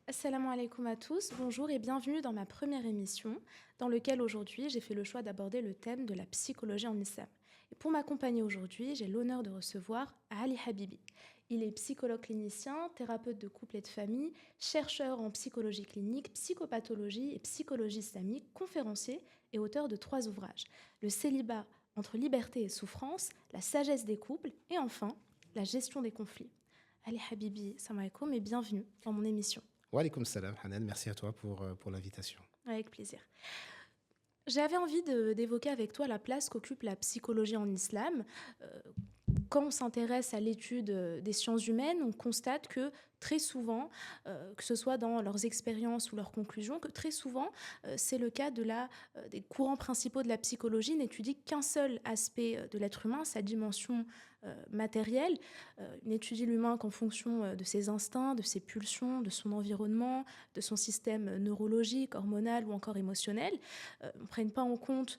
Assalamu alaikum à tous, bonjour et bienvenue dans ma première émission, dans laquelle aujourd'hui j'ai fait le choix d'aborder le thème de la psychologie en islam. Et pour m'accompagner aujourd'hui, j'ai l'honneur de recevoir Ali Habibi. Il est psychologue clinicien, thérapeute de couple et de famille, chercheur en psychologie clinique, psychopathologie et psychologie islamique, conférencier et auteur de 3 ouvrages. Le célibat entre liberté et souffrance, la sagesse des couples et enfin la gestion des conflits. Ali Habibi, salam alaikum et bienvenue dans mon émission. Wa alaykoum salam, Hanan. Merci à toi pour l'invitation. Avec plaisir. J'avais envie d'évoquer avec toi la place qu'occupe la psychologie en islam. Euh, Quand on s'intéresse à l'étude des sciences humaines, on constate que très souvent, que ce soit dans leurs expériences ou leurs conclusions, que très souvent, c'est le cas des courants principaux de la psychologie n'étudient qu'un seul aspect de l'être humain, sa dimension matérielle. Il n'étudie l'humain qu'en fonction de ses instincts, de ses pulsions, de son environnement, de son système neurologique, hormonal ou encore émotionnel. On ne prenne pas en compte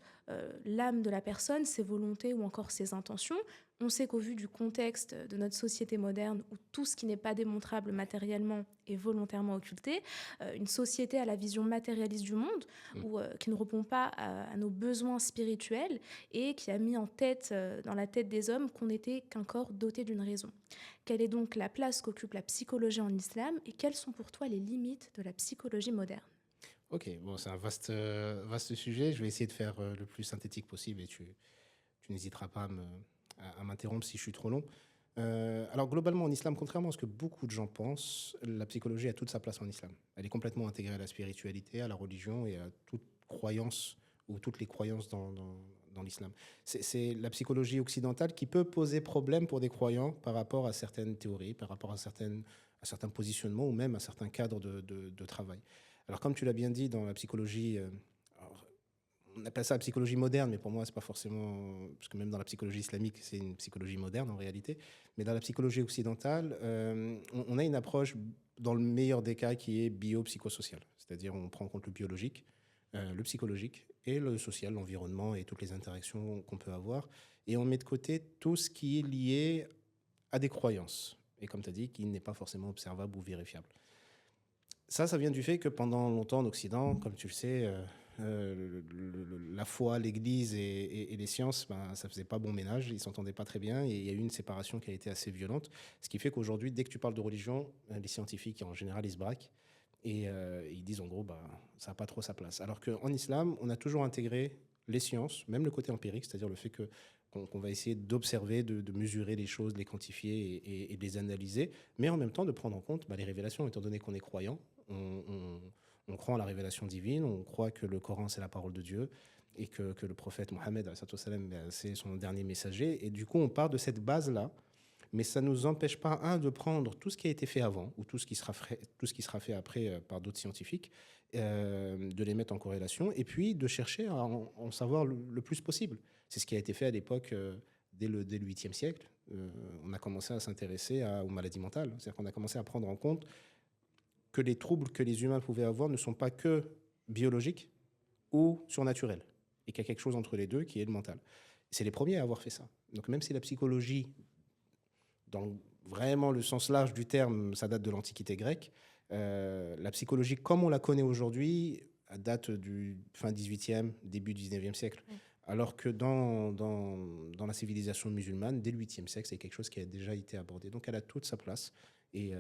l'âme de la personne, ses volontés ou encore ses intentions. On sait qu'au vu du contexte de notre société moderne, où tout ce qui n'est pas démontrable matériellement est volontairement occulté, une société à la vision matérialiste du monde, qui ne répond pas à nos besoins spirituels et qui a mis en tête, dans la tête des hommes qu'on n'était qu'un corps doté d'une raison. Quelle est donc la place qu'occupe la psychologie en islam et quelles sont pour toi les limites de la psychologie moderne ? Ok, bon, c'est un vaste sujet. Je vais essayer de faire le plus synthétique possible et tu n'hésiteras pas à m'interrompre si je suis trop long. Alors, globalement, en islam, contrairement à ce que beaucoup de gens pensent, la psychologie a toute sa place en islam. Elle est complètement intégrée à la spiritualité, à la religion et à toute croyance ou toutes les croyances dans l'islam. C'est la psychologie occidentale qui peut poser problème pour des croyants par rapport à certaines théories, par rapport à certains positionnements ou même à certains cadres de travail. Alors, comme tu l'as bien dit, dans la psychologie, alors, on appelle ça la psychologie moderne, mais pour moi, c'est pas forcément, parce que même dans la psychologie islamique, c'est une psychologie moderne en réalité. Mais dans la psychologie occidentale, on a une approche, dans le meilleur des cas, qui est biopsychosociale. C'est-à-dire, on prend en compte le biologique, le psychologique et le social, l'environnement et toutes les interactions qu'on peut avoir. Et on met de côté tout ce qui est lié à des croyances. Et comme tu as dit, qui n'est pas forcément observable ou vérifiable. Ça vient du fait que pendant longtemps en Occident, comme tu le sais, la foi, l'Église et les sciences, ben, ça faisait pas bon ménage, ils s'entendaient pas très bien et il y a eu une séparation qui a été assez violente. Ce qui fait qu'aujourd'hui, dès que tu parles de religion, les scientifiques, en général, ils se braquent et ils disent en gros, bah, ça n'a pas trop sa place. Alors qu'en islam, on a toujours intégré les sciences, même le côté empirique, c'est-à-dire le fait qu'on va essayer d'observer, de mesurer les choses, de les quantifier et de les analyser, mais en même temps de prendre en compte les révélations, étant donné qu'on est croyant. On croit en la révélation divine, on croit que le Coran, c'est la parole de Dieu, et que le prophète Mohammed, c'est son dernier messager. Et du coup, on part de cette base-là, mais ça ne nous empêche pas, de prendre tout ce qui a été fait avant, ou tout ce qui sera fait après par d'autres scientifiques, de les mettre en corrélation, et puis de chercher à en savoir le plus possible. C'est ce qui a été fait à l'époque, dès le 8e siècle. On a commencé à s'intéresser aux maladies mentales. C'est-à-dire qu'on a commencé à prendre en compte que les troubles que les humains pouvaient avoir ne sont pas que biologiques ou surnaturels, et qu'il y a quelque chose entre les deux qui est le mental. C'est les premiers à avoir fait ça. Donc même si la psychologie, dans vraiment le sens large du terme, ça date de l'Antiquité grecque, la psychologie comme on la connaît aujourd'hui date du fin 18e, début 19e siècle. Oui. Alors que dans la civilisation musulmane, dès le 8e siècle, c'est quelque chose qui a déjà été abordé. Donc elle a toute sa place. Et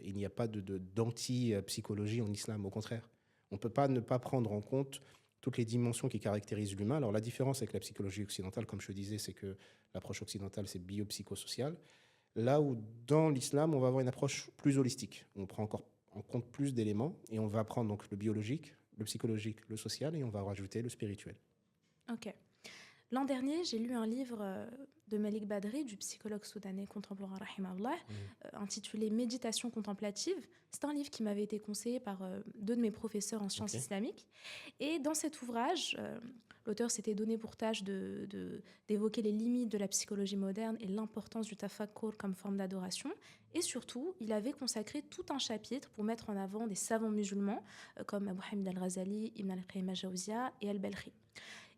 il n'y a pas d'anti-psychologie en islam, au contraire. On ne peut pas ne pas prendre en compte toutes les dimensions qui caractérisent l'humain. Alors la différence avec la psychologie occidentale, comme je te disais, c'est que l'approche occidentale, c'est biopsychosocial. Là où dans l'islam, on va avoir une approche plus holistique. On prend encore en compte plus d'éléments et on va prendre donc le biologique, le psychologique, le social et on va rajouter le spirituel. Ok. L'an dernier, j'ai lu un livre de Malik Badri, du psychologue soudanais contemporain, rahimahullah, intitulé Méditation contemplative. C'est un livre qui m'avait été conseillé par 2 de mes professeurs en sciences Ok. islamiques. Et dans cet ouvrage, l'auteur s'était donné pour tâche d'évoquer les limites de la psychologie moderne et l'importance du tafakkur comme forme d'adoration. Et surtout, il avait consacré tout un chapitre pour mettre en avant des savants musulmans comme Abu Hamid al-Ghazali, Ibn al-Qayyim al-Jawziyya et al-Balkhi.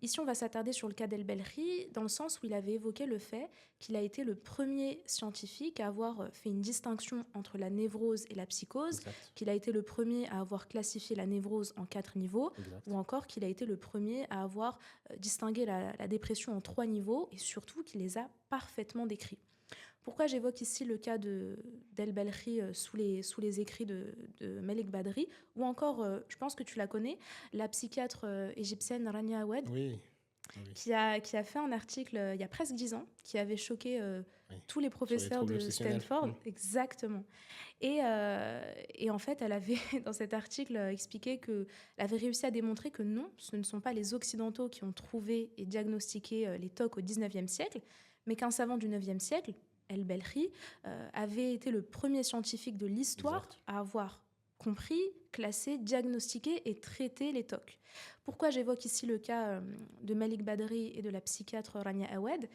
Ici, on va s'attarder sur le cas d'El-Belkhi, dans le sens où il avait évoqué le fait qu'il a été le premier scientifique à avoir fait une distinction entre la névrose et la psychose, Exact, qu'il a été le premier à avoir classifié la névrose en 4 niveaux, ou exact. encore qu'il a été le premier à avoir distingué la dépression en 3 niveaux, et surtout qu'il les a parfaitement décrits. Pourquoi j'évoque ici le cas d'El-Belkhi sous les écrits de Melik Badri, ou encore, je pense que tu la connais, la psychiatre égyptienne Rania Awad, Oui, oui, qui a fait un article il y a presque 10 ans, qui avait choqué oui. tous les Sur les professeurs troubles de obsessionnels. Stanford, exactement. Et en fait, elle avait, dans cet article, expliqué qu'elle avait réussi à démontrer que non, ce ne sont pas les Occidentaux qui ont trouvé et diagnostiqué les TOC au 19e siècle, mais qu'un savant du 9e siècle, El-Belkhi, avait été le premier scientifique de l'histoire Exact. à avoir compris, classé, diagnostiqué et traité les TOC. Pourquoi j'évoque ici le cas de Malik Badri et de la psychiatre Rania Awad?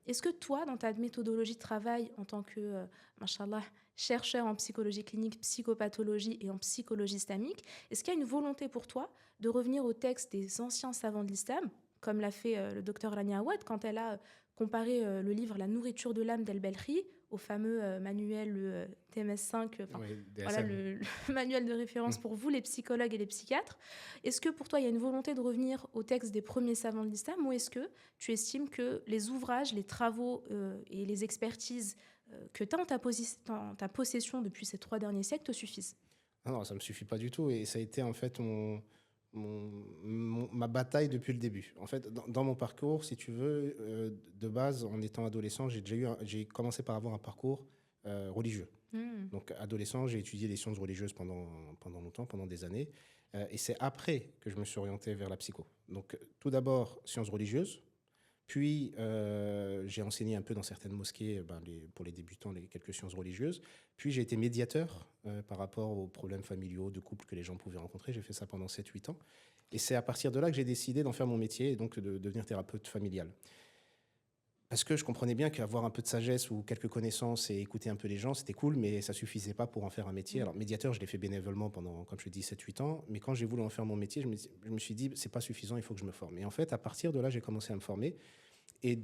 Est-ce que toi, dans ta méthodologie de travail en tant que, machallah, chercheur en psychologie clinique, psychopathologie et en psychologie islamique, est-ce qu'il y a une volonté pour toi de revenir au texte des anciens savants de l'islam, comme l'a fait le docteur Rania Awad quand elle a comparé le livre La nourriture de l'âme d'El-Belkhi au fameux manuel TMS5, enfin Oui, voilà DSM. le manuel de référence Mm. pour vous, les psychologues et les psychiatres. Est-ce que pour toi, il y a une volonté de revenir au texte des premiers savants de l'islam, ou est-ce que tu estimes que les ouvrages, les travaux et les expertises que tu as en ta possession depuis ces 3 derniers siècles te suffisent? Ah non, ça me suffit pas du tout. Et ça a été en fait ma bataille depuis le début. En fait, dans mon parcours, si tu veux, de base, en étant adolescent, j'ai commencé par avoir un parcours religieux. Hmm. Donc, adolescent, j'ai étudié les sciences religieuses pendant longtemps, pendant des années. Et c'est après que je me suis orienté vers la psycho. Donc, tout d'abord, sciences religieuses. Puis, j'ai enseigné un peu dans certaines mosquées pour les débutants, les quelques sciences religieuses. Puis, j'ai été médiateur par rapport aux problèmes familiaux, de couple que les gens pouvaient rencontrer. J'ai fait ça pendant 7 8 ans. Et c'est à partir de là que j'ai décidé d'en faire mon métier et donc de devenir thérapeute familial. Parce que je comprenais bien qu'avoir un peu de sagesse ou quelques connaissances et écouter un peu les gens, c'était cool, mais ça suffisait pas pour en faire un métier. Hmm. Alors, médiateur, je l'ai fait bénévolement pendant, comme je te dis, 7 8 ans. Mais quand j'ai voulu en faire mon métier, je me suis dit, c'est pas suffisant, il faut que je me forme. Et en fait, à partir de là, j'ai commencé à me former. Et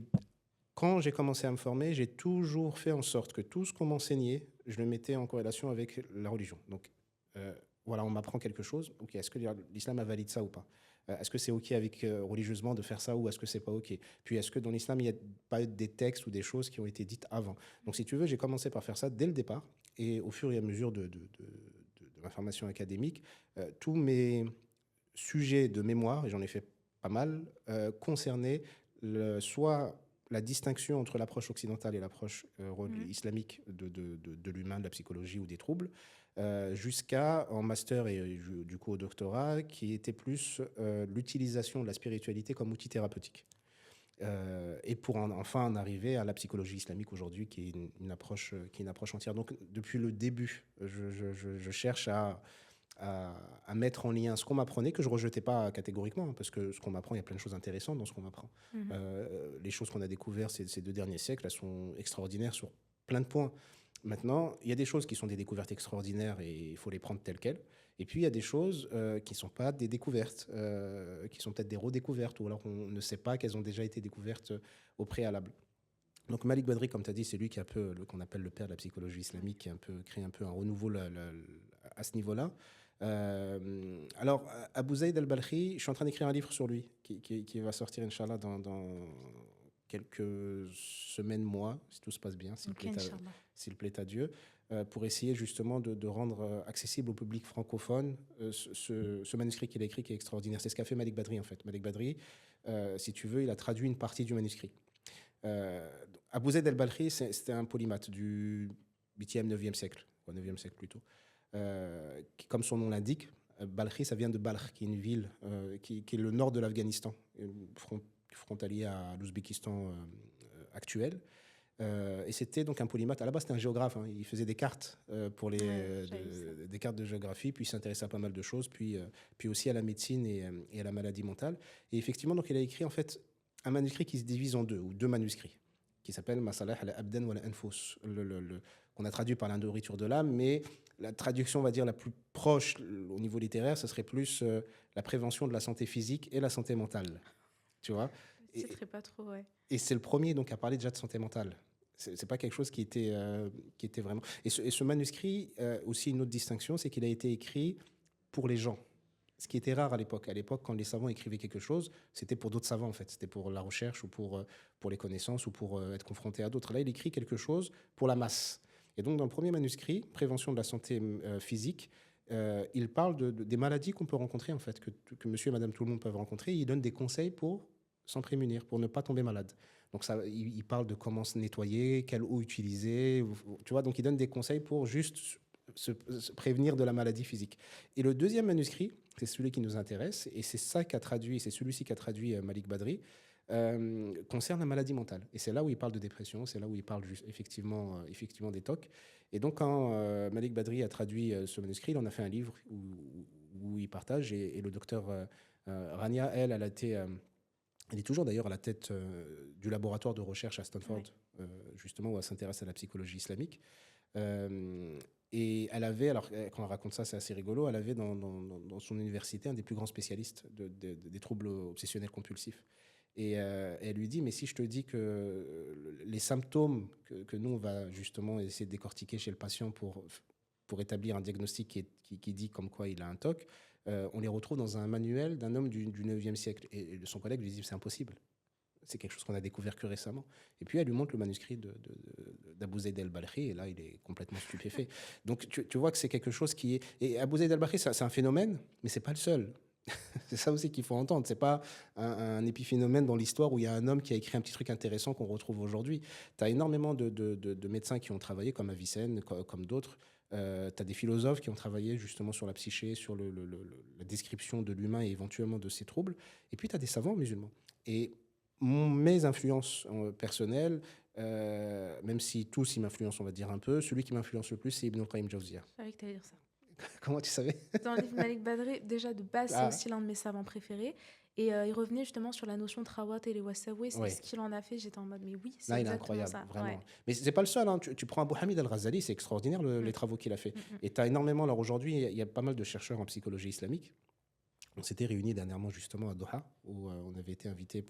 quand j'ai commencé à me former, j'ai toujours fait en sorte que tout ce qu'on m'enseignait, je le mettais en corrélation avec la religion. Donc, euh, voilà, on m'apprend quelque chose. Ok, est-ce que l'islam a valide ça ou pas? Est-ce que c'est ok avec religieusement de faire ça ou est-ce que c'est pas ok? Puis est-ce que dans l'islam il n'y a pas des textes ou des choses qui ont été dites avant? Donc, si tu veux, j'ai commencé par faire ça dès le départ et au fur et à mesure de ma formation académique, tous mes sujets de mémoire, et j'en ai fait pas mal, concernaient soit la distinction entre l'approche occidentale et l'approche Mhm. islamique de l'humain, de la psychologie ou des troubles, jusqu'à en master et du coup au doctorat, qui était plus l'utilisation de la spiritualité comme outil thérapeutique. Et pour enfin en arriver à la psychologie islamique aujourd'hui, qui est qui est une approche entière. Donc depuis le début, je cherche à mettre en lien ce qu'on m'apprenait, que je ne rejetais pas catégoriquement, hein, parce que ce qu'on m'apprend, il y a plein de choses intéressantes dans ce qu'on m'apprend. Mhm. Les choses qu'on a découvertes ces 2 derniers siècles, elles sont extraordinaires sur plein de points. Maintenant, il y a des choses qui sont des découvertes extraordinaires et il faut les prendre telles quelles. Et puis, il y a des choses qui ne sont pas des découvertes, qui sont peut-être des redécouvertes, ou alors on ne sait pas qu'elles ont déjà été découvertes au préalable. Donc Malik Badri, comme tu as dit, c'est lui qui est un peu qu'on appelle le père de la psychologie islamique, qui a un peu créé un peu un renouveau à ce niveau-là. Alors, Abu Zayd al-Balkhi, je suis en train d'écrire un livre sur lui, qui va sortir, Inch'Allah, dans quelques semaines, mois, si tout se passe bien, Ok, Inch'Allah. s'il plaît à Dieu, pour essayer justement de rendre accessible au public francophone ce manuscrit qu'il a écrit, qui est extraordinaire. C'est ce qu'a fait Malik Badri, en fait. Malik Badri, si tu veux, il a traduit une partie du manuscrit. Euh, Abu Zayd al-Balkhi, c'était un polymathe du 8e, 9e siècle, ou 9e siècle plutôt. Qui, comme son nom l'indique, Balkhi, ça vient de Balkh, qui est une ville qui est le nord de l'Afghanistan, frontalier à l'Ouzbékistan actuel. Et c'était donc un polymathe. À la base, c'était un géographe. Hein. Il faisait des cartes Ouais, j'avais vu ça. des cartes de géographie, puis il s'intéressait à pas mal de choses, puis aussi à la médecine et à la maladie mentale. Et effectivement, donc, il a écrit en fait un manuscrit qui se divise en deux, ou deux manuscrits, qui s'appelle Masalah al-Abdan wa al-Anfus, qu'on a traduit par la nourriture de l'âme, mais la traduction, on va dire, la plus proche au niveau littéraire, ce serait plus la prévention de la santé physique et la santé mentale. tu vois. Le titre est pas trop, ouais. Et c'est le premier donc à parler déjà de santé mentale. C'est pas quelque chose qui était vraiment. Et ce manuscrit, aussi une autre distinction, c'est qu'il a été écrit pour les gens. Ce qui était rare à l'époque. À l'époque, quand les savants écrivaient quelque chose, c'était pour d'autres savants en fait. C'était pour la recherche ou pour les connaissances ou pour être confronté à d'autres. Là, il écrit quelque chose pour la masse. Et donc, dans le premier manuscrit, Prévention de la santé physique, il parle des maladies qu'on peut rencontrer en fait, que monsieur et madame tout le monde peuvent rencontrer. Il donne des conseils pour s'en prémunir, pour ne pas tomber malade. Donc ça, il parle de comment se nettoyer, quelle eau utiliser, tu vois. Donc il donne des conseils pour juste se prévenir de la maladie physique. Et le deuxième manuscrit, c'est celui qui nous intéresse, et c'est ça qu'a traduit, c'est celui-ci qu'a traduit Malik Badri, concerne la maladie mentale. Et c'est là où il parle de dépression, c'est là où il parle effectivement des TOC. Et donc quand Malik Badri a traduit ce manuscrit, il en a fait un livre où il partage, et le docteur Rania, elle a été elle est toujours d'ailleurs à la tête du laboratoire de recherche à Stanford, justement, où elle s'intéresse à la psychologie islamique. Euh, et elle avait, alors quand elle raconte ça, c'est assez rigolo, elle avait dans son université un des plus grands spécialistes des troubles obsessionnels compulsifs. Et elle lui dit, mais si je te dis que les symptômes que nous, on va justement essayer de décortiquer chez le patient pour établir un diagnostic qui dit comme quoi il a un TOC, on les retrouve dans un manuel d'un homme du 9e siècle. Et son collègue lui dit, c'est impossible. C'est quelque chose qu'on a découvert que récemment. Et puis elle lui montre le manuscrit d'Abou Zayd al-Balkhi, et là, il est complètement stupéfait. Donc tu vois que c'est quelque chose qui est... Et Abou Zayd al-Balkhi, c'est un phénomène, mais c'est pas le seul. C'est ça aussi qu'il faut entendre. C'est pas un épiphénomène dans l'histoire où il y a un homme qui a écrit un petit truc intéressant qu'on retrouve aujourd'hui. Tu as énormément de médecins qui ont travaillé, comme Avicenne, comme d'autres. Tu as des philosophes qui ont travaillé justement sur la psyché, sur la description de l'humain et éventuellement de ses troubles. Et puis tu as des savants musulmans. Et mes influences personnelles, même si tous ils m'influencent, on va dire un peu, celui qui m'influence le plus, c'est Ibn al-Qayyim Jawziyya. Je savais que tu allais dire ça. Comment tu savais? Dans le livre Malik Badri, déjà de base, c'est Ah, aussi l'un de mes savants préférés. Et il revenait justement sur la notion de Trawat et les Wassawi. C'est ouais. ce qu'il en a fait. J'étais en mode, mais oui, c'est Là, il est exactement incroyable, ça. vraiment. Ouais. Mais c'est pas le seul, hein. Tu prends Abu Hamid al-Ghazali, c'est extraordinaire les travaux qu'il a fait. Et tu as énormément, alors aujourd'hui, il y a pas mal de chercheurs en psychologie islamique. On s'était réunis dernièrement justement à Doha, où on avait été invités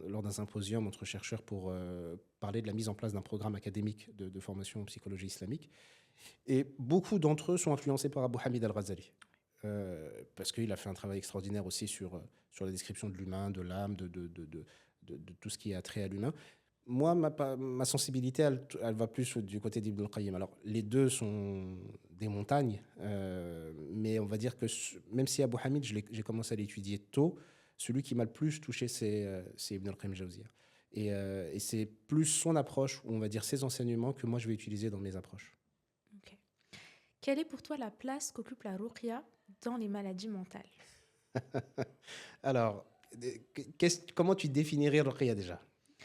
lors d'un symposium entre chercheurs pour parler de la mise en place d'un programme académique de formation en psychologie islamique. Et beaucoup d'entre eux sont influencés par Abu Hamid al-Ghazali. Parce qu'il a fait un travail extraordinaire aussi sur la description de l'humain, de l'âme, de tout ce qui a trait à l'humain. Moi, ma sensibilité, elle va plus du côté d'Ibn al-Qayyim. Alors, les deux sont des montagnes, mais on va dire que même si Abu Hamid, j'ai commencé à l'étudier tôt, celui qui m'a le plus touché, c'est Ibn al-Qayyim Jawziyya. Et c'est plus son approche, ou on va dire ses enseignements, que moi je vais utiliser dans mes approches. Ok. Quelle est pour toi la place qu'occupe la ruqya dans les maladies mentales? Alors, comment tu définirais Ruqya déjà?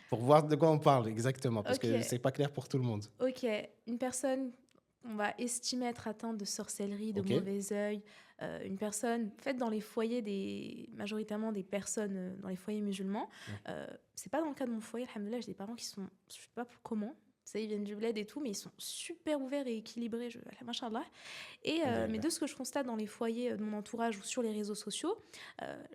Pour voir de quoi on parle exactement, parce Ok. que c'est pas clair pour tout le monde. Ok. Une personne, on va estimer être atteinte de sorcellerie, de Ok. mauvais œil. Une personne, en fait, dans les foyers, majoritairement des personnes dans les foyers musulmans, c'est pas dans le cas de mon foyer, alhamdoulilah, j'ai des parents qui sont, je sais pas comment, ils viennent du bled et tout, mais ils sont super ouverts et équilibrés, machallah. Et mais de ce que je constate dans les foyers de mon entourage ou sur les réseaux sociaux,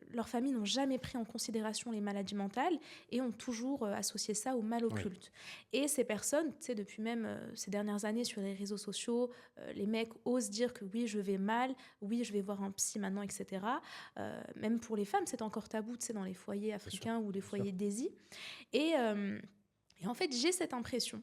leurs familles n'ont jamais pris en considération les maladies mentales et ont toujours associé ça au mal occulte. Et ces personnes, tu sais, depuis même ces dernières années sur les réseaux sociaux, les mecs osent dire que oui, je vais mal, oui, je vais voir un psy maintenant, etc. Même pour les femmes, c'est encore tabou, tu sais, dans les foyers africains ou les foyers d'Asie. Et en fait, j'ai cette impression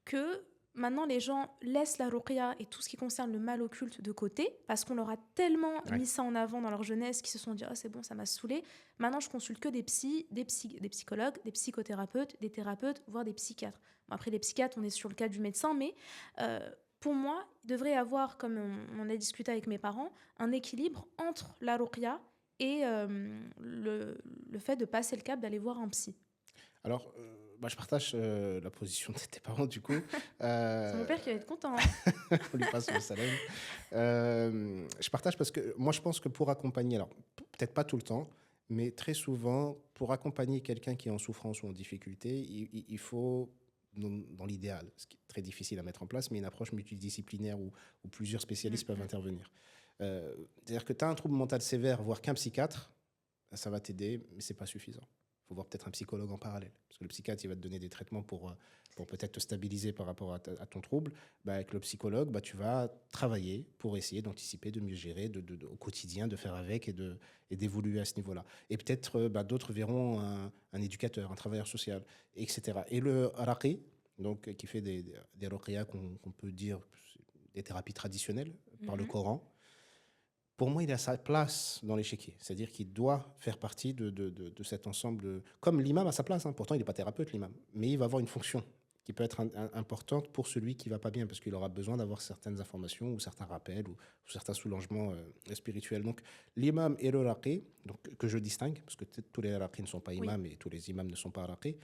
que maintenant les gens laissent la ruqya et tout ce qui concerne le mal occulte de côté parce qu'on leur a tellement mis ça en avant dans leur jeunesse qu'ils se sont dit « Oh, c'est bon, ça m'a saoulé. Maintenant, je consulte que des psys, des psychologues, des psychothérapeutes, des thérapeutes, voire des psychiatres. » Bon, après, les psychiatres, on est sur le cas du médecin, mais pour moi, il devrait y avoir, comme on a discuté avec mes parents, un équilibre entre la ruqya et le fait de passer le cap d'aller voir un psy. Alors, je partage la position de tes parents, du coup. C'est mon père qui va être content. Hein. On lui passe le salam. Je partage parce que moi, je pense que pour accompagner, alors peut-être pas tout le temps, mais très souvent, pour accompagner quelqu'un qui est en souffrance ou en difficulté, il faut, dans l'idéal, ce qui est très difficile à mettre en place, mais une approche multidisciplinaire où plusieurs spécialistes peuvent intervenir. C'est-à-dire que tu as un trouble mental sévère, voire qu'un psychiatre, ça va t'aider, mais c'est pas suffisant. Il faut voir peut-être un psychologue en parallèle. Parce que le psychiatre, il va te donner des traitements pour peut-être te stabiliser par rapport à ton trouble. Bah, avec le psychologue, bah, tu vas travailler pour essayer d'anticiper, de mieux gérer au quotidien, de faire avec et d'évoluer à ce niveau-là. Et peut-être bah, d'autres verront un éducateur, un travailleur social, etc. Et le raqi, donc, qui fait des ruqyas qu'on peut dire des thérapies traditionnelles par le Mhm. Coran, pour moi, il a sa place dans l'échiquier. C'est-à-dire qu'il doit faire partie de cet ensemble. Comme l'imam a sa place, hein. Pourtant il n'est pas thérapeute, l'imam. Mais il va avoir une fonction qui peut être importante pour celui qui ne va pas bien, parce qu'il aura besoin d'avoir certaines informations ou certains rappels ou certains soulagements spirituels. Donc l'imam et le raqi, donc, que je distingue, parce que tous les raqis ne sont pas Oui. imams et tous les imams ne sont pas raqis,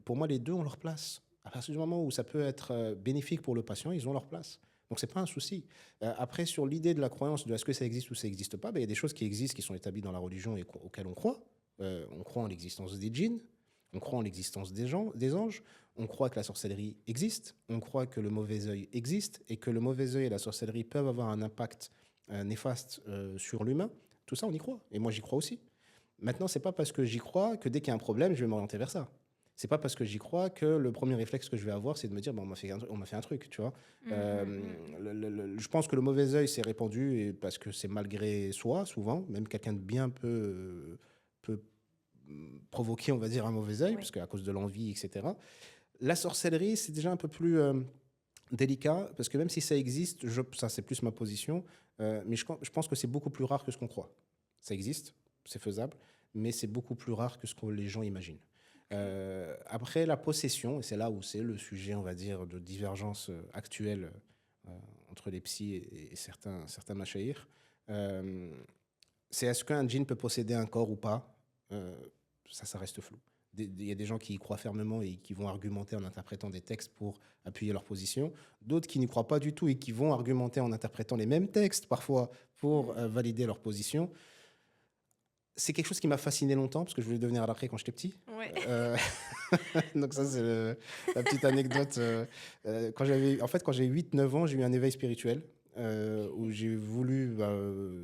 pour moi, les deux ont leur place. À partir du moment où ça peut être bénéfique pour le patient, ils ont leur place. Donc, ce n'est pas un souci. Après, sur l'idée de la croyance, de est-ce que ça existe ou ça n'existe pas, ben, il y a des choses qui existent, qui sont établies dans la religion et auxquelles on croit. On croit en l'existence des djinns, on croit en l'existence des anges, on croit que la sorcellerie existe, on croit que le mauvais œil existe et que le mauvais œil et la sorcellerie peuvent avoir un impact néfaste sur l'humain. Tout ça, on y croit. Et moi, j'y crois aussi. Maintenant, c'est pas parce que j'y crois que dès qu'il y a un problème, je vais m'orienter vers ça. C'est pas parce que j'y crois que le premier réflexe que je vais avoir, c'est de me dire, bon, on m'a fait un truc, tu vois. Mm, Euh, mm, mm. je pense que le mauvais œil s'est répandu et parce que c'est malgré soi, souvent, même quelqu'un de bien peut provoquer, on va dire, un mauvais œil, Oui. parce qu'à cause de l'envie, etc. La sorcellerie, c'est déjà un peu plus délicat, parce que même si ça existe, ça c'est plus ma position, mais je pense que c'est beaucoup plus rare que ce qu'on croit. Ça existe, c'est faisable, mais c'est beaucoup plus rare que ce que les gens imaginent. Ok. Après la possession, et c'est là où c'est le sujet, on va dire, de divergence actuelle entre les psys et certains machaïrs, euh, c'est est-ce qu'un djinn peut posséder un corps ou pas. Euh, ça reste flou. Il y a des gens qui y croient fermement et qui vont argumenter en interprétant des textes pour appuyer leur position. D'autres qui n'y croient pas du tout et qui vont argumenter en interprétant les mêmes textes parfois pour Mm. valider leur position. C'est quelque chose qui m'a fasciné longtemps parce que je voulais devenir raqi quand j'étais petit. Ouais. Euh, donc ça, c'est la petite anecdote. Quand j'ai 8-9 ans, j'ai eu un éveil spirituel où j'ai voulu,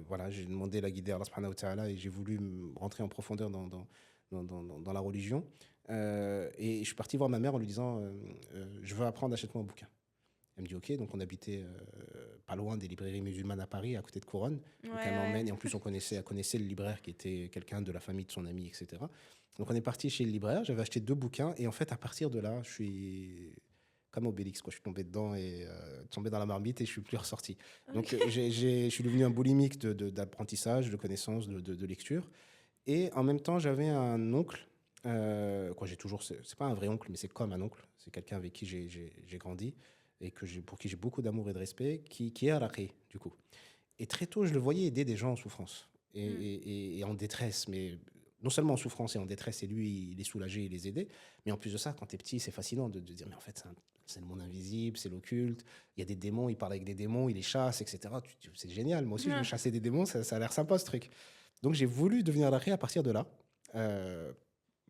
voilà, j'ai demandé la guidée à Allah subhanahu wa ta'ala et j'ai voulu rentrer en profondeur dans la religion. Et je suis parti voir ma mère en lui disant, je veux apprendre, achète-moi un bouquin. Elle me dit OK, donc on habitait pas loin des librairies musulmanes à Paris, à côté de Couronne. Ouais, Donc elle ouais. m'emmène, et en plus elle connaissait le libraire qui était quelqu'un de la famille de son ami, etc. Donc on est parti chez le libraire, j'avais acheté 2 bouquins, et en fait à partir de là, je suis comme Obélix, quoi. Je suis tombé dedans et tombé dans la marmite et je suis plus ressorti. Donc Ok. je suis devenu un boulimique d'apprentissage, de connaissances, de lecture. Et en même temps, j'avais un oncle, quoi, c'est pas un vrai oncle, mais c'est comme un oncle. C'est quelqu'un avec qui j'ai grandi et pour qui j'ai beaucoup d'amour et de respect, qui est arrêté, du coup. Et très tôt, je le voyais aider des gens en souffrance Mm. et en détresse, mais non seulement en souffrance et en détresse, et lui, il les soulageait, il les aidait, mais en plus de ça, quand tu es petit, c'est fascinant de dire, mais en fait, c'est le monde invisible, c'est l'occulte, il y a des démons, il parle avec des démons, il les chasse, etc. C'est génial, moi aussi, je veux Ah. chasser des démons, ça a l'air sympa ce truc. Donc j'ai voulu devenir arrêté à partir de là, euh,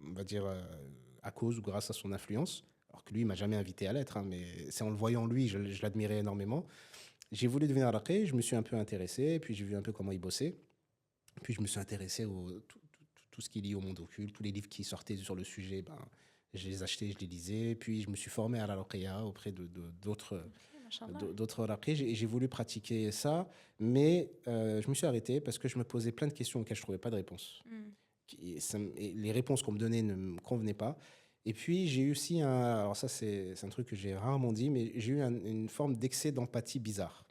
on va dire à cause ou grâce à son influence, alors que lui, il m'a jamais invité à l'être, hein, mais c'est en le voyant lui, je l'admirais énormément. J'ai voulu devenir raqi, je me suis un peu intéressé, puis j'ai vu un peu comment il bossait. Puis je me suis intéressé tout ce qui est lié au monde occulte, tous les livres qui sortaient sur le sujet, ben, je les achetais, je les lisais. Puis je me suis formé à la ruqya auprès Ok, machallah. d'autres raqis. J'ai voulu pratiquer ça, mais je me suis arrêté parce que je me posais plein de questions auxquelles je ne trouvais pas de réponse. Mm. Et les réponses qu'on me donnait ne me convenaient pas. Et puis j'ai eu aussi alors ça c'est un truc que j'ai rarement dit, mais j'ai eu une forme d'excès d'empathie bizarre.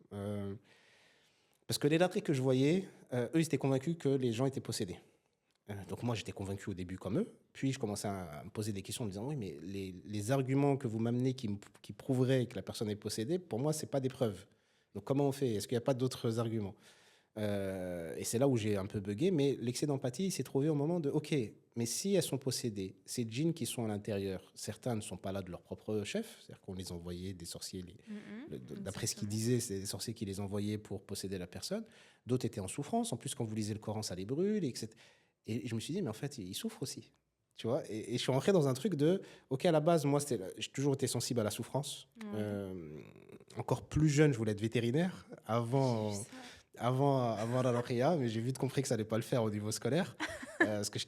Parce que les latrés que je voyais, eux, ils étaient convaincus que les gens étaient possédés. Donc moi, j'étais convaincu au début comme eux. Puis je commençais à me poser des questions en me disant, oui, mais les arguments que vous m'amenez qui prouveraient que la personne est possédée, pour moi, ce n'est pas des preuves. Donc comment on fait? Est-ce qu'il n'y a pas d'autres arguments? Et c'est là où j'ai un peu bugué, mais l'excès d'empathie s'est trouvé au moment de, OK, mais si elles sont possédées, ces djinns qui sont à l'intérieur, certains ne sont pas là de leur propre chef, c'est-à-dire qu'on les envoyait, des sorciers, d'après ce qu'ils Exactement. disaient, c'est des sorciers qui les envoyaient pour posséder la personne, d'autres étaient en souffrance, en plus quand vous lisez le Coran, ça les brûle, etc. Et je me suis dit, mais en fait, ils souffrent aussi. Tu vois, et je suis rentré dans un truc de, OK, à la base, moi, j'ai toujours été sensible à la souffrance. Ouais. Encore plus jeune, je voulais être vétérinaire. J'ai vu Avant, ça. avant la lauréat, mais j'ai vite compris que ça allait pas le faire au niveau scolaire. Parce que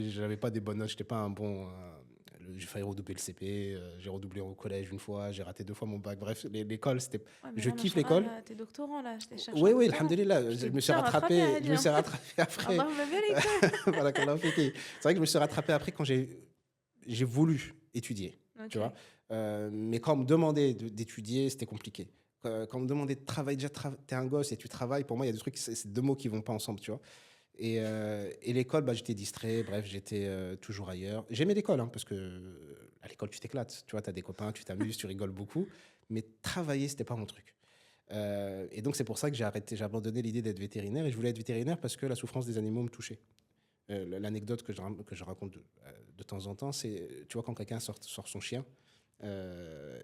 j'avais pas des bonnes notes, j'étais pas un bon. J'ai failli redoubler le CP, j'ai redoublé au collège une fois, j'ai raté 2 fois mon bac. Bref, l'école, c'était. Ouais, mais Je là, kiffe l'école. machallah, t'es doctorant, là. Je t'ai cherché Oui, un oui, doctorat. alhamdoulilah, Tu je t'es me suis bien rattrapé, rattrapé, je Hadi, me hein. suis rattrapé après. Allah me barik. Voilà, qu'Allah fait. C'est vrai que je me suis rattrapé après quand j'ai voulu étudier, tu vois. Ok. Mais quand on me demandait d'étudier, c'était compliqué. Quand on me demandait de travailler, déjà, t'es un gosse et tu travailles, pour moi, il y a des trucs, c'est 2 mots qui vont pas ensemble, tu vois. Et l'école, bah, j'étais distrait, bref, j'étais toujours ailleurs. J'aimais l'école, hein, parce que à l'école, tu t'éclates, tu vois, tu as des copains, tu t'amuses, tu rigoles beaucoup. Mais travailler, c'était pas mon truc. Et donc, c'est pour ça que j'ai abandonné l'idée d'être vétérinaire. Et je voulais être vétérinaire parce que la souffrance des animaux me touchait. L'anecdote que je raconte de temps en temps, c'est, tu vois, quand quelqu'un sort son chien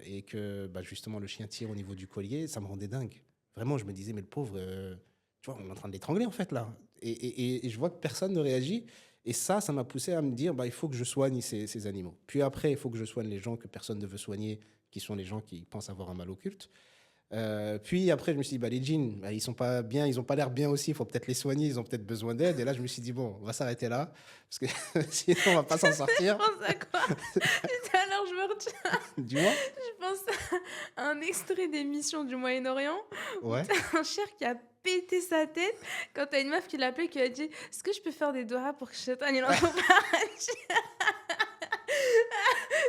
et que bah, justement le chien tire au niveau du collier, ça me rendait dingue. Vraiment, je me disais, mais le pauvre, tu vois, on est en train de l'étrangler en fait là. Et je vois que personne ne réagit. Et ça m'a poussé à me dire, bah, il faut que je soigne ces animaux. Puis après, il faut que je soigne les gens que personne ne veut soigner, qui sont les gens qui pensent avoir un mal occulte. Puis après, je me suis dit, bah, les jeans, bah, ils sont pas bien, ils ont pas l'air bien aussi, il faut peut-être les soigner, ils ont peut-être besoin d'aide. Et là, je me suis dit, bon, on va s'arrêter là, parce que sinon, on va pas s'en Tu sortir. penses à quoi? Tout à l'heure, je me retiens. Dis-moi. Je pense à un extrait d'émission du Moyen-Orient où Ouais. t'as un cher qui a pété sa tête quand t'as une meuf qui l'appelait qui a dit est-ce que je peux faire des doigts pour que Shaitan il entre au paradis.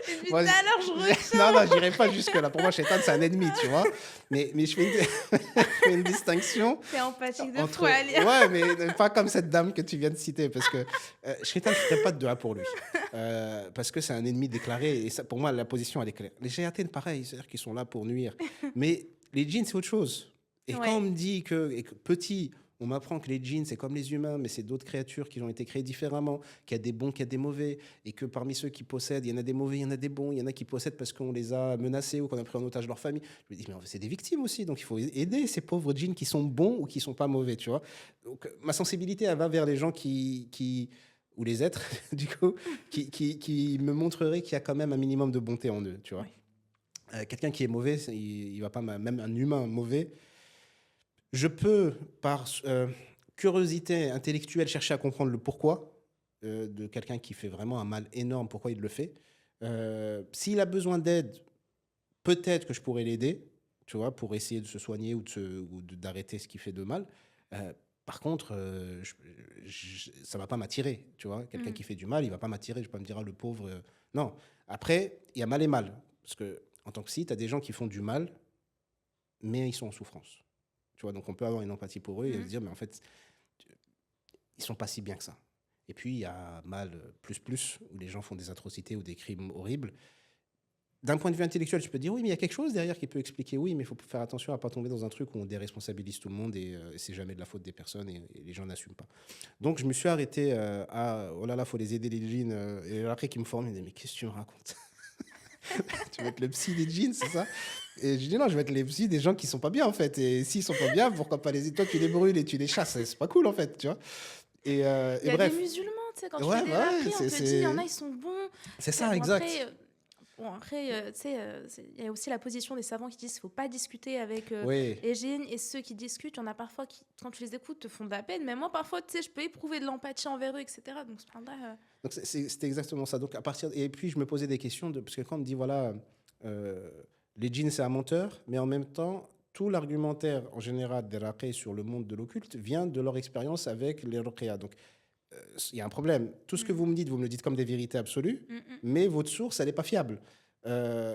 Et depuis tout Moi, à l'heure, je retiens. non, non, j'irai pas jusque-là. Pour moi, Shaitan, c'est un ennemi, tu vois. Mais je fais je fais une distinction T'es empathique de entre. fou, Ali. Ouais, mais pas comme cette dame que tu viens de citer, parce que Shaitan, je ne ferai pas de dua pour lui. Parce que c'est un ennemi déclaré. Et ça, pour moi, la position, elle est claire. Les Shayatin, pareil, c'est-à-dire qu'ils sont là pour nuire. Mais les djinns, c'est autre chose. Et quand on Ouais. me dit que petit, on m'apprend que les djinns, c'est comme les humains, mais c'est d'autres créatures qui ont été créées différemment, qu'il y a des bons, qu'il y a des mauvais, et que parmi ceux qui possèdent, il y en a des mauvais, il y en a des bons, il y en a qui possèdent parce qu'on les a menacés ou qu'on a pris en otage leur famille. Je me dis, mais c'est des victimes aussi, donc il faut aider ces pauvres djinns qui sont bons ou qui sont pas mauvais, tu vois. Donc ma sensibilité, elle va vers les gens ou les êtres, du coup, qui me montreraient qu'il y a quand même un minimum de bonté en eux, tu vois. Ouais. Quelqu'un qui est mauvais, il va pas, même un humain mauvais, je peux, par curiosité intellectuelle, chercher à comprendre le pourquoi de quelqu'un qui fait vraiment un mal énorme, pourquoi il le fait. S'il a besoin d'aide, peut-être que je pourrais l'aider, tu vois, pour essayer de se soigner d'arrêter ce qui fait de mal. Euh, Par contre, ça ne va pas m'attirer, tu vois. Quelqu'un Mm. qui fait du mal, il ne va pas m'attirer, je ne vais pas me dire, ah, le pauvre. Non. Après, il y a mal et mal. Parce que, en tant que si, tu as des gens qui font du mal, mais ils sont en souffrance. Tu vois, donc on peut avoir une empathie pour eux et se Mm. dire, mais en fait, ils sont pas si bien que ça. Et puis, il y a mal plus, où les gens font des atrocités ou des crimes horribles. D'un point de vue intellectuel, tu peux dire, oui, mais il y a quelque chose derrière qui peut expliquer, oui, mais il faut faire attention à ne pas tomber dans un truc où on déresponsabilise tout le monde et c'est jamais de la faute des personnes et les gens n'assument pas. Donc, je me suis arrêté oh là là, il faut les aider les jeans. Et après, qui me forment, ils me disent, mais qu'est-ce que tu me racontes? Tu veux être le psy des jeans, c'est ça? Et je dis non, je vais être le psy des gens qui sont pas bien en fait. Et s'ils sont pas bien, pourquoi pas les aider? Toi, tu les brûles et tu les chasses. C'est pas cool en fait, tu vois. Il Et y a des bref. musulmans, tu sais, quand tu fais Ouais, des ouais, râperies, on te dit, il y en a, ils sont bons. c'est Tu sais, ça, bon, exact. après, tu sais, il y a aussi la position des savants qui disent qu'il ne faut pas discuter avec Oui. les djinns. Et ceux qui discutent, il y en a parfois qui, quand tu les écoutes, te font de la peine. Mais moi, parfois, tu sais, je peux éprouver de l'empathie envers eux, etc. Donc, ce point-là, Donc c'était exactement ça. Donc à partir et puis je me posais des questions parce que quand on me dit voilà, euh, les djinns c'est un menteur, mais en même temps tout l'argumentaire en général des raqis sur le monde de l'occulte vient de leur expérience avec les ruqyas. Donc il y a un problème. Tout ce que mm, vous me le dites comme des vérités absolues, mm, mm, mais votre source, elle n'est pas fiable.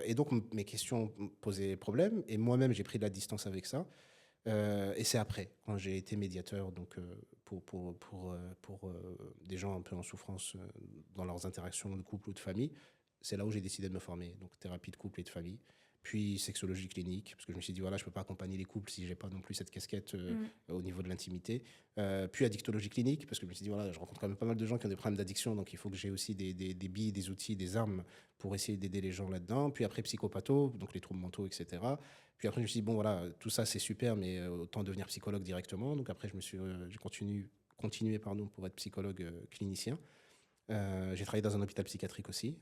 Et donc, mes questions me posaient problème. Et moi-même, j'ai pris de la distance avec ça. Et c'est après, quand j'ai été médiateur donc, pour des gens un peu en souffrance dans leurs interactions de couple ou de famille, c'est là où j'ai décidé de me former. Donc, thérapie de couple et de famille. Puis sexologie clinique, parce que je me suis dit, voilà, je ne peux pas accompagner les couples si je n'ai pas non plus cette casquette mm. au niveau de l'intimité. Puis addictologie clinique, parce que je me suis dit, voilà, je rencontre quand même pas mal de gens qui ont des problèmes d'addiction, donc il faut que j'ai aussi des billes, des outils, des armes pour essayer d'aider les gens là-dedans. Puis après, psychopatho, donc les troubles mentaux, etc. Puis après, je me suis dit, bon, voilà, tout ça, c'est super, mais autant devenir psychologue directement. Donc après, j'ai continué pardon, pour être psychologue clinicien. J'ai travaillé dans un hôpital psychiatrique aussi,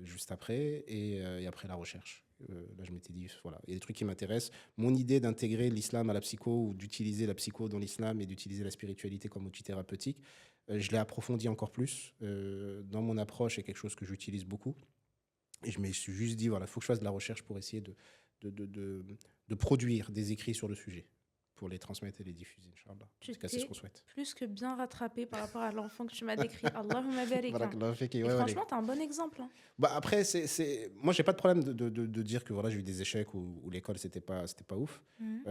juste après, et après la recherche. Là, je m'étais dit, voilà, il y a des trucs qui m'intéressent. Mon idée d'intégrer l'islam à la psycho ou d'utiliser la psycho dans l'islam et d'utiliser la spiritualité comme outil thérapeutique, je l'ai approfondi encore plus. Dans mon approche, c'est quelque chose que j'utilise beaucoup. Et je me suis juste dit, voilà, il faut que je fasse de la recherche pour essayer de, de, de, de produire des écrits sur le sujet, pour les transmettre et les diffuser, Inch'Allah. En Tu tout cas, c'est ce t'es qu'on souhaite. plus que bien rattrapé par rapport à l'enfant que tu m'as décrit. Allahumma barik, hein. Barakallahu fiki, Et ouais, ouais, franchement, t'es un bon exemple, hein. bah après, moi, j'ai pas de problème de dire que voilà, j'ai eu des échecs où l'école, c'était pas ouf. Mhm.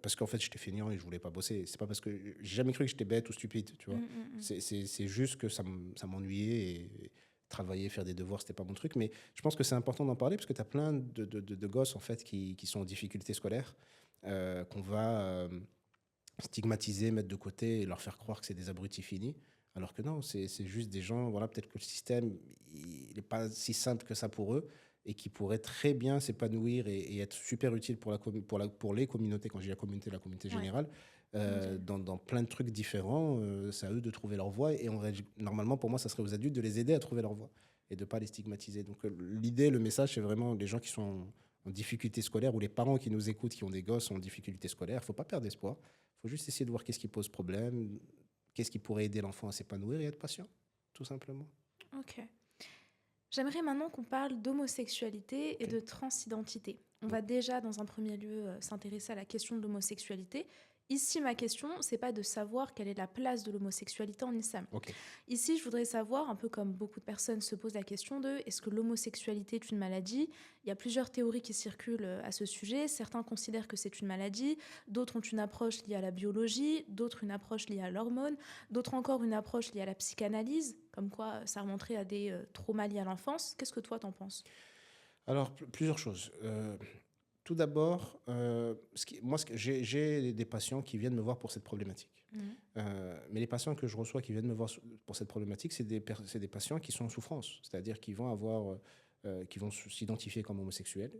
Parce qu'en fait, j'étais feignant et je voulais pas bosser. C'est pas parce que j'ai jamais cru que j'étais bête ou stupide, tu vois. Mhm, mhm. C'est juste que ça m'ennuyait et travailler, faire des devoirs, c'était pas mon truc. Mais je pense que c'est important d'en parler parce que tu as plein de gosses, en fait, qui sont en difficulté scolaire, qu'on va stigmatiser, mettre de côté et leur faire croire que c'est des abrutis finis. Alors que non, c'est juste des gens, voilà, peut-être que le système, il n'est pas si simple que ça pour eux et qui pourraient très bien s'épanouir et être super utiles pour les communautés, quand je dis la communauté Ouais, générale, mondial. dans plein de trucs différents. C'est à eux de trouver leur voie et normalement, pour moi, ça serait aux adultes de les aider à trouver leur voie et de ne pas les stigmatiser. Donc l'idée, le message, c'est vraiment les gens qui sont en difficulté scolaire ou les parents qui nous écoutent, qui ont des gosses en difficulté scolaire, il ne faut pas perdre espoir. Il faut juste essayer de voir qu'est-ce qui pose problème, qu'est-ce qui pourrait aider l'enfant à s'épanouir et être patient, tout simplement. Ok. J'aimerais maintenant qu'on parle d'homosexualité et Ok. de transidentité. On Mm. va déjà, dans un premier lieu, s'intéresser à la question de l'homosexualité. Ici, ma question, c'est pas de savoir quelle est la place de l'homosexualité en islam. Ok. Ici, je voudrais savoir, un peu comme beaucoup de personnes se posent la question de est-ce que l'homosexualité est une maladie? Il y a plusieurs théories qui circulent à ce sujet. Certains considèrent que c'est une maladie, d'autres ont une approche liée à la biologie, d'autres une approche liée à l'hormone, d'autres encore une approche liée à la psychanalyse, comme quoi ça remonterait à des traumas liés à l'enfance. Qu'est-ce que toi t'en penses? Alors, plusieurs choses. Tout d'abord, j'ai des patients qui viennent me voir pour cette problématique. Mhm. Mais les patients que je reçois qui viennent me voir pour cette problématique, c'est des patients qui sont en souffrance, c'est-à-dire qui vont s'identifier comme homosexuels,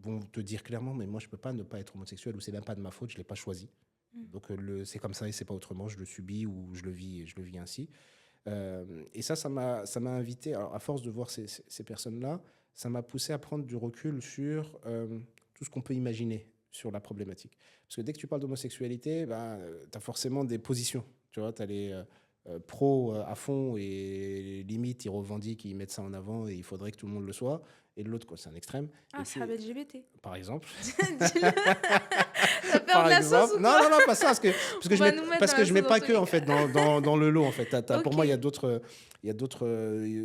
vont te dire clairement, mais moi je peux pas ne pas être homosexuel ou c'est même pas de ma faute, je l'ai pas choisi. Mhm. Donc c'est comme ça et c'est pas autrement, je le subis ou je le vis ainsi. Et ça m'a invité, alors à force de voir ces personnes-là, ça m'a poussé à prendre du recul sur tout ce qu'on peut imaginer sur la problématique. Parce que dès que tu parles d'homosexualité, ben, tu as forcément des positions. Tu vois, tu as les pros à fond et limite, ils revendiquent, ils mettent ça en avant et il faudrait que tout le monde le soit. Et l'autre, quoi, c'est un extrême. Ah, Et c'est puis, LGBT. par exemple, Dis-le. T'as peur de par la sauce exemple. ou Non, quoi? non, non, pas ça. On va nous mettre Parce dans que la je sauce mets dans pas tous que, les en fait, cas. dans le lot, en fait. Pour moi, Ok. il y a d'autres,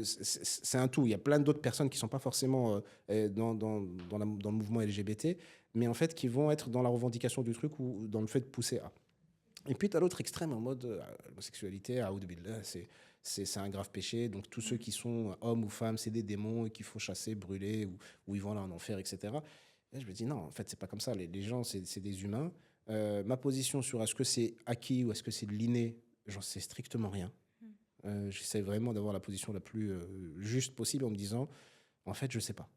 c'est un tout. Il y a plein d'autres personnes qui sont pas forcément dans le mouvement LGBT, mais en fait, qui vont être dans la revendication du truc ou dans le fait de pousser à. Et puis, tu as l'autre extrême en mode l'homosexualité, Aoud Billah, c'est un grave péché. Donc, tous ceux qui sont hommes ou femmes, c'est des démons et qu'il faut chasser, brûler ou ils vont là en enfer, etc. Et je me dis, non, en fait, c'est pas comme ça. Les gens, c'est des humains. Ma position sur est-ce que c'est acquis ou est-ce que c'est de l'inné, j'en sais strictement rien. J'essaie vraiment d'avoir la position la plus juste possible en me disant, en fait, je sais pas.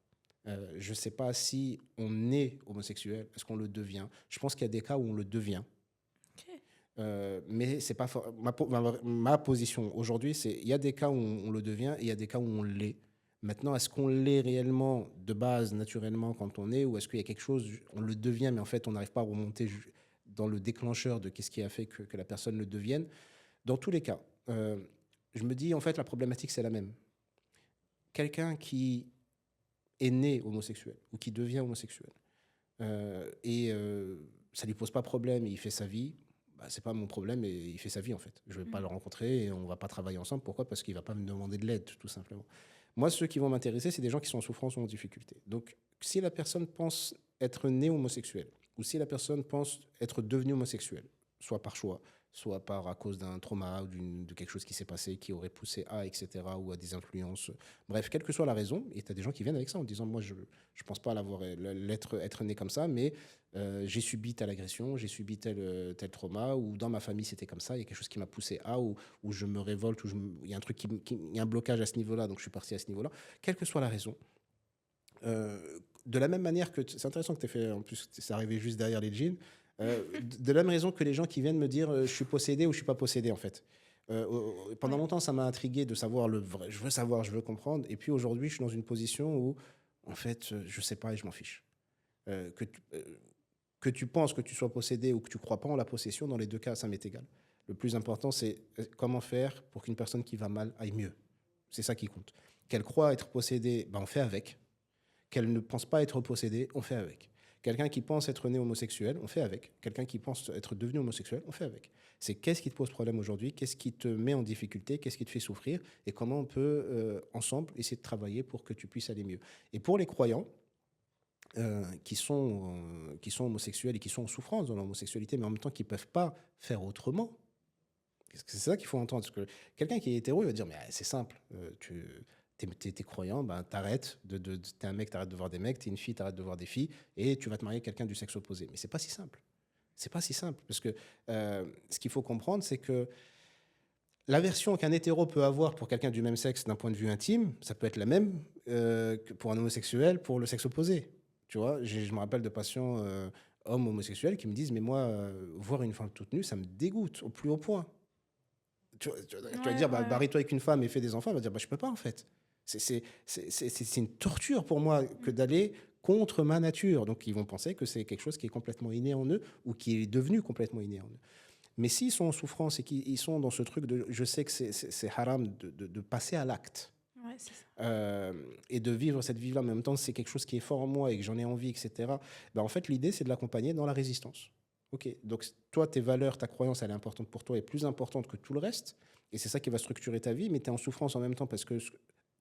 Je sais pas si on est homosexuel, est-ce qu'on le devient. Je pense qu'il y a des cas où on le devient. Ok. Mais c'est pas ma position aujourd'hui, c'est il y a des cas où on le devient et il y a des cas où on l'est. Maintenant, est-ce qu'on l'est réellement de base, naturellement, quand on est, ou est-ce qu'il y a quelque chose, on le devient, mais en fait, on n'arrive pas à remonter dans le déclencheur de qu'est-ce qui a fait que la personne le devienne. Dans tous les cas, je me dis, en fait, la problématique, c'est la même. Quelqu'un qui est né homosexuel ou qui devient homosexuel, ça lui pose pas problème, il fait sa vie, bah, c'est pas mon problème et il fait sa vie en fait. Je vais pas Mm. le rencontrer et on va pas travailler ensemble. Pourquoi? Parce qu'il va pas me demander de l'aide, tout simplement. Moi, ceux qui vont m'intéresser, c'est des gens qui sont en souffrance ou en difficulté. Donc, si la personne pense être née homosexuelle ou si la personne pense être devenue homosexuelle, soit par choix, soit à cause d'un trauma ou de quelque chose qui s'est passé qui aurait poussé à, etc., ou à des influences. Bref, quelle que soit la raison, et tu as des gens qui viennent avec ça en disant, moi, je pense pas être né comme ça, mais j'ai subi telle agression, j'ai subi tel trauma, ou dans ma famille c'était comme ça, il y a quelque chose qui m'a poussé à, ou je me révolte, ou il y a un truc il y a un blocage à ce niveau-là, donc je suis parti à ce niveau-là. Quelle que soit la raison, de la même manière que, c'est intéressant que tu aies fait, en plus c'est arrivé juste derrière les jeans, de la même raison que les gens qui viennent me dire je suis possédé ou je suis pas possédé en fait. Pendant Ouais. longtemps, ça m'a intrigué de savoir le vrai. Je veux savoir, je veux comprendre. Et puis aujourd'hui, je suis dans une position où en fait, je sais pas et je m'en fiche. Euh, que, tu, euh, que tu penses que tu sois possédé ou que tu crois pas en la possession, dans les deux cas, ça m'est égal. Le plus important, c'est comment faire pour qu'une personne qui va mal aille mieux. C'est ça qui compte. Qu'elle croit être possédée, ben on fait avec. Qu'elle ne pense pas être possédée, on fait avec. Quelqu'un qui pense être né homosexuel, on fait avec. Quelqu'un qui pense être devenu homosexuel, on fait avec. C'est qu'est-ce qui te pose problème aujourd'hui, qu'est-ce qui te met en difficulté, qu'est-ce qui te fait souffrir, et comment on peut, ensemble, essayer de travailler pour que tu puisses aller mieux. Et pour les croyants, qui sont homosexuels et qui sont en souffrance dans l'homosexualité, mais en même temps qui ne peuvent pas faire autrement. C'est ça qu'il faut entendre. Parce que quelqu'un qui est hétéro, il va dire, mais c'est simple, t'es croyant, ben, t'arrêtes, t'es un mec, t'arrêtes de voir des mecs, t'es une fille, t'arrêtes de voir des filles, et tu vas te marier avec quelqu'un du sexe opposé. Mais c'est pas si simple. C'est pas si simple. Parce que ce qu'il faut comprendre, c'est que l'aversion qu'un hétéro peut avoir pour quelqu'un du même sexe d'un point de vue intime, ça peut être la même que pour un homosexuel pour le sexe opposé. Tu vois, je me rappelle de patients hommes homosexuels qui me disent, mais moi, voir une femme toute nue, ça me dégoûte au plus haut point. Tu vas Ouais, dire, bah, ouais. marie-toi avec une femme et fais des enfants. Elle va dire, bah, je peux pas en fait. C'est une torture pour moi que d'aller contre ma nature. Donc ils vont penser que c'est quelque chose qui est complètement inné en eux ou qui est devenu complètement inné en eux. Mais s'ils sont en souffrance et qu'ils sont dans ce truc de je sais que c'est haram de passer à l'acte Ouais, c'est ça. et de vivre cette vie-là, mais en même temps c'est quelque chose qui est fort en moi et que j'en ai envie, etc. Ben, en fait, l'idée c'est de l'accompagner dans la résistance. Ok, donc toi, tes valeurs, ta croyance, elle est importante pour toi et plus importante que tout le reste. Et c'est ça qui va structurer ta vie, mais tu es en souffrance en même temps parce que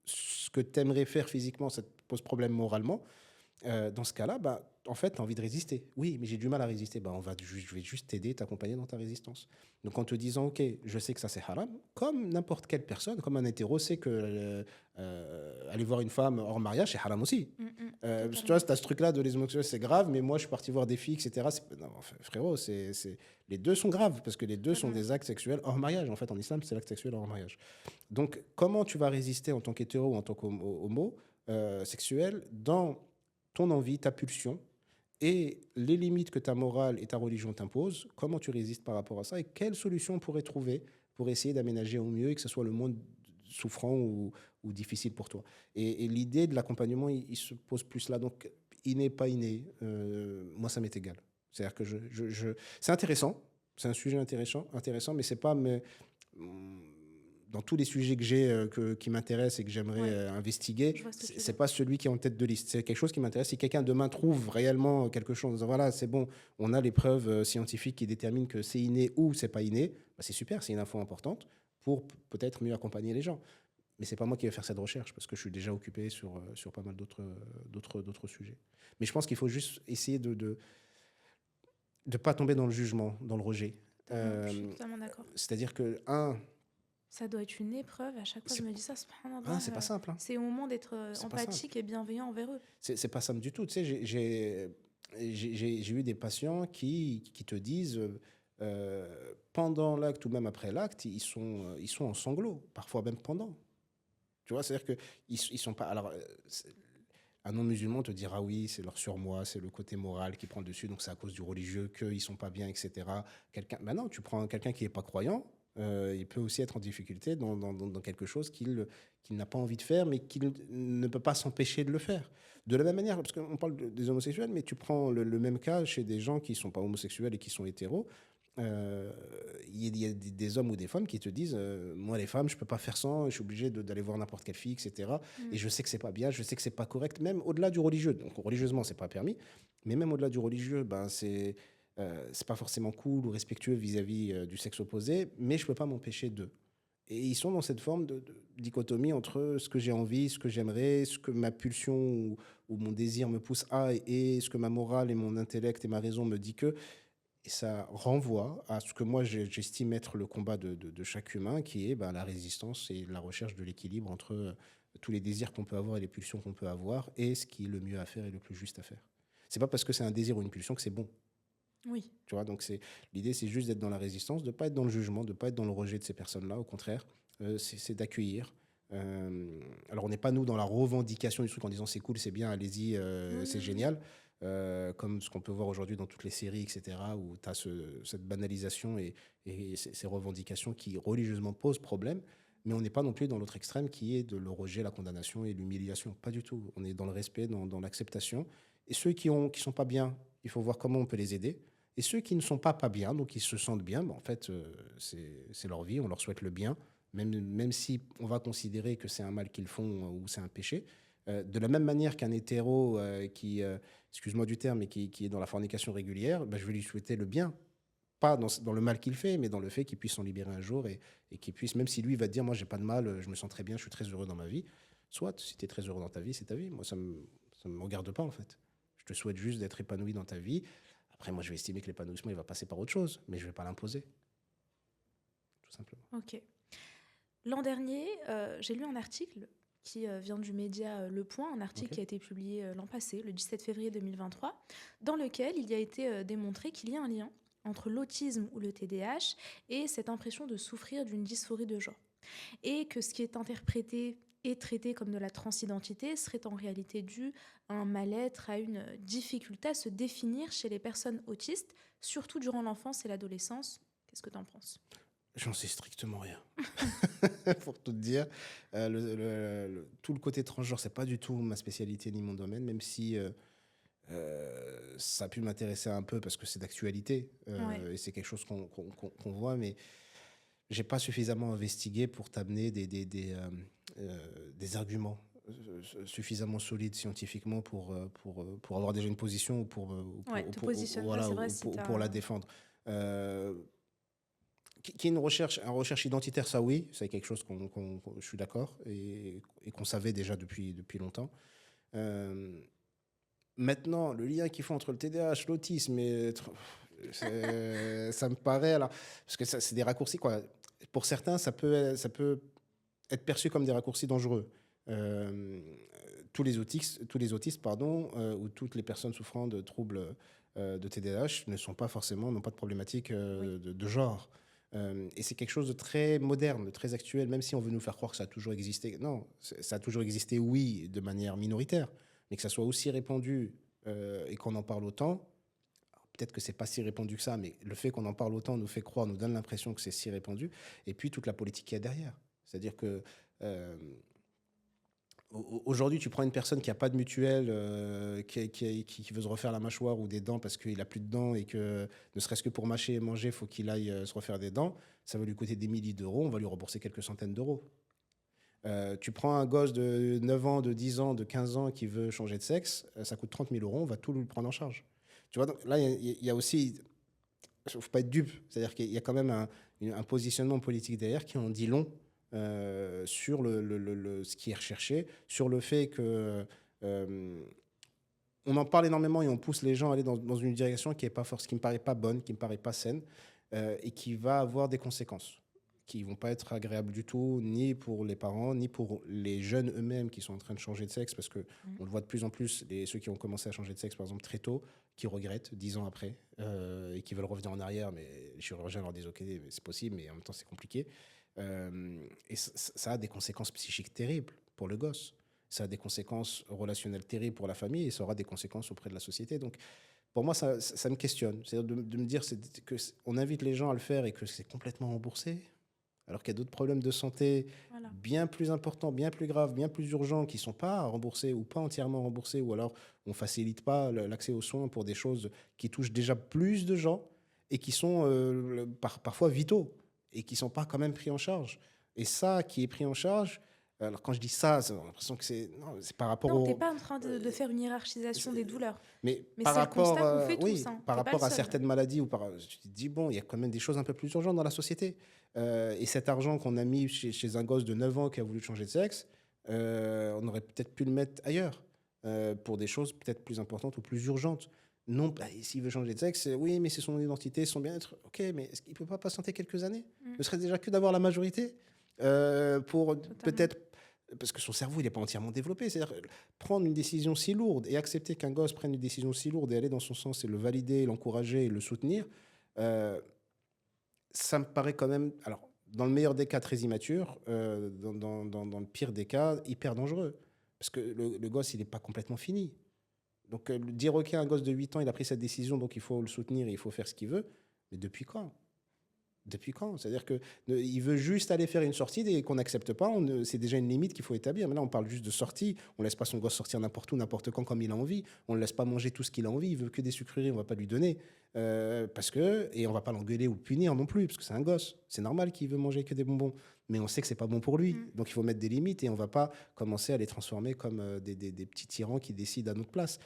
ce que tu aimerais faire physiquement, ça te pose problème moralement. Dans ce cas-là, bah, en fait, tu as envie de résister. Oui, mais j'ai du mal à résister. Bah, je vais juste t'aider, t'accompagner dans ta résistance. Donc en te disant, OK, je sais que ça c'est haram, comme n'importe quelle personne, comme un hétéro sait que aller voir une femme hors mariage, c'est haram aussi. Tu vois, Totalement. tu as ce truc-là de les homosexuels, c'est grave, mais moi je suis parti voir des filles, etc. Non, frérot, les deux sont graves, parce que les deux sont Totalement. des actes sexuels hors mariage. En fait, en islam, c'est l'acte sexuel hors mariage. Donc, comment tu vas résister en tant qu'hétéro ou en tant qu'homo sexuel dans ton envie, ta pulsion et les limites que ta morale et ta religion t'imposent, comment tu résistes par rapport à ça et quelles solutions on pourrait trouver pour essayer d'aménager au mieux et que ce soit le moins souffrant ou difficile pour toi. Et l'idée de l'accompagnement, il se pose plus là. Donc, inné, pas inné, moi, ça m'est égal. C'est-à-dire que c'est intéressant, c'est un sujet intéressant, mais c'est pas dans tous les sujets que j'ai qui m'intéressent et que j'aimerais Ouais, investiguer, je vois ce que tu veux c'est dire. pas celui qui est en tête de liste. C'est quelque chose qui m'intéresse. Si quelqu'un demain trouve réellement quelque chose, voilà, c'est bon, on a les preuves scientifiques qui déterminent que c'est inné ou c'est pas inné, bah, c'est super, c'est une info importante pour peut-être mieux accompagner les gens. Mais c'est pas moi qui vais faire cette recherche parce que je suis déjà occupé sur pas mal d'autres sujets. Mais je pense qu'il faut juste essayer de pas tomber dans le jugement, dans le rejet. Totalement, je suis Euh, totalement d'accord. C'est-à-dire que, Ça doit être une épreuve. À chaque fois, je c'est me dis ça, subhanallah. c'est pas simple. Hein. C'est au moment d'être C'est pas simple. empathique et bienveillant envers eux. C'est pas simple du tout. Tu sais, j'ai eu des patients qui te disent, pendant l'acte ou même après l'acte, ils sont en sanglots, parfois même pendant. Tu vois, c'est-à-dire qu'ils sont pas. Alors, un non-musulman te dira oui, c'est leur surmoi, c'est le côté moral qui prend le dessus, donc c'est à cause du religieux qu'ils sont pas bien, etc. Maintenant, tu prends quelqu'un qui n'est pas croyant, il peut aussi être en difficulté dans quelque chose qu'il n'a pas envie de faire, mais qu'il ne peut pas s'empêcher de le faire. De la même manière, parce qu'on parle des homosexuels, mais tu prends le même cas chez des gens qui ne sont pas homosexuels et qui sont hétéros. euh, il y a des hommes ou des femmes qui te disent moi les femmes je peux pas faire sans, je suis obligé d'aller voir n'importe quelle fille, etc. Mm. Et je sais que c'est pas bien, je sais que c'est pas correct, même au-delà du religieux. Donc religieusement c'est pas permis, mais même au-delà du religieux, ben c'est pas forcément cool ou respectueux vis-à-vis du sexe opposé, mais je peux pas m'empêcher d'eux. Et ils sont dans cette forme de dichotomie entre ce que j'ai envie, ce que j'aimerais, ce que ma pulsion ou mon désir me pousse à, et ce que ma morale et mon intellect et ma raison me dit que. Et ça renvoie à ce que moi j'estime être le combat de chaque humain, qui est ben, la résistance et la recherche de l'équilibre entre tous les désirs qu'on peut avoir et les pulsions qu'on peut avoir, et ce qui est le mieux à faire et le plus juste à faire. C'est pas parce que c'est un désir ou une pulsion que c'est bon. Oui. Tu vois, donc l'idée, c'est juste d'être dans la résistance, de ne pas être dans le jugement, de ne pas être dans le rejet de ces personnes-là. Au contraire, c'est d'accueillir. Alors, on n'est pas, nous, dans la revendication du truc en disant c'est cool, c'est bien, allez-y, Oui, c'est oui, oui. génial. Comme ce qu'on peut voir aujourd'hui dans toutes les séries, etc., où tu as cette banalisation et ces revendications qui religieusement posent problème. mais on n'est pas non plus dans l'autre extrême qui est de le rejet, la condamnation et l'humiliation. Pas du tout. On est dans le respect, dans l'acceptation. Et ceux qui sont pas bien, il faut voir comment on peut les aider. Et ceux qui ne sont pas bien, donc qui se sentent bien, ben, en fait, c'est leur vie, on leur souhaite le bien, même si on va considérer que c'est un mal qu'ils font ou c'est un péché. De la même manière qu'un hétéro excuse-moi du terme, mais qui est dans la fornication régulière, ben, je vais lui souhaiter le bien. Pas dans le mal qu'il fait, mais dans le fait qu'il puisse s'en libérer un jour et qu'il puisse, même si lui va te dire, moi, j'ai pas de mal, je me sens très bien, je suis très heureux dans ma vie. Soit, si tu es très heureux dans ta vie, c'est ta vie. Moi, ça me regarde pas, en fait. Je te souhaite juste d'être épanoui dans ta vie. Après, moi, je vais estimer que l'épanouissement, il va passer par autre chose, mais je vais pas l'imposer, tout simplement. Ok. L'an dernier, j'ai lu un article qui vient du média Le Point, un article Ok. qui a été publié l'an passé, le 17 février 2023, dans lequel il y a été démontré qu'il y a un lien entre l'autisme ou le TDAH et cette impression de souffrir d'une dysphorie de genre. Et que ce qui est interprété et traité comme de la transidentité serait en réalité dû à un mal-être, à une difficulté à se définir chez les personnes autistes, surtout durant l'enfance et l'adolescence. Qu'est-ce que tu en penses? J'en sais strictement rien. Pour tout te dire, tout le côté transgenre, c'est pas du tout ma spécialité ni mon domaine, même si ça a pu m'intéresser un peu parce que c'est d'actualité Ouais. et c'est quelque chose qu'on voit, mais j'ai pas suffisamment investigué pour t'amener des arguments suffisamment solides scientifiquement pour avoir déjà une position ou Ouais, te positionnerais, voilà, c'est vrai, si tu pour la as... défendre. Euh, qui est une recherche identitaire, ça oui, c'est quelque chose je suis d'accord et qu'on savait déjà depuis longtemps. Euh, Maintenant, le lien qu'ils font entre le TDAH, l'autisme, ça me paraît alors parce que c'est des raccourcis quoi. Pour certains, ça peut être perçu comme des raccourcis dangereux. Euh, tous les autistes, pardon, ou toutes les personnes souffrant de troubles de TDAH n'ont pas de problématique Oui. de genre. Et c'est quelque chose de très moderne, de très actuel, même si on veut nous faire croire que ça a toujours existé. Non, ça a toujours existé, oui, de manière minoritaire, mais que ça soit aussi répandu et qu'on en parle autant, peut-être que c'est pas si répandu que ça, mais le fait qu'on en parle autant nous fait croire, nous donne l'impression que c'est si répandu. Et puis toute la politique qu'il y a derrière. C'est-à-dire que euh, aujourd'hui, tu prends une personne qui n'a pas de mutuelle, qui veut se refaire la mâchoire ou des dents parce qu'il n'a plus de dents et que ne serait-ce que pour mâcher et manger, il faut qu'il aille se refaire des dents. Ça va lui coûter des milliers d'euros, on va lui rembourser quelques centaines d'euros. Tu prends un gosse de 9 ans, de 10 ans, de 15 ans qui veut changer de sexe, ça coûte 30 000 euros, on va tout lui prendre en charge. Tu vois, donc là, il y a aussi, il ne faut pas être dupe, c'est-à-dire qu'il y a quand même un positionnement politique derrière qui en dit long sur ce qui est recherché, sur le fait que on en parle énormément et on pousse les gens à aller dans une direction qui est pas force, qui me paraît pas bonne, qui me paraît pas saine et qui va avoir des conséquences qui vont pas être agréables du tout, ni pour les parents, ni pour les jeunes eux-mêmes qui sont en train de changer de sexe, parce que on le voit de plus en plus, ceux qui ont commencé à changer de sexe, par exemple, très tôt, qui regrettent 10 ans après et qui veulent revenir en arrière, mais les chirurgiens leur disent ok, mais c'est possible, mais en même temps c'est compliqué. Et ça a des conséquences psychiques terribles pour le gosse. Ça a des conséquences relationnelles terribles pour la famille et ça aura des conséquences auprès de la société. Donc, pour moi, ça me questionne. C'est-à-dire de me dire qu'on invite les gens à le faire et que c'est complètement remboursé, alors qu'il y a d'autres problèmes de santé Voilà. bien plus importants, bien plus graves, bien plus urgents, qui ne sont pas remboursés ou pas entièrement remboursés, ou alors on ne facilite pas l'accès aux soins pour des choses qui touchent déjà plus de gens et qui sont parfois vitaux et qui ne sont pas quand même pris en charge. Et ça qui est pris en charge, alors quand je dis ça, j'ai l'impression que c'est par rapport Non, tu n'es au... pas en train de faire une hiérarchisation des douleurs. Mais Mais par c'est le rapport, constat qu'on fait oui, tous. Hein. par Tu n'es pas le rapport à seul. certaines maladies, tu te dis, bon, il y a quand même des choses un peu plus urgentes dans la société. Et cet argent qu'on a mis chez un gosse de 9 ans qui a voulu changer de sexe, on aurait peut-être pu le mettre ailleurs pour des choses peut-être plus importantes ou plus urgentes. Non, bah, s'il veut changer de sexe, oui, mais c'est son identité, son bien-être. Ok, mais est-ce qu'il ne peut pas patienter quelques années? Mm. Ne serait déjà que d'avoir la majorité pour Totalement. peut-être parce que son cerveau, il n'est pas entièrement développé. C'est-à-dire prendre une décision si lourde et accepter qu'un gosse prenne une décision si lourde et aller dans son sens et le valider, l'encourager et le soutenir, euh, ça me paraît quand même, alors, dans le meilleur des cas, très immature, dans le pire des cas, hyper dangereux. Parce que le gosse, il n'est pas complètement fini. Donc, dire, OK, un gosse de 8 ans, il a pris cette décision, donc il faut le soutenir et il faut faire ce qu'il veut. Mais depuis quand? Depuis quand? C'est-à-dire qu'il veut juste aller faire une sortie et qu'on n'accepte pas. C'est déjà une limite qu'il faut établir. Mais là, on parle juste de sortie. On ne laisse pas son gosse sortir n'importe où, n'importe quand, comme il a envie. On ne le laisse pas manger tout ce qu'il a envie. Il veut que des sucreries, on ne va pas lui donner. Et on ne va pas l'engueuler ou le punir non plus, parce que c'est un gosse. C'est normal qu'il veut manger que des bonbons. Mais on sait que ce n'est pas bon pour lui. Donc, il faut mettre des limites et on ne va pas commencer à les transformer comme des petits tyrans qui décident à notre place.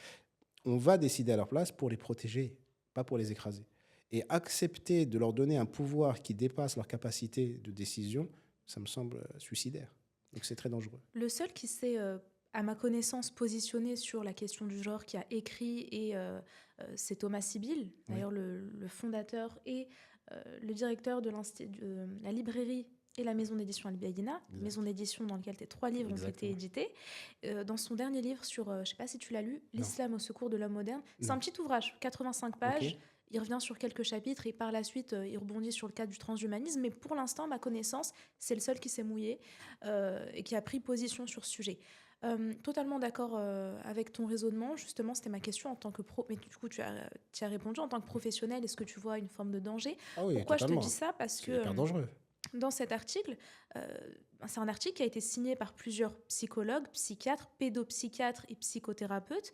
On va décider à leur place pour les protéger, pas pour les écraser. Et accepter de leur donner un pouvoir qui dépasse leur capacité de décision, ça me semble suicidaire. Donc c'est très dangereux. Le seul qui s'est, à ma connaissance, positionné sur la question du genre, qui a écrit, c'est Thomas Sibyl, d'ailleurs le fondateur et le directeur de la librairie et la maison d'édition Al-Biagina, maison d'édition dans laquelle tes 3 livres ont été édités. Dans son dernier livre sur, je ne sais pas si tu l'as lu, L'islam au secours de l'homme moderne. C'est un petit ouvrage, 85 pages. Okay. Il revient sur quelques chapitres et par la suite, il rebondit sur le cas du transhumanisme. Mais pour l'instant, à ma connaissance, c'est le seul qui s'est mouillé et qui a pris position sur ce sujet. Totalement d'accord avec ton raisonnement. Justement, c'était ma question en tant que pro. Mais du coup, tu as répondu en tant que professionnel. Est-ce que tu vois une forme de danger? Oui, pourquoi totalement. Je te dis ça? Parce que c'est hyper dangereux. Dans cet article, c'est un article qui a été signé par plusieurs psychologues, psychiatres, pédopsychiatres et psychothérapeutes.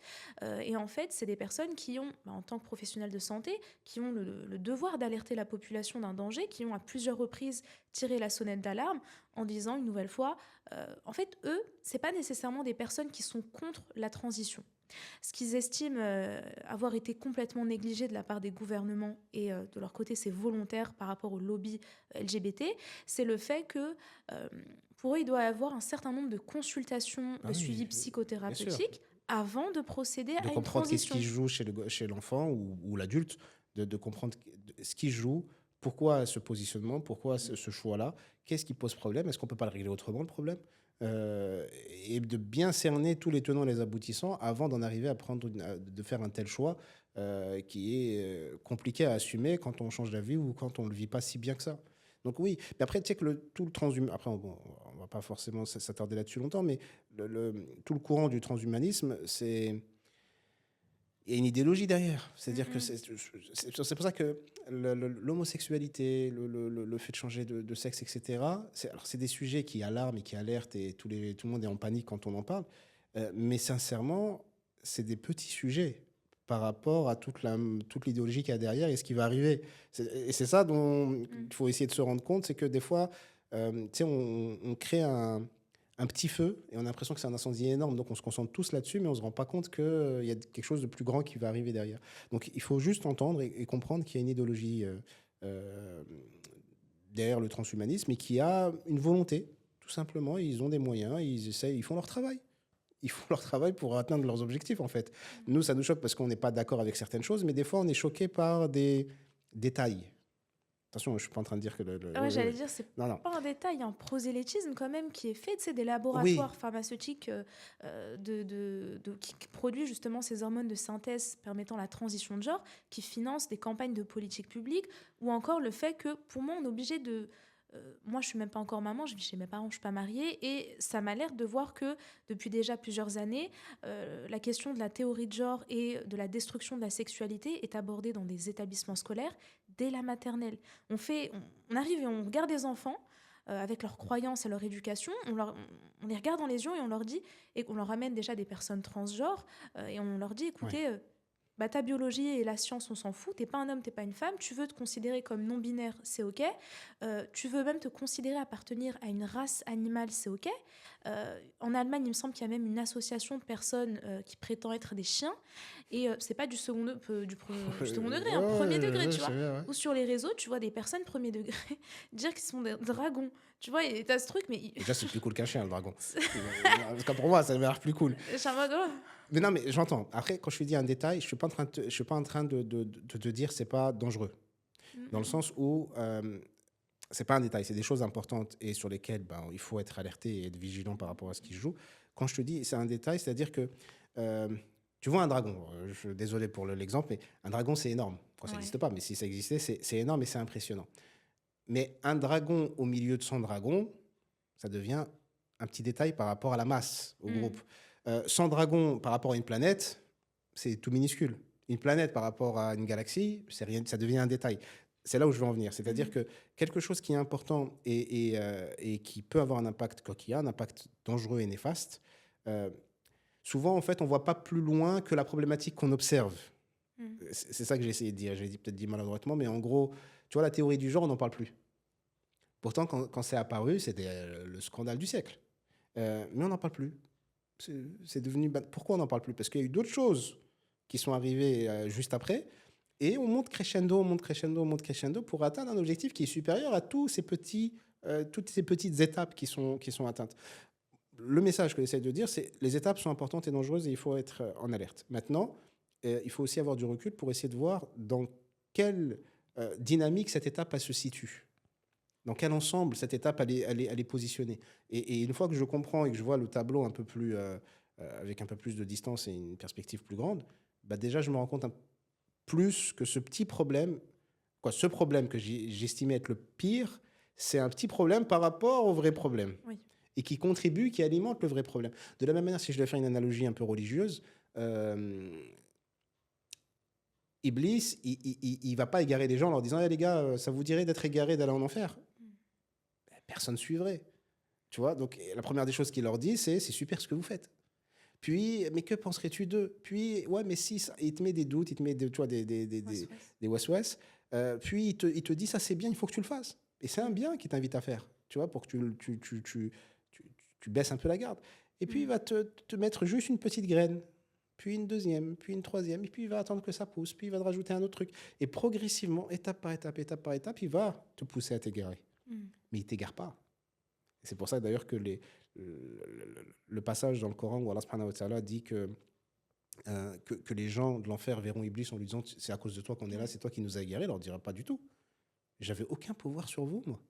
Et en fait, c'est des personnes qui ont, en tant que professionnels de santé, qui ont le devoir d'alerter la population d'un danger, qui ont à plusieurs reprises tiré la sonnette d'alarme en disant une nouvelle fois, en fait, eux, c'est pas nécessairement des personnes qui sont contre la transition. Ce qu'ils estiment avoir été complètement négligé de la part des gouvernements et de leur côté c'est volontaire par rapport au lobby LGBT, c'est le fait que pour eux il doit y avoir un certain nombre de consultations de suivi psychothérapeutique avant de procéder à une transition. De comprendre ce qui joue chez l'enfant ou l'adulte, de comprendre ce qui joue, pourquoi ce positionnement, pourquoi ce choix-là, qu'est-ce qui pose problème, est-ce qu'on ne peut pas le régler autrement le problème? Et de bien cerner tous les tenants et les aboutissants avant d'en arriver à de faire un tel choix qui est compliqué à assumer quand on change d'avis ou quand on ne le vit pas si bien que ça. Donc oui, mais après, tu sais que tout le transhumanisme, après on ne va pas forcément s'attarder là-dessus longtemps, mais tout le courant du transhumanisme, il y a une idéologie derrière. C'est-à-dire que c'est pour ça que l'homosexualité, le fait de changer de sexe, etc., c'est des sujets qui alarment et qui alertent et tout le monde est en panique quand on en parle. Mais sincèrement, c'est des petits sujets par rapport à toute l'idéologie qu'il y a derrière et ce qui va arriver. Et c'est ça dont il faut essayer de se rendre compte, c'est que des fois, on crée un petit feu et on a l'impression que c'est un incendie énorme, donc on se concentre tous là-dessus, mais on ne se rend pas compte qu'il y a quelque chose de plus grand qui va arriver derrière. Donc il faut juste entendre et comprendre qu'il y a une idéologie derrière le transhumanisme et qui a une volonté, tout simplement. Ils ont des moyens, ils font leur travail. Ils font leur travail pour atteindre leurs objectifs, en fait. Nous, ça nous choque parce qu'on n'est pas d'accord avec certaines choses, mais des fois, on est choqué par des détails. Attention, je ne suis pas en train de dire que j'allais dire, c'est pas un détail, il y a un prosélytisme quand même qui est fait, tu sais, des laboratoires pharmaceutiques qui produisent justement ces hormones de synthèse permettant la transition de genre, qui financent des campagnes de politique publique, ou encore le fait que, pour moi, on est obligé de... moi, je suis même pas encore maman, je vis chez mes parents, je suis pas mariée, et ça m'alerte de voir que depuis déjà plusieurs années, la question de la théorie de genre et de la destruction de la sexualité est abordée dans des établissements scolaires dès la maternelle. On arrive et on regarde des enfants avec leurs croyances et leur éducation, on les regarde dans les yeux et on leur dit, et on leur amène déjà des personnes transgenres, et on leur dit, écoutez... ta biologie et la science, on s'en fout. T'es pas un homme, t'es pas une femme. Tu veux te considérer comme non-binaire, c'est OK. Tu veux même te considérer appartenir à une race animale, c'est OK. En Allemagne, il me semble qu'il y a même une association de personnes qui prétend être des chiens. Et c'est pas du second degré, premier degré, tu vois. Bien, ou sur les réseaux, tu vois des personnes premier degré dire qu'ils sont des dragons. Tu vois, et t'as ce truc, mais... Déjà, c'est plus cool qu'un chien, le dragon. Parce que pour moi, ça m'a l'air plus cool. Mais non, mais j'entends. Après, quand je dis un détail, je suis pas en train de te dire c'est pas dangereux. Dans le sens où c'est pas un détail, c'est des choses importantes et sur lesquelles il faut être alerté et être vigilant par rapport à ce qui se joue. Quand je te dis c'est un détail, c'est-à-dire que tu vois un dragon, je suis désolé pour l'exemple, mais un dragon c'est énorme. Ça n'existe pas, mais si ça existait, c'est énorme et c'est impressionnant. Mais un dragon au milieu de son dragon, ça devient un petit détail par rapport à la masse, au groupe. 100 dragons par rapport à une planète, c'est tout minuscule. Une planète par rapport à une galaxie, c'est rien, ça devient un détail. c'est là où je veux en venir. C'est-à-dire que quelque chose qui est important et qui peut avoir un impact, quoi, qui a un impact dangereux et néfaste, euh, souvent, en fait, on ne voit pas plus loin que la problématique qu'on observe. Mm. C'est ça que j'ai essayé de dire. Peut-être dit maladroitement, mais en gros, tu vois, la théorie du genre, on n'en parle plus. Pourtant, quand c'est apparu, c'était le scandale du siècle. Mais on n'en parle plus. C'est devenu. Pourquoi on n'en parle plus? Parce qu'il y a eu d'autres choses qui sont arrivées juste après. Et on monte crescendo, on monte crescendo, on monte crescendo pour atteindre un objectif qui est supérieur à toutes ces petites étapes qui sont atteintes. Le message que j'essaie de dire, c'est les étapes sont importantes et dangereuses et il faut être en alerte. Maintenant, il faut aussi avoir du recul pour essayer de voir dans quelle dynamique cette étape elle se situe. Dans quel ensemble cette étape elle est positionnée. Et une fois que je comprends et que je vois le tableau un peu plus, avec un peu plus de distance et une perspective plus grande, bah déjà je me rends compte plus que ce petit problème, ce problème que j'estimais être le pire, c'est un petit problème par rapport au vrai problème. Oui. Et qui contribue, qui alimente le vrai problème. De la même manière, si je dois faire une analogie un peu religieuse, Iblis, il va pas égarer les gens en leur disant hey, les gars, ça vous dirait d'être égarés, d'aller en enfer? Personne ne suivrait. Tu vois, donc la première des choses qu'il leur dit, c'est super ce que vous faites. Puis, mais que penserais-tu d'eux? Puis, ouais, mais si, il te met des doutes, il te met tu vois, des was-was. Puis, il te dit, ça c'est bien, il faut que tu le fasses. Et c'est un bien qu'il t'invite à faire, tu vois, pour que tu baisses un peu la garde. Et puis, il va te mettre juste une petite graine, puis une deuxième, puis une troisième, et puis il va attendre que ça pousse, puis il va te rajouter un autre truc. Et progressivement, étape par étape, il va te pousser à t'égarer. Mais il ne t'égare pas. Et c'est pour ça d'ailleurs que le passage dans le Coran où Allah subhanahu wa ta'ala dit que les gens de l'enfer verront Iblis en lui disant c'est à cause de toi qu'on est là, c'est toi qui nous as égarés, il leur dira pas du tout. J'avais aucun pouvoir sur vous, moi.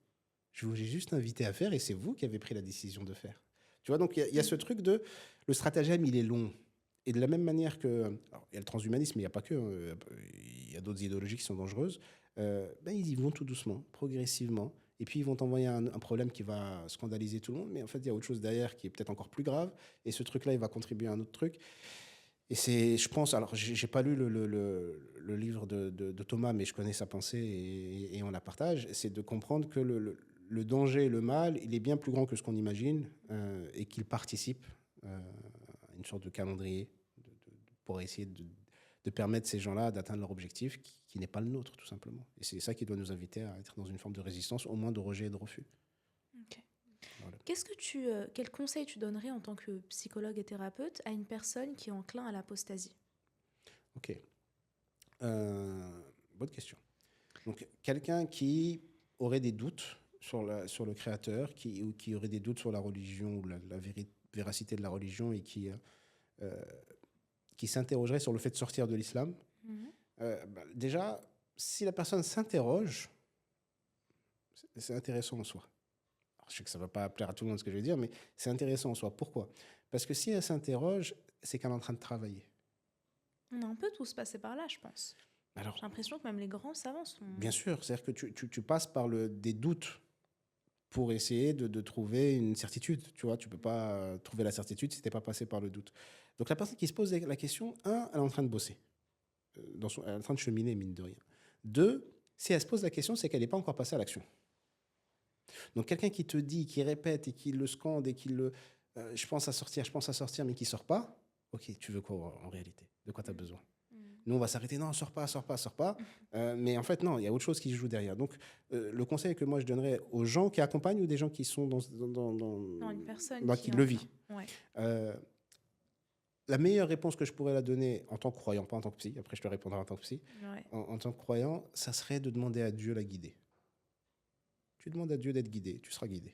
Je vous ai juste invité à faire et c'est vous qui avez pris la décision de faire. Tu vois, donc il y a ce truc de le stratagème, il est long. Et de la même manière que. Alors, il y a le transhumanisme, mais il n'y a pas que. Il y a d'autres idéologies qui sont dangereuses. Ils y vont tout doucement, progressivement. Et puis, ils vont t'envoyer un problème qui va scandaliser tout le monde. Mais en fait, il y a autre chose derrière qui est peut-être encore plus grave. Et ce truc-là, il va contribuer à un autre truc. Et c'est, je pense, alors, j'ai pas lu le livre de Thomas, mais je connais sa pensée et on la partage. C'est de comprendre que le danger, le mal, il est bien plus grand que ce qu'on imagine et qu'il participe à une sorte de calendrier pour essayer de permettre ces gens-là d'atteindre leur objectif qui n'est pas le nôtre, tout simplement. Et c'est ça qui doit nous inviter à être dans une forme de résistance, au moins de rejet et de refus. Ok. Voilà. Quel conseil tu donnerais en tant que psychologue et thérapeute à une personne qui est enclin à l'apostasie? Ok. Bonne question. Donc, quelqu'un qui aurait des doutes sur le créateur, qui aurait des doutes sur la religion ou la véracité de la religion et qui s'interrogerait sur le fait de sortir de l'islam, déjà, si la personne s'interroge, c'est intéressant en soi. Alors, je sais que ça ne va pas plaire à tout le monde ce que je vais dire, mais c'est intéressant en soi. Pourquoi? Parce que si elle s'interroge, c'est qu'elle est en train de travailler. On a un peu tous passé par là, je pense. Alors, j'ai l'impression que même les grands savants sont... Bien sûr, c'est-à-dire que tu passes par des doutes pour essayer de trouver une certitude. Tu vois, tu ne peux pas trouver la certitude si tu n'es pas passé par le doute. Donc la personne qui se pose la question, un, elle est en train de bosser. Elle est en train de cheminer, mine de rien. Deux, si elle se pose la question, c'est qu'elle n'est pas encore passée à l'action. Donc quelqu'un qui te dit, qui répète et qui le scande et qui je pense à sortir, mais qui ne sort pas, ok, tu veux quoi en réalité? De quoi tu as besoin? Nous, on va s'arrêter, non, sors pas. Mais en fait, non, il y a autre chose qui se joue derrière. Donc, le conseil que moi, je donnerais aux gens qui accompagnent ou des gens qui sont Non, une personne qui le vit. Ouais. La meilleure réponse que je pourrais la donner en tant que croyant, pas en tant que psy, après je te répondrai en tant que psy, Ouais. en tant que croyant, ça serait de demander à Dieu la guider. Tu demandes à Dieu d'être guidé, tu seras guidé.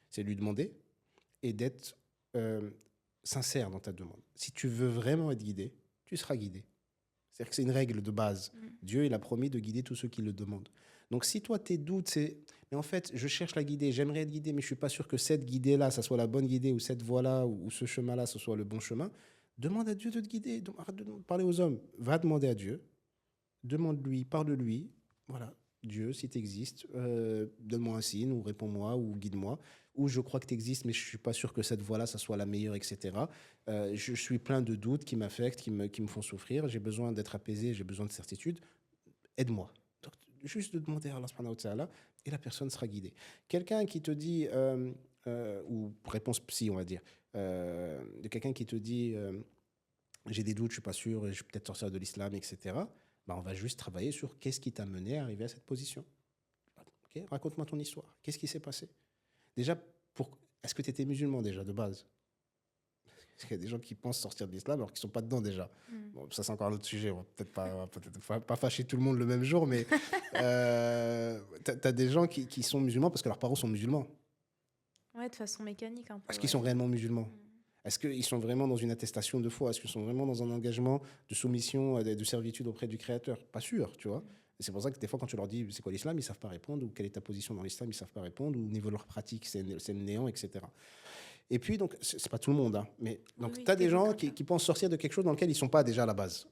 C'est lui demander et d'être sincère dans ta demande. Si tu veux vraiment être guidé, tu seras guidé. C'est-à-dire que c'est une règle de base. Dieu, il a promis de guider tous ceux qui le demandent. Donc, si toi, tes doutes, c'est... Mais en fait, je cherche la guider, j'aimerais être guidé, mais je ne suis pas sûr que cette guidée-là, ça soit la bonne guidée, ou cette voie-là, ou ce chemin-là, ce soit le bon chemin. Demande à Dieu de te guider. Donc, arrête de parler aux hommes. Va demander à Dieu. Demande-lui, parle-lui. Voilà. Dieu, si tu existes, donne-moi un signe, ou réponds-moi, ou guide-moi. Ou je crois que tu existes, mais je ne suis pas sûr que cette voie-là, ça soit la meilleure, etc. Je suis plein de doutes qui m'affectent, qui me font souffrir. J'ai besoin d'être apaisé, j'ai besoin de certitude. Aide-moi. Donc, juste de demander à Allah subhanahu wa ta'ala et la personne sera guidée. Quelqu'un qui te dit, ou réponse psy, on va dire, de quelqu'un qui te dit j'ai des doutes, je suis pas sûr, et je vais peut-être sortir de l'islam, etc. Bah, on va juste travailler sur qu'est-ce qui t'a mené à arriver à cette position. Ok, raconte-moi ton histoire. Qu'est-ce qui s'est passé? Déjà, est-ce que tu étais musulman déjà de base? Parce qu'il y a des gens qui pensent sortir de l'islam alors qu'ils ne sont pas dedans déjà. Mm. Bon, ça, c'est encore un autre sujet. On va peut-être pas fâcher tout le monde le même jour, mais tu as des gens qui sont musulmans parce que leurs parents sont musulmans. Ouais, de façon mécanique un peu. Est-ce qu'ils Ouais. sont réellement musulmans? Est-ce qu'ils sont vraiment dans une attestation de foi? Est-ce qu'ils sont vraiment dans un engagement de soumission, de servitude auprès du Créateur? Pas sûr, tu vois. Et c'est pour ça que des fois, quand tu leur dis c'est quoi l'islam, ils ne savent pas répondre, ou quelle est ta position dans l'islam, ils ne savent pas répondre, ou au niveau de leur pratique, c'est le néant, etc. Et puis, donc, c'est pas tout le monde, hein, mais donc, Oui, tu as des t'es gens comme ça. qui pensent sortir de quelque chose dans lequel ils ne sont pas déjà à la base.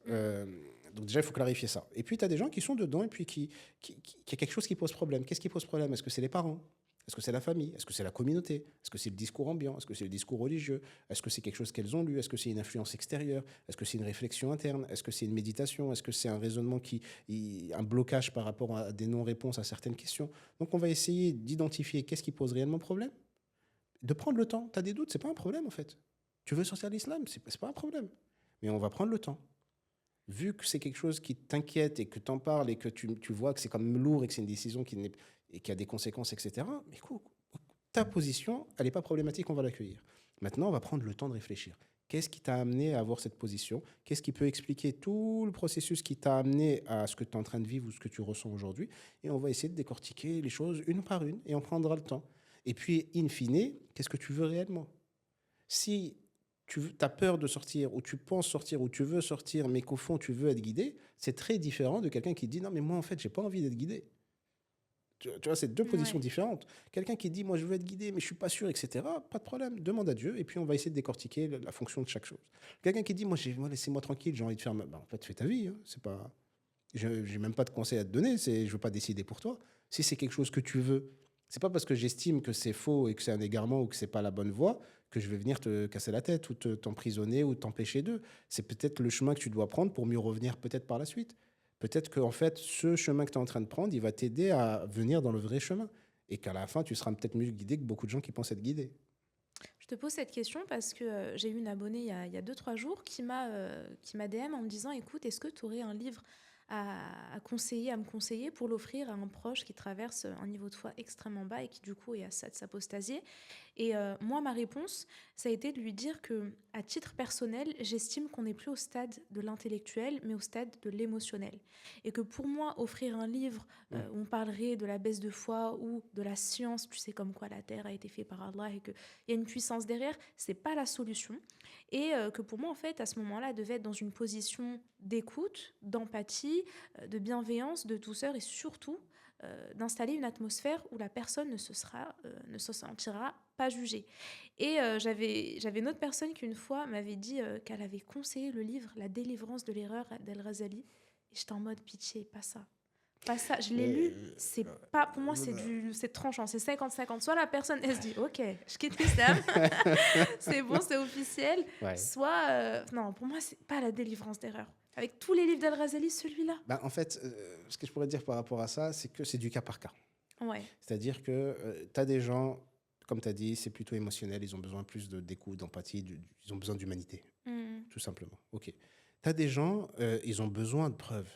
Donc, déjà, il faut clarifier ça. Et puis, tu as des gens qui sont dedans et puis qui a quelque chose qui pose problème. Qu'est-ce qui pose problème? Est-ce que c'est les parents? Est-ce que c'est la famille? Est-ce que c'est la communauté? Est-ce que c'est le discours ambiant? Est-ce que c'est le discours religieux? Est-ce que c'est quelque chose qu'elles ont lu? Est-ce que c'est une influence extérieure? Est-ce que c'est une réflexion interne? Est-ce que c'est une méditation? Est-ce que c'est un raisonnement un blocage par rapport à des non-réponses à certaines questions? Donc, on va essayer d'identifier qu'est-ce qui pose réellement problème, de prendre le temps. Tu as des doutes, c'est pas un problème en fait. Tu veux sortir de l'islam, c'est pas un problème. Mais on va prendre le temps. Vu que c'est quelque chose qui t'inquiète et que tu en parles et que tu vois que c'est quand même lourd et que c'est une décision qui a des conséquences, etc., mais écoute, ta position, elle n'est pas problématique, on va l'accueillir. Maintenant, on va prendre le temps de réfléchir. Qu'est-ce qui t'a amené à avoir cette position? Qu'est-ce qui peut expliquer tout le processus qui t'a amené à ce que tu es en train de vivre ou ce que tu ressens aujourd'hui? Et on va essayer de décortiquer les choses une par une et on prendra le temps. Et puis, in fine, qu'est-ce que tu veux réellement? Si tu as peur de sortir, ou tu penses sortir, ou tu veux sortir, mais qu'au fond, tu veux être guidé, c'est très différent de quelqu'un qui dit non, mais moi, en fait, j'ai pas envie d'être guidé. Tu vois, c'est deux positions Ouais. différentes. Quelqu'un qui dit moi, je veux être guidé, mais je suis pas sûr, etc., pas de problème, demande à Dieu, et puis on va essayer de décortiquer la fonction de chaque chose. Quelqu'un qui dit moi, laissez-moi tranquille, j'ai envie de faire en fait, fais ta vie. Hein, c'est pas. J'ai même pas de conseil à te donner, je veux pas décider pour toi. Si c'est quelque chose que tu veux, c'est pas parce que j'estime que c'est faux et que c'est un égarement ou que c'est pas la bonne voie que je vais venir te casser la tête ou t'emprisonner ou t'empêcher d'eux. C'est peut-être le chemin que tu dois prendre pour mieux revenir peut-être par la suite. Peut-être que en fait, ce chemin que tu es en train de prendre, il va t'aider à venir dans le vrai chemin et qu'à la fin, tu seras peut-être mieux guidé que beaucoup de gens qui pensent être guidés. Je te pose cette question parce que j'ai eu une abonnée il y a 2-3 jours qui m'a DM en me disant écoute, est-ce que tu aurais un livre à conseiller, à me conseiller pour l'offrir à un proche qui traverse un niveau de foi extrêmement bas et qui du coup est à ça de s'apostasier. Et moi, ma réponse, ça a été de lui dire que, à titre personnel, j'estime qu'on n'est plus au stade de l'intellectuel, mais au stade de l'émotionnel. Et que pour moi, offrir un livre où on parlerait de la baisse de foi ou de la science, tu sais, comme quoi la Terre a été faite par Allah et qu'il y a une puissance derrière, c'est pas la solution. Et que pour moi, en fait, à ce moment-là, elle devait être dans une position d'écoute, d'empathie, de bienveillance, de douceur et surtout d'installer une atmosphère où la personne ne se sentira pas jugée. Et j'avais une autre personne qui une fois m'avait dit qu'elle avait conseillé le livre La délivrance de l'erreur d'El-Ghazali. Et j'étais en mode pitié, pas ça. Pas ça, je l'ai lu, c'est pas, pour moi c'est tranchant, c'est 50-50. Soit la personne elle se dit ok, je quitte l'islam, c'est bon, c'est officiel. Ouais. Soit non, pour moi c'est pas la délivrance d'erreur. Avec tous les livres d'Al-Ghazali, celui-là. Ben, en fait, ce que je pourrais dire par rapport à ça, c'est que c'est du cas par cas. Ouais. C'est-à-dire que tu as des gens, comme tu as dit, c'est plutôt émotionnel, ils ont besoin plus d'écoute, d'empathie, ils ont besoin d'humanité, tout simplement. Ok. Tu as des gens, ils ont besoin de preuves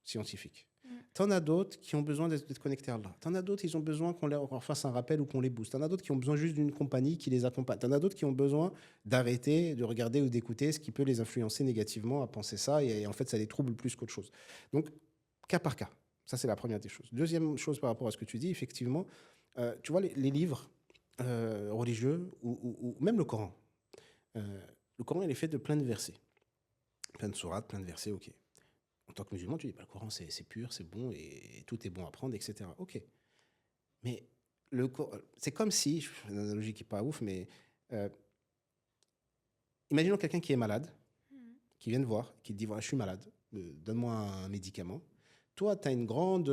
scientifiques. Tu en as d'autres qui ont besoin d'être connectés à Allah. Tu en as d'autres, ils ont besoin qu'on leur fasse un rappel ou qu'on les booste. Tu en as d'autres qui ont besoin juste d'une compagnie qui les accompagne. Tu en as d'autres qui ont besoin d'arrêter, de regarder ou d'écouter ce qui peut les influencer négativement à penser ça. Et en fait, ça les trouble plus qu'autre chose. Donc, cas par cas. Ça, c'est la première des choses. Deuxième chose par rapport à ce que tu dis, effectivement, tu vois, les livres religieux ou même le Coran. Le Coran, il est fait de plein de versets. Plein de sourates, plein de versets, ok. En tant que musulman, tu dis, bah, le Coran, c'est pur, c'est bon, et tout est bon à prendre, etc. Ok. Mais c'est comme si, je fais une analogie qui n'est pas ouf, mais imaginons quelqu'un qui est malade, qui vient te voir, qui te dit, voilà, je suis malade, donne-moi un médicament. Toi, tu as une grande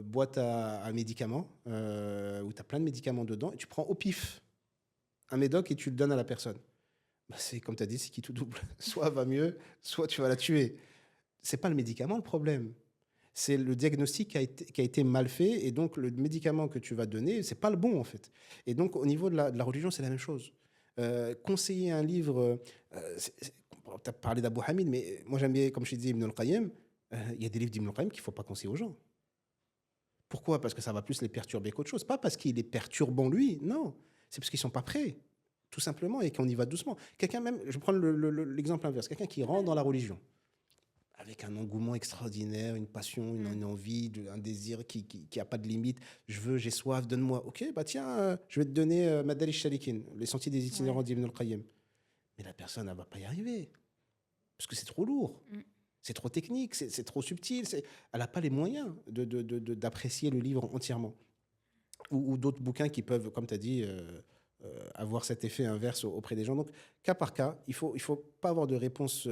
boîte à médicaments, où tu as plein de médicaments dedans, et tu prends au pif un médoc et tu le donnes à la personne. Bah, c'est comme tu as dit, c'est qui tout double. Soit va mieux, soit tu vas la tuer. C'est pas le médicament le problème. C'est le diagnostic qui a été mal fait, et donc le médicament que tu vas donner, c'est pas le bon en fait. Et donc au niveau de la religion, c'est la même chose. Conseiller un livre, tu as parlé d'Abu Hamid, mais moi j'aime bien, comme je te disais, Ibn al-Qayyim, il y a des livres d'Ibn al-Qayyim qu'il ne faut pas conseiller aux gens. Pourquoi? Parce que ça va plus les perturber qu'autre chose. Pas parce qu'il est perturbant lui, non. C'est parce qu'ils ne sont pas prêts, tout simplement, et qu'on y va doucement. Quelqu'un même, je prends l'exemple inverse, quelqu'un qui rentre dans la religion, avec un engouement extraordinaire, une passion, une envie, un désir qui a pas de limite. J'ai soif, donne-moi. Ok, bah tiens, je vais te donner Madal Shalikin, les sentiers des itinérants Ouais. d'Ibn al-Qayyim. Mais la personne, elle va pas y arriver. Parce que c'est trop lourd. C'est trop technique, c'est trop subtil. Elle n'a pas les moyens d'apprécier le livre entièrement. Ou d'autres bouquins qui peuvent, comme tu as dit, avoir cet effet inverse auprès des gens. Donc, cas par cas, il faut pas avoir de réponse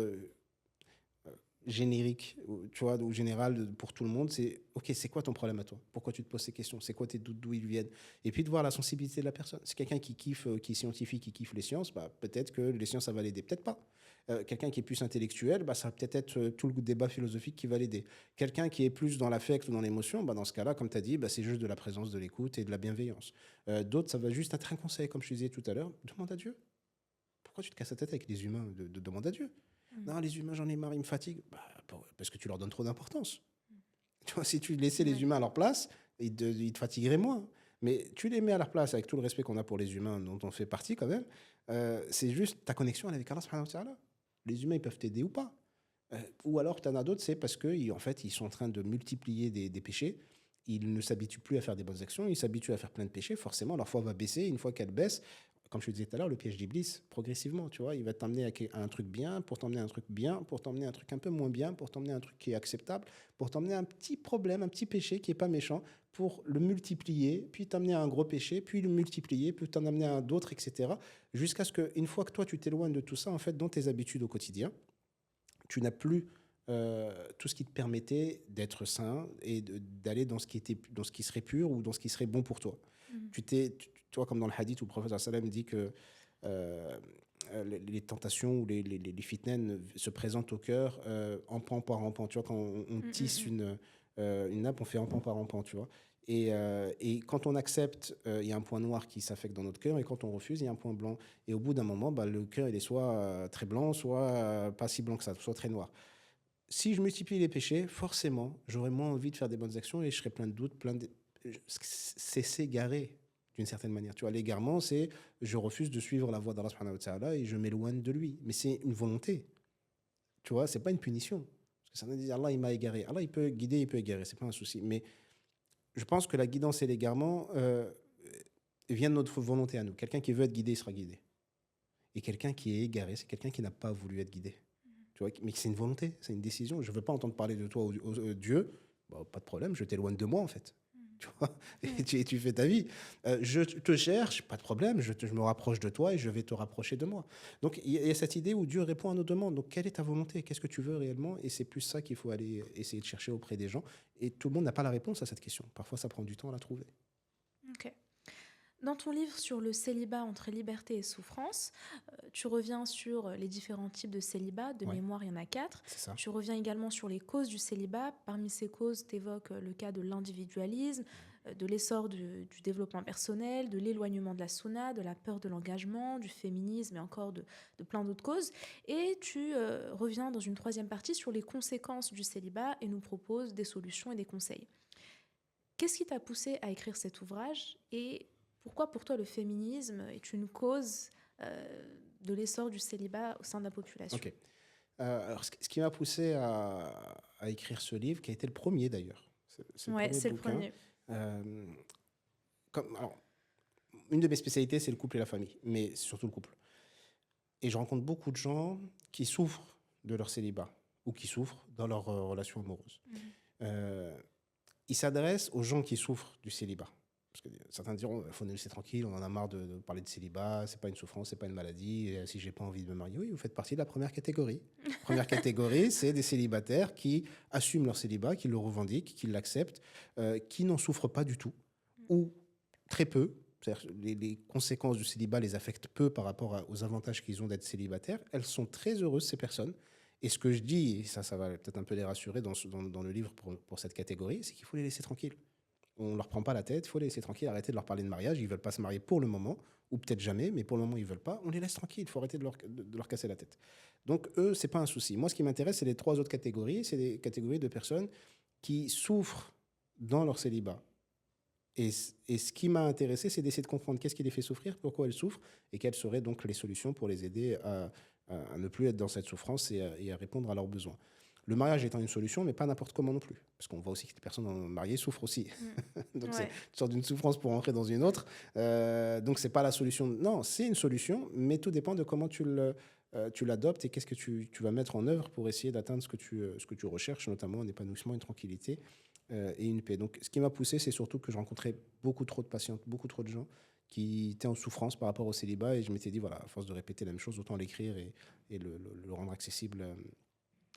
générique, tu vois, ou général pour tout le monde. C'est ok, c'est quoi ton problème à toi? Pourquoi tu te poses ces questions? C'est quoi tes doutes, d'où ils viennent? Et puis de voir la sensibilité de la personne. C'est quelqu'un qui kiffe, qui est scientifique, qui kiffe les sciences, bah, peut-être que les sciences ça va l'aider, peut-être pas. Quelqu'un qui est plus intellectuel, bah, ça va peut-être être tout le débat philosophique qui va l'aider. Quelqu'un qui est plus dans l'affect ou dans l'émotion, bah, dans ce cas-là, comme tu as dit, bah, c'est juste de la présence, de l'écoute et de la bienveillance. D'autres, ça va juste être un conseil, comme je disais tout à l'heure. Demande à Dieu. Pourquoi tu te casses la tête avec les humains? Demande à Dieu. Non, les humains, j'en ai marre, ils me fatiguent. Bah, parce que tu leur donnes trop d'importance. Tu vois, si tu laissais les humains à leur place, ils te fatigueraient moins. Mais tu les mets à leur place avec tout le respect qu'on a pour les humains, dont on fait partie quand même. C'est juste ta connexion avec Allah subhanahu wa ta'ala. Les humains, ils peuvent t'aider ou pas. Ou alors, tu en as d'autres, c'est parce qu'en en fait, ils sont en train de multiplier des péchés. Ils ne s'habituent plus à faire des bonnes actions, ils s'habituent à faire plein de péchés. Forcément, leur foi va baisser. Une fois qu'elle baisse, comme je te disais tout à l'heure, le piège d'Iblis, progressivement, tu vois, il va t'emmener à un truc bien, pour t'emmener à un truc bien, pour t'emmener à un truc un peu moins bien, pour t'emmener à un truc qui est acceptable, pour t'emmener à un petit problème, un petit péché qui est pas méchant, pour le multiplier, puis t'emmener à un gros péché, puis le multiplier, puis t'en amener à un d'autre, etc. Jusqu'à ce qu'une fois que toi, tu t'éloignes de tout ça, en fait, dans tes habitudes au quotidien, tu n'as plus tout ce qui te permettait d'être sain et d'aller dans dans ce qui serait pur ou dans ce qui serait bon pour toi. Tu vois, comme dans le hadith où le prophète sallam dit que les tentations ou les fitnen se présentent au cœur empan par empan. Tu vois, quand on tisse une nappe, on fait empan par empan, tu vois. Et quand on accepte, il y a un point noir qui s'affecte dans notre cœur, et quand on refuse, il y a un point blanc. Et au bout d'un moment, bah, le cœur, il est soit très blanc, soit pas si blanc que ça, soit très noir. Si je multiplie les péchés, forcément, j'aurai moins envie de faire des bonnes actions et je serai plein de doutes, c'est s'égarer d'une certaine manière. Tu vois, l'égarement, c'est je refuse de suivre la voie d'Allah subhanahu wa ta'ala et je m'éloigne de lui. Mais c'est une volonté. Tu vois, c'est pas une punition. Parce que certains disent Allah, il m'a égaré. Allah, il peut guider, il peut égarer, c'est pas un souci. Mais je pense que la guidance et l'égarement viennent de notre volonté à nous. Quelqu'un qui veut être guidé, il sera guidé. Et quelqu'un qui est égaré, c'est quelqu'un qui n'a pas voulu être guidé. Tu vois, mais c'est une volonté, c'est une décision. Je ne veux pas entendre parler de toi au Dieu. Bah, pas de problème, je t'éloigne de moi en fait. Tu vois, et tu fais ta vie. Je te cherche, pas de problème, je me rapproche de toi et je vais te rapprocher de moi. Donc il y a cette idée où Dieu répond à nos demandes. Donc quelle est ta volonté? Qu'est-ce que tu veux réellement? Et c'est plus ça qu'il faut aller essayer de chercher auprès des gens. Et tout le monde n'a pas la réponse à cette question. Parfois, ça prend du temps à la trouver. Ok. Dans ton livre sur le célibat entre liberté et souffrance, tu reviens sur les différents types de célibat. De Ouais, mémoire, il y en a 4. c'est ça. Tu reviens également sur les causes du célibat. Parmi ces causes, tu évoques le cas de l'individualisme, de l'essor du développement personnel, de l'éloignement de la sunna, de la peur de l'engagement, du féminisme et encore de plein d'autres causes. Et tu reviens dans une troisième partie sur les conséquences du célibat et nous proposes des solutions et des conseils. Qu'est-ce qui t'a poussé à écrire cet ouvrage et pourquoi pour toi le féminisme est une cause de l'essor du célibat au sein de la population? Ok. Alors, ce qui m'a poussé à écrire ce livre, qui a été le premier d'ailleurs, c'est le Ouais, premier c'est le bouquin. premier. Euh, alors, une de mes spécialités, c'est le couple et la famille, mais c'est surtout le couple. Et je rencontre beaucoup de gens qui souffrent de leur célibat ou qui souffrent dans leur relation amoureuse. Euh, ils s'adressent aux gens qui souffrent du célibat. Parce que certains diront, il faut nous laisser tranquille, on en a marre de parler de célibat, c'est pas une souffrance, c'est pas une maladie, et si j'ai pas envie de me marier, oui, vous faites partie de la première catégorie. La première catégorie, c'est des célibataires qui assument leur célibat, qui le revendiquent, qui l'acceptent, qui n'en souffrent pas du tout, ou très peu. C'est-à-dire les conséquences du célibat les affectent peu par rapport aux avantages qu'ils ont d'être célibataires. Elles sont très heureuses, ces personnes, Et ce que je dis, et ça va peut-être un peu les rassurer dans le livre pour cette catégorie, c'est qu'il faut les laisser tranquilles. On ne leur prend pas la tête, il faut les laisser tranquilles, arrêter de leur parler de mariage. Ils ne veulent pas se marier pour le moment, ou peut-être jamais, mais pour le moment, ils ne veulent pas. On les laisse tranquilles, il faut arrêter de leur casser la tête. Donc, eux, ce n'est pas un souci. Moi, ce qui m'intéresse, c'est les trois autres catégories. C'est des catégories de personnes qui souffrent dans leur célibat. Et ce qui m'a intéressé, c'est d'essayer de comprendre qu'est-ce qui les fait souffrir, pourquoi elles souffrent, et quelles seraient donc les solutions pour les aider à ne plus être dans cette souffrance et à répondre à leurs besoins. Le mariage étant une solution, mais pas n'importe comment non plus. Parce qu'on voit aussi que les personnes mariées souffrent aussi. Donc c'est Ouais. une sorte d'une souffrance pour entrer dans une autre. Donc c'est pas la solution. Non, c'est une solution, mais tout dépend de comment tu l'adoptes et qu'est-ce que tu vas mettre en œuvre pour essayer d'atteindre ce que tu recherches, notamment un épanouissement, une tranquillité et une paix. Donc ce qui m'a poussé, c'est surtout que je rencontrais beaucoup trop de patientes, beaucoup trop de gens qui étaient en souffrance par rapport au célibat. Et je m'étais dit, voilà, à force de répéter la même chose, autant l'écrire et le rendre accessible,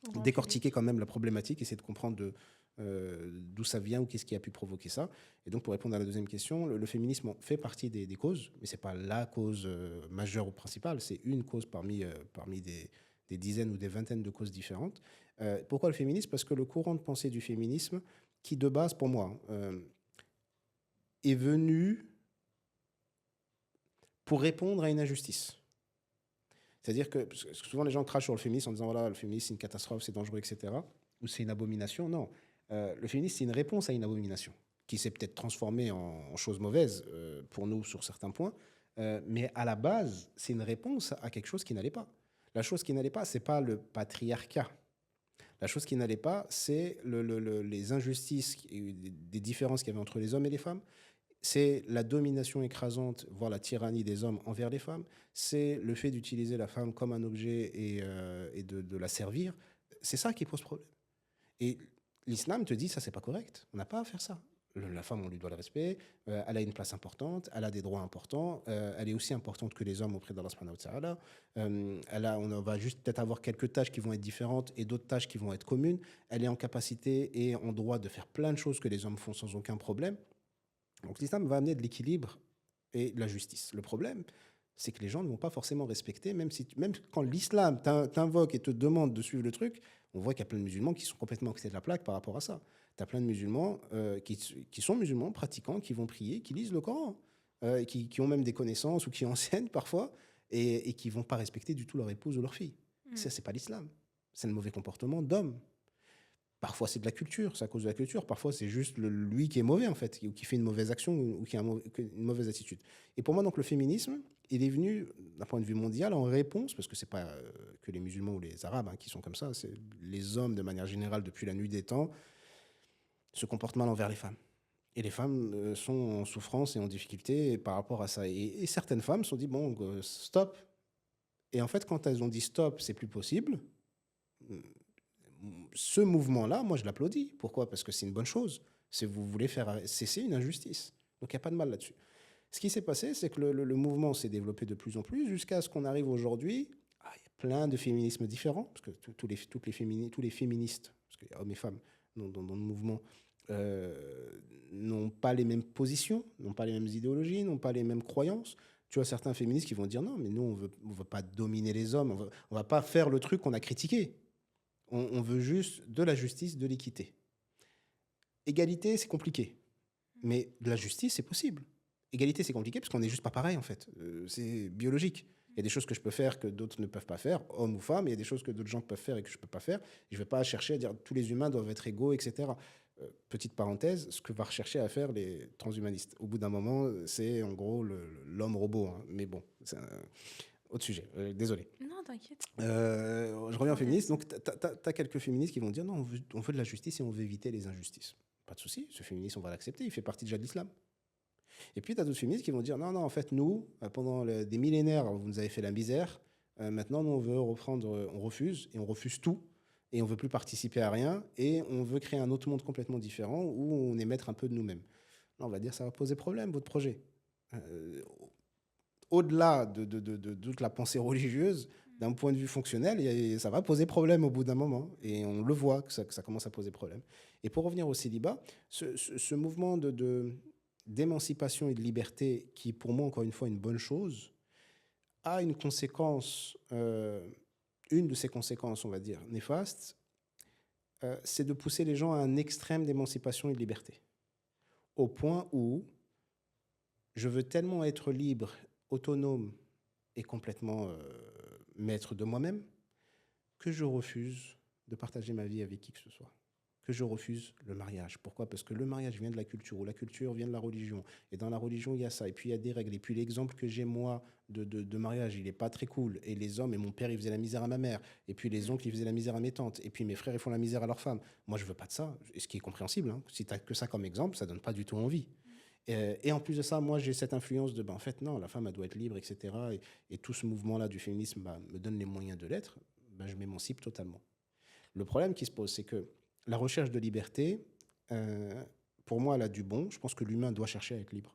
Au grand décortiquer public. quand même la problématique, essayer de comprendre d'où ça vient ou qu'est-ce qui a pu provoquer ça. Et donc, pour répondre à la deuxième question, le féminisme fait partie des causes, mais ce n'est pas la cause majeure ou principale, c'est une cause parmi des dizaines ou des vingtaines de causes différentes. Pourquoi le féminisme? Parce que le courant de pensée du féminisme, qui de base, pour moi, est venu pour répondre à une injustice. C'est-à-dire que parce que souvent les gens crachent sur le féminisme en disant voilà, le féminisme c'est une catastrophe, c'est dangereux, etc. Ou c'est une abomination. Non. Le féminisme c'est une réponse à une abomination qui s'est peut-être transformée en chose mauvaise pour nous sur certains points. Mais à la base, c'est une réponse à quelque chose qui n'allait pas. La chose qui n'allait pas, c'est pas le patriarcat. La chose qui n'allait pas, c'est les injustices, des différences qu'il y avait entre les hommes et les femmes. C'est la domination écrasante, voire la tyrannie des hommes envers les femmes. C'est le fait d'utiliser la femme comme un objet et de la servir. C'est ça qui pose problème. Et l'islam te dit, ça, c'est pas correct. On n'a pas à faire ça. La femme, on lui doit le respect. Elle a une place importante. Elle a des droits importants. Elle est aussi importante que les hommes auprès d'Allah subhanahu wa ta'ala. On va juste peut-être avoir quelques tâches qui vont être différentes et d'autres tâches qui vont être communes. Elle est en capacité et en droit de faire plein de choses que les hommes font sans aucun problème. Donc l'islam va amener de l'équilibre et de la justice. Le problème, c'est que les gens ne vont pas forcément respecter, même quand l'islam t'invoque et te demande de suivre le truc, on voit qu'il y a plein de musulmans qui sont complètement à côté de la plaque par rapport à ça. Tu as plein de musulmans qui sont musulmans, pratiquants, qui vont prier, qui lisent le Coran, qui ont même des connaissances ou qui enseignent parfois, et qui ne vont pas respecter du tout leur épouse ou leur fille. Ça, c'est pas l'islam. C'est le mauvais comportement d'homme. Parfois, c'est de la culture, c'est à cause de la culture. Parfois, c'est juste lui qui est mauvais, en fait, ou qui fait une mauvaise action ou qui a une mauvaise attitude. Et pour moi, donc, le féminisme, il est venu, d'un point de vue mondial, en réponse, parce que ce n'est pas que les musulmans ou les arabes qui sont comme ça, c'est les hommes, de manière générale, depuis la nuit des temps, se comportent mal envers les femmes. Et les femmes sont en souffrance et en difficulté par rapport à ça. Et certaines femmes se sont dit, bon, stop. Et en fait, quand elles ont dit stop, c'est plus possible, ce mouvement-là, moi, je l'applaudis. Pourquoi? Parce que c'est une bonne chose. C'est vous voulez faire cesser une injustice. Donc, il n'y a pas de mal là-dessus. Ce qui s'est passé, c'est que le mouvement s'est développé de plus en plus jusqu'à ce qu'on arrive aujourd'hui. Il y a plein de féminismes différents, parce que tous les féministes, parce qu'il y a hommes et femmes dans le mouvement, n'ont pas les mêmes positions, n'ont pas les mêmes idéologies, n'ont pas les mêmes croyances. Tu as certains féministes qui vont dire non, mais nous, on veut pas dominer les hommes, on va pas faire le truc qu'on a critiqué. On veut juste de la justice, de l'équité. Égalité, c'est compliqué. Mais de la justice, c'est possible. Égalité, c'est compliqué parce qu'on n'est juste pas pareil, en fait. C'est biologique. Il y a des choses que je peux faire que d'autres ne peuvent pas faire, hommes ou femmes. Il y a des choses que d'autres gens peuvent faire et que je ne peux pas faire. Et je ne vais pas chercher à dire tous les humains doivent être égaux, etc. Petite parenthèse, ce que va rechercher à faire les transhumanistes. Au bout d'un moment, c'est en gros l'homme robot. Hein. Mais bon, c'est un autre sujet. Désolé. Non, t'inquiète. Je Trop reviens aux féministes. intéressant. Donc, tu as quelques féministes qui vont dire non, on veut de la justice et on veut éviter les injustices. Pas de souci, ce féminisme, on va l'accepter. Il fait partie déjà de l'islam. Et puis, tu as d'autres féministes qui vont dire non, non, en fait, nous, pendant des millénaires, vous nous avez fait la misère. Maintenant, nous, on veut reprendre, on refuse et on refuse tout. Et on veut plus participer à rien. Et on veut créer un autre monde complètement différent où on est maître un peu de nous-mêmes. Là, on va dire ça va poser problème, votre projet. Au-delà de toute la pensée religieuse, d'un point de vue fonctionnel, ça va poser problème au bout d'un moment. Et on le voit que ça commence à poser problème. Et pour revenir au célibat, ce mouvement d'émancipation et de liberté, qui pour moi, encore une fois, est une bonne chose, a une conséquence une de ses conséquences, on va dire, néfastes, c'est de pousser les gens à un extrême d'émancipation et de liberté. Au point où je veux tellement être libre, autonome et complètement maître de moi-même que je refuse de partager ma vie avec qui que ce soit. Que je refuse le mariage. Pourquoi ? Parce que le mariage vient de la culture, ou la culture vient de la religion. Et dans la religion, il y a ça. Et puis, il y a des règles. Et puis, l'exemple que j'ai, moi, de mariage, il n'est pas très cool. Et les hommes, et mon père, il faisait la misère à ma mère. Et puis, les oncles, ils faisaient la misère à mes tantes. Et puis, mes frères, ils font la misère à leurs femmes. Moi, je ne veux pas de ça. Et ce qui est compréhensible. Hein. Si tu n'as que ça comme exemple, ça ne donne pas du tout envie. Et en plus de ça, moi, j'ai cette influence de, en fait, non, la femme, elle doit être libre, etc. Et tout ce mouvement-là du féminisme me donne les moyens de l'être. Je m'émancipe totalement. Le problème qui se pose, c'est que la recherche de liberté, pour moi, elle a du bon. Je pense que l'humain doit chercher à être libre.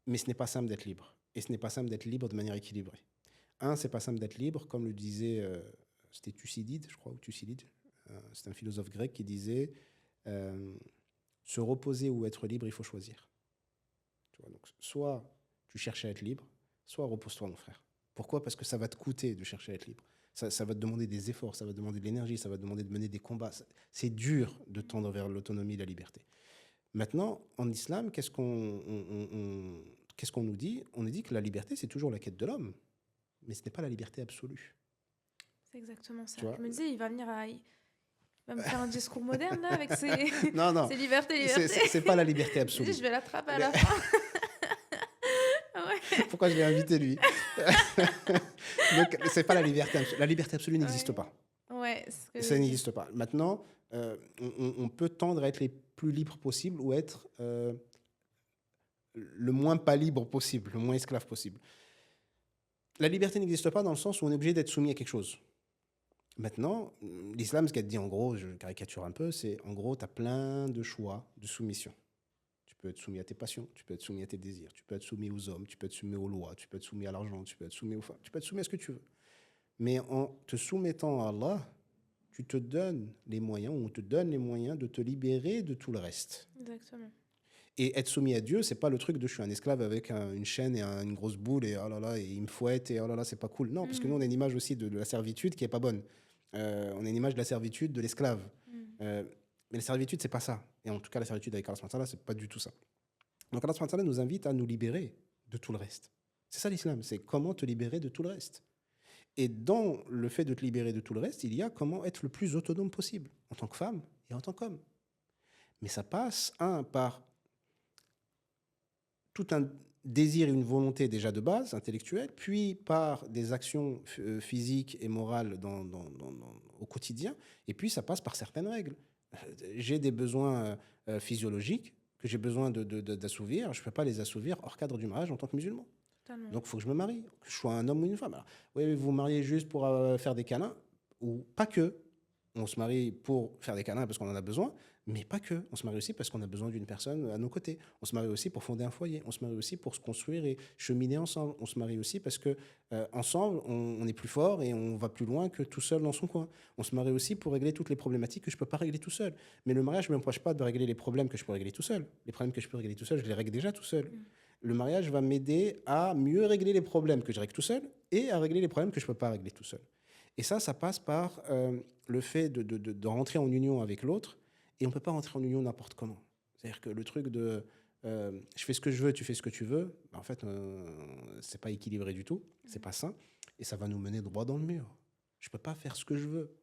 Mais ce n'est pas simple d'être libre. Et ce n'est pas simple d'être libre de manière équilibrée. C'est pas simple d'être libre, comme le disait, c'était Thucydide, je crois, ou Thucydide. C'est un philosophe grec qui disait se reposer ou être libre, il faut choisir. Tu vois, donc, soit tu cherches à être libre, soit repose-toi, mon frère. Pourquoi ? Parce que ça va te coûter de chercher à être libre. Ça va te demander des efforts, ça va te demander de l'énergie, ça va te demander de mener des combats. C'est dur de tendre vers l'autonomie et la liberté. Maintenant, en islam, qu'est-ce qu'on nous dit ? On nous dit que la liberté, c'est toujours la quête de l'homme, mais ce n'est pas la liberté absolue. C'est exactement ça. Tu vois ? Je me disais, il va me faire un discours moderne là, avec ses, Non. ses libertés. C'est pas la liberté Je absolue. dis, je vais l'attraper à la fin. Ouais. Pourquoi je l'ai invité, lui ? Donc, c'est pas la liberté absolue. La liberté absolue n'existe pas. Ouais, Ça n'existe pas. Maintenant, on peut tendre à être les plus libres possible ou être le moins pas libre possible, le moins esclave possible. La liberté n'existe pas dans le sens où on est obligé d'être soumis à quelque chose. Maintenant, l'islam, ce qu'elle dit en gros, je caricature un peu, c'est en gros, tu as plein de choix de soumission. Tu peux être soumis à tes passions, tu peux être soumis à tes désirs, tu peux être soumis aux hommes, tu peux être soumis aux lois, tu peux être soumis à l'argent, tu peux être soumis aux femmes, tu peux être soumis à ce que tu veux. Mais en te soumettant à Allah, tu te donnes les moyens, ou on te donne les moyens de te libérer de tout le reste. Exactement. Et être soumis à Dieu, c'est pas le truc de je suis un esclave avec une chaîne et une grosse boule et oh là là, et il me fouette et oh là là, c'est pas cool. Non, parce que nous, on a une image aussi de la servitude qui est pas bonne. On a une image de la servitude de l'esclave. Mais la servitude, c'est pas ça. Et en tout cas, la servitude avec Allah subhanahu wa ta'ala, c'est pas du tout ça. Donc Allah subhanahu wa ta'ala nous invite à nous libérer de tout le reste. C'est ça l'islam, c'est comment te libérer de tout le reste. Et dans le fait de te libérer de tout le reste, il y a comment être le plus autonome possible, en tant que femme et en tant qu'homme. Mais ça passe, par tout un désir et une volonté déjà de base, intellectuelle, puis par des actions physiques et morales au quotidien, et puis ça passe par certaines règles. J'ai des besoins physiologiques que j'ai besoin d'assouvir, je ne peux pas les assouvir hors cadre du mariage en tant que musulman. Totalement. Donc il faut que je me marie, que je sois un homme ou une femme. Alors, oui, vous vous mariez juste pour faire des câlins, ou pas que. On se marie pour faire des câlins parce qu'on en a besoin, mais pas que. On se marie aussi parce qu'on a besoin d'une personne à nos côtés. On se marie aussi pour fonder un foyer. On se marie aussi pour se construire et cheminer ensemble. On se marie aussi parce que ensemble, on est plus fort et on va plus loin que tout seul dans son coin. On se marie aussi pour régler toutes les problématiques que je ne peux pas régler tout seul. Mais le mariage ne m'empêche pas de régler les problèmes que je peux régler tout seul. Les problèmes que je peux régler tout seul, je les règle déjà tout seul. Le mariage va m'aider à mieux régler les problèmes que je règle tout seul et à régler les problèmes que je ne peux pas régler tout seul. Et ça passe par le fait de rentrer en union avec l'autre. Et on ne peut pas rentrer en union n'importe comment. C'est-à-dire que le truc de je fais ce que je veux, tu fais ce que tu veux, en fait, ce n'est pas équilibré du tout, ce n'est pas sain. Et ça va nous mener droit dans le mur. Je ne peux pas faire ce que je veux.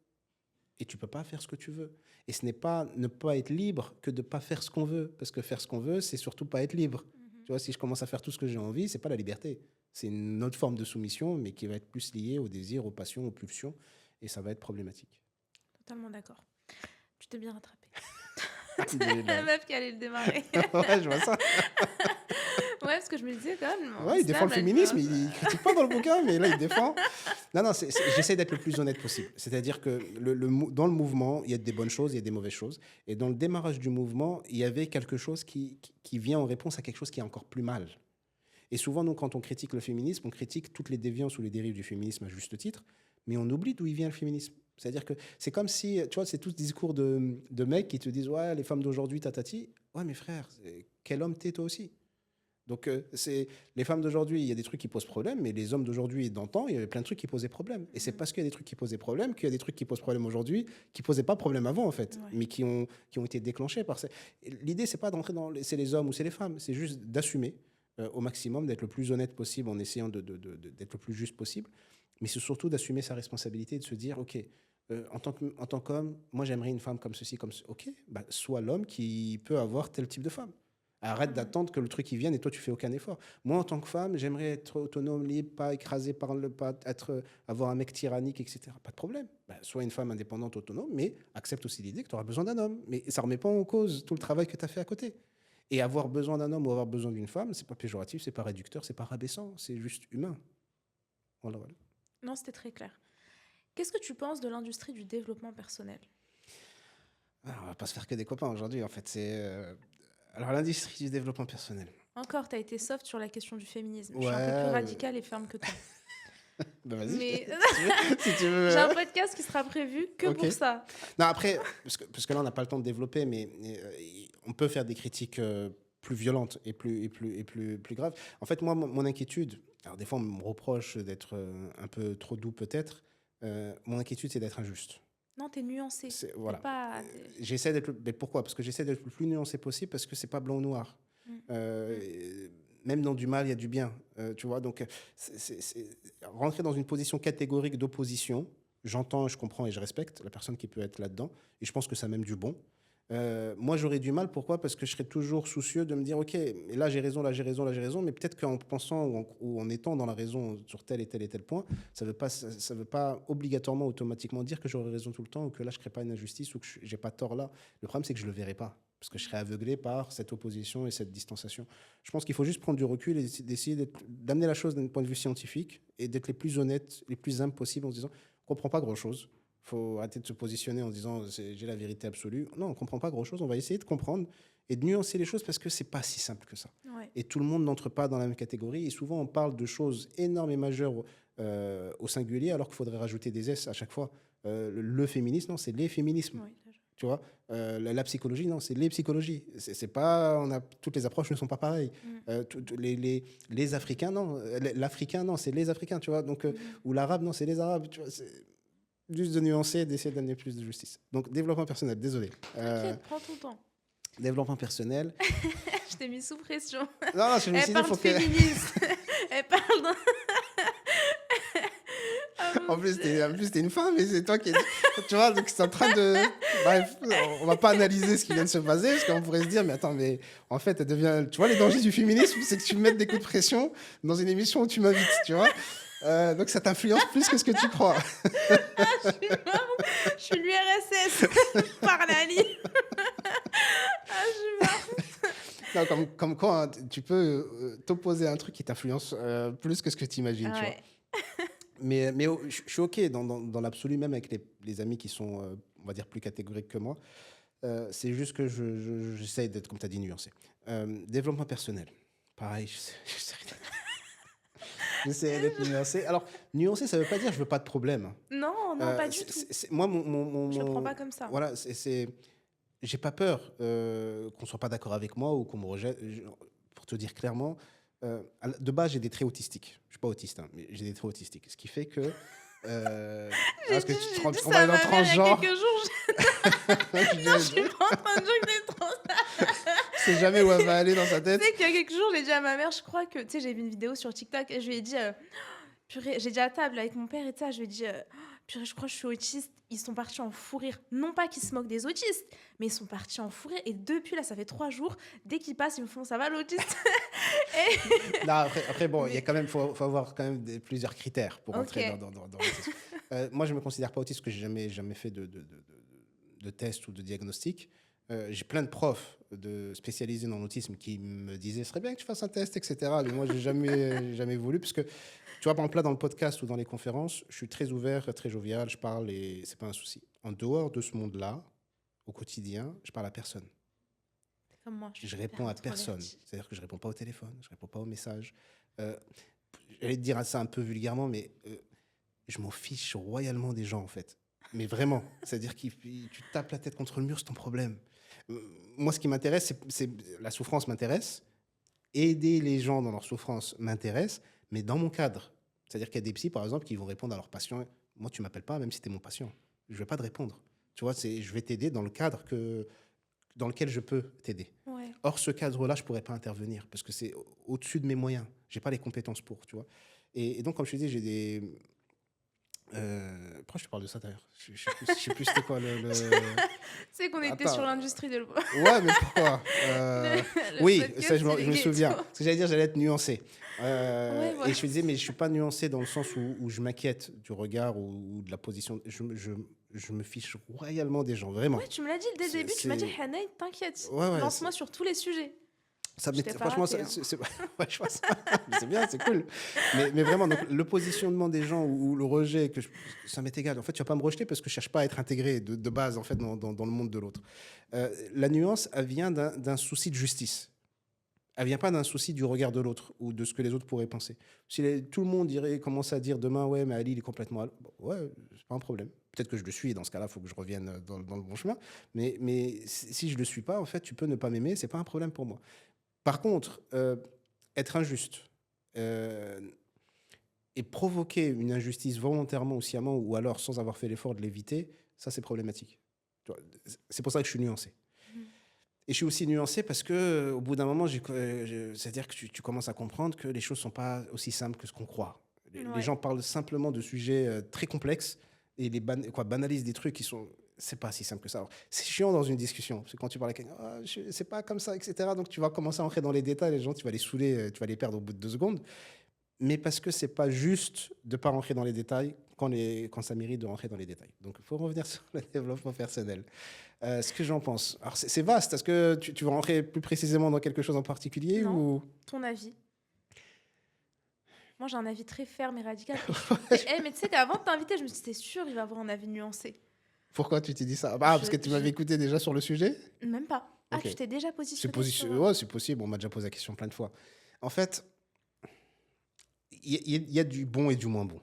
Et tu ne peux pas faire ce que tu veux. Et ce n'est pas ne pas être libre que de ne pas faire ce qu'on veut. Parce que faire ce qu'on veut, c'est surtout pas être libre. Tu vois, si je commence à faire tout ce que j'ai envie, ce n'est pas la liberté. C'est une autre forme de soumission, mais qui va être plus liée au désir, aux passions, aux pulsions. Et ça va être problématique. Totalement d'accord. Tu t'es bien rattrapé. La meuf qui allait le démarrer. Ouais, je vois ça. Ouais, parce que je me disais quand même. Ouais, il défend le féminisme, il critique pas dans le bouquin, mais là, il défend. Non, j'essaie d'être le plus honnête possible. C'est-à-dire que dans le mouvement, il y a des bonnes choses, il y a des mauvaises choses. Et dans le démarrage du mouvement, il y avait quelque chose qui vient en réponse à quelque chose qui est encore plus mal. Et souvent, nous, quand on critique le féminisme, on critique toutes les déviances ou les dérives du féminisme à juste titre, mais on oublie d'où il vient le féminisme. C'est-à-dire que c'est comme si, tu vois, c'est tous des discours de mecs qui te disent « Ouais, les femmes d'aujourd'hui, tatati. » Ouais, mes frères, quel homme t'es toi aussi ? Donc, les femmes d'aujourd'hui, il y a des trucs qui posent problème, mais les hommes d'aujourd'hui et d'antan, il y avait plein de trucs qui posaient problème. Et c'est parce qu'il y a des trucs qui posaient problème qu'il y a des trucs qui posent problème aujourd'hui, qui posaient pas problème avant, en fait, Ouais. mais qui ont été déclenchés par ça. Et l'idée, c'est pas d'entrer dans c'est les hommes ou c'est les femmes, c'est juste d'assumer au maximum, d'être le plus honnête possible en essayant d'être le plus juste possible. Mais c'est surtout d'assumer sa responsabilité et de se dire, OK, en tant qu'homme, moi j'aimerais une femme comme ceci, comme ce. OK, bah, sois l'homme qui peut avoir tel type de femme. Arrête d'attendre que le truc y vienne et toi tu fais aucun effort. Moi en tant que femme, j'aimerais être autonome, libre, pas écrasé par pas avoir un mec tyrannique, etc. Pas de problème. Bah, sois une femme indépendante, autonome, mais accepte aussi l'idée que tu auras besoin d'un homme. Mais ça remet pas en cause tout le travail que tu as fait à côté. Et avoir besoin d'un homme ou avoir besoin d'une femme, c'est pas péjoratif, c'est pas réducteur, c'est pas rabaissant, c'est juste humain. Voilà, voilà. Non, c'était très clair. Qu'est-ce que tu penses de l'industrie du développement personnel? Alors, on va pas se faire que des copains aujourd'hui, en fait. Alors, l'industrie du développement personnel. Encore, tu as été soft sur la question du féminisme. Je suis un peu plus Ouais. radicale et ferme que toi. Bah, vas-y. Mais Si tu veux. j'ai un podcast qui sera prévu que Ok. pour ça. Non, après, parce que là, on n'a pas le temps de développer, mais on peut faire des critiques plus violentes et plus graves. En fait, moi, mon inquiétude, alors des fois, on me reproche d'être un peu trop doux, peut-être. Mon inquiétude, c'est d'être injuste. Non, t'es nuancé. Voilà. T'es pas... J'essaie d'être. Mais pourquoi? Parce que j'essaie d'être le plus nuancé possible, parce que c'est pas blanc ou noir. Même dans du mal, il y a du bien. Tu vois, donc rentrer dans une position catégorique d'opposition, j'entends, je comprends et je respecte la personne qui peut être là-dedans. Et je pense que ça a même du bon. Moi, j'aurais du mal. Pourquoi? Parce que je serais toujours soucieux de me dire, OK, là, j'ai raison, là, j'ai raison, là, j'ai raison. Mais peut-être qu'en pensant ou en étant dans la raison sur tel et tel point, ça veut pas obligatoirement, automatiquement dire que j'aurai raison tout le temps ou que là, je ne crée pas une injustice ou que je n'ai pas tort là. Le problème, c'est que je ne le verrai pas parce que je serais aveuglé par cette opposition et cette distanciation. Je pense qu'il faut juste prendre du recul et d'essayer d'amener la chose d'un point de vue scientifique et d'être les plus honnêtes, les plus humbles possibles en se disant, on ne comprend pas grand-chose. Il faut arrêter de se positionner en disant j'ai la vérité absolue. Non, on ne comprend pas grand-chose. On va essayer de comprendre et de nuancer les choses parce que ce n'est pas si simple que ça. Ouais. Et tout le monde n'entre pas dans la même catégorie. Et souvent, on parle de choses énormes et majeures au singulier alors qu'il faudrait rajouter des S à chaque fois. Le féminisme, non, c'est les féminismes. Ouais. Tu vois, la psychologie, non, c'est les psychologies. C'est pas, toutes les approches ne sont pas pareilles. Les Africains, non. L'Africain, non, c'est les Africains, tu vois. Donc, ou l'Arabe, non, c'est les Arabes. Tu vois, juste de nuancer, d'essayer d'amener plus de justice. Donc, développement personnel, désolé. T'inquiète, prends ton temps. Développement personnel. Je t'ai mis sous pression. Non, je me suis dit, Elle parle de féminisme. Elle parle d'un... En plus, t'es une femme et c'est toi qui es... Tu vois, donc c'est en train de... Bref, on va pas analyser ce qui vient de se passer parce qu'on pourrait se dire, mais attends, mais en fait, elle devient... Tu vois, les dangers du féminisme, c'est que tu me mettes des coups de pression dans une émission où tu m'invites, tu vois. Donc ça t'influence plus que ce que tu crois. Je suis l'URSS par la ligne. Je suis marre. Non, comme quoi, hein, tu peux t'opposer à un truc qui t'influence plus que ce que tu imagines, tu vois. Mais je suis OK dans l'absolu, même avec les amis qui sont, on va dire, plus catégoriques que moi. C'est juste que j'essaie d'être, comme tu as dit, nuancé. Développement personnel. Pareil, j'essaie d'être nuancé. Alors, nuancé, ça ne veut pas dire que je ne veux pas de problème. Non, pas du tout. Moi, je ne le prends pas comme ça. Voilà, j'ai pas peur qu'on ne soit pas d'accord avec moi ou qu'on me rejette. Pour te dire clairement, de base, j'ai des traits autistiques. Je ne suis pas autiste, hein, mais j'ai des traits autistiques. Ce qui fait que... j'ai dit ça à ma mère il y a quelques jours. Je suis pas en train de dire que t'es trop... Je sais jamais où elle va aller dans sa tête. Tu sais qu'il y a quelques jours, j'ai dit à ma mère, je crois que... Tu sais, j'ai vu une vidéo sur TikTok et je lui ai dit... purée, j'ai dit à table avec mon père et ça, je lui ai dit... purée, je crois que je suis autiste. Ils sont partis en fou rire. Non pas qu'ils se moquent des autistes, mais ils sont partis en fou rire. Et depuis, là, ça fait 3 jours, dès qu'ils passent, ils me font « ça va l'autiste ?» Non, après bon, il y a quand même, faut avoir quand même plusieurs critères pour entrer dans l'autisme. Moi, je me considère pas autiste parce que j'ai jamais fait de test ou de diagnostic. J'ai plein de profs spécialisés dans l'autisme qui me disaient « ce serait bien que tu fasses un test, etc. » Mais moi, j'ai jamais voulu parce que, tu vois, par exemple, là, dans le podcast ou dans les conférences, je suis très ouvert, très jovial, je parle et c'est pas un souci. En dehors de ce monde-là, au quotidien, je parle à personne. Comme moi, je réponds à personne. C'est-à-dire que je réponds pas au téléphone, je réponds pas aux messages. J'allais te dire ça un peu vulgairement, mais je m'en fiche royalement des gens, en fait. Mais vraiment. C'est-à-dire que tu tapes la tête contre le mur, c'est ton problème. Moi, ce qui m'intéresse, c'est la souffrance m'intéresse. aider les gens dans leur souffrance m'intéresse, mais dans mon cadre. C'est-à-dire qu'il y a des psys, par exemple, qui vont répondre à leurs patients. Moi, tu m'appelles pas, même si tu es mon patient. Je ne vais pas te répondre. Tu vois, je vais t'aider dans le cadre dans lequel je peux t'aider. Ouais. Or, ce cadre-là, je ne pourrais pas intervenir parce que c'est au-dessus de mes moyens. Je n'ai pas les compétences pour, tu vois. Et donc, comme je te dis, j'ai des... pourquoi je te parle de ça d'ailleurs? Je ne sais plus c'était quoi C'est qu'on était sur Attends. l'industrie de Ouais, mais pourquoi le Oui, podcast, ça, c'est je les me souviens. ghettos. Ce que j'allais dire, j'allais être nuancé. Ouais, Et voilà. je te disais, mais je ne suis pas nuancé dans le sens où je m'inquiète du regard ou de la position. Je me fiche royalement des gens, vraiment. Ouais, tu me l'as dit dès le début, tu m'as dit, C'est... Hanaï, t'inquiète, Ouais, ouais. lance-moi sur tous les sujets. Ça Je t'ai pas franchement, raté, hein. ouais, je vois ça. C'est bien, c'est cool. Mais vraiment, donc, le positionnement des gens ou le rejet, ça m'est égal. En fait, tu vas pas me rejeter parce que je cherche pas à être intégré de base en fait, dans le monde de l'autre. La nuance, elle vient d'un souci de justice. Elle vient pas d'un souci du regard de l'autre ou de ce que les autres pourraient penser. Si tout le monde commence à dire demain, ouais, mais Ali, il est complètement... Bon, ouais, c'est pas un problème. Peut-être que je le suis, et dans ce cas-là, il faut que je revienne dans le bon chemin. Mais si je le suis pas, en fait, tu peux ne pas m'aimer, c'est pas un problème pour moi. Par contre, être injuste euh, et provoquer une injustice volontairement ou sciemment, ou alors sans avoir fait l'effort de l'éviter, ça c'est problématique. Tu vois, c'est pour ça que je suis nuancé. Et je suis aussi nuancé parce que au bout d'un moment, c'est-à-dire que tu commences à comprendre que les choses ne sont pas aussi simples que ce qu'on croit. Les Ouais. gens parlent simplement de sujets très complexes et banalisent des trucs qui sont... C'est pas si simple que ça. Alors, c'est chiant dans une discussion, parce que quand tu parles à quelqu'un, ah, c'est pas comme ça, etc. Donc tu vas commencer à entrer dans les détails, les gens, tu vas les saouler, tu vas les perdre au bout de 2 secondes. Mais parce que c'est pas juste de pas rentrer dans les détails quand ça mérite de rentrer dans les détails. Donc il faut revenir sur le développement personnel. Ce que j'en pense. Alors c'est vaste. Est-ce que tu veux rentrer plus précisément dans quelque chose en particulier Non. ou... Ton avis? Moi, j'ai un avis très ferme et radical. Mais tu sais qu'avant de t'inviter, je me suis dit, t'es sûr, il va avoir un avis nuancé. Pourquoi tu t'es dit ça? Parce que tu m'avais écouté déjà sur le sujet? Même pas. Ah, Ok. tu t'es déjà positionné sur... Ouais, c'est possible. On m'a déjà posé la question plein de fois. En fait, il y a du bon et du moins bon.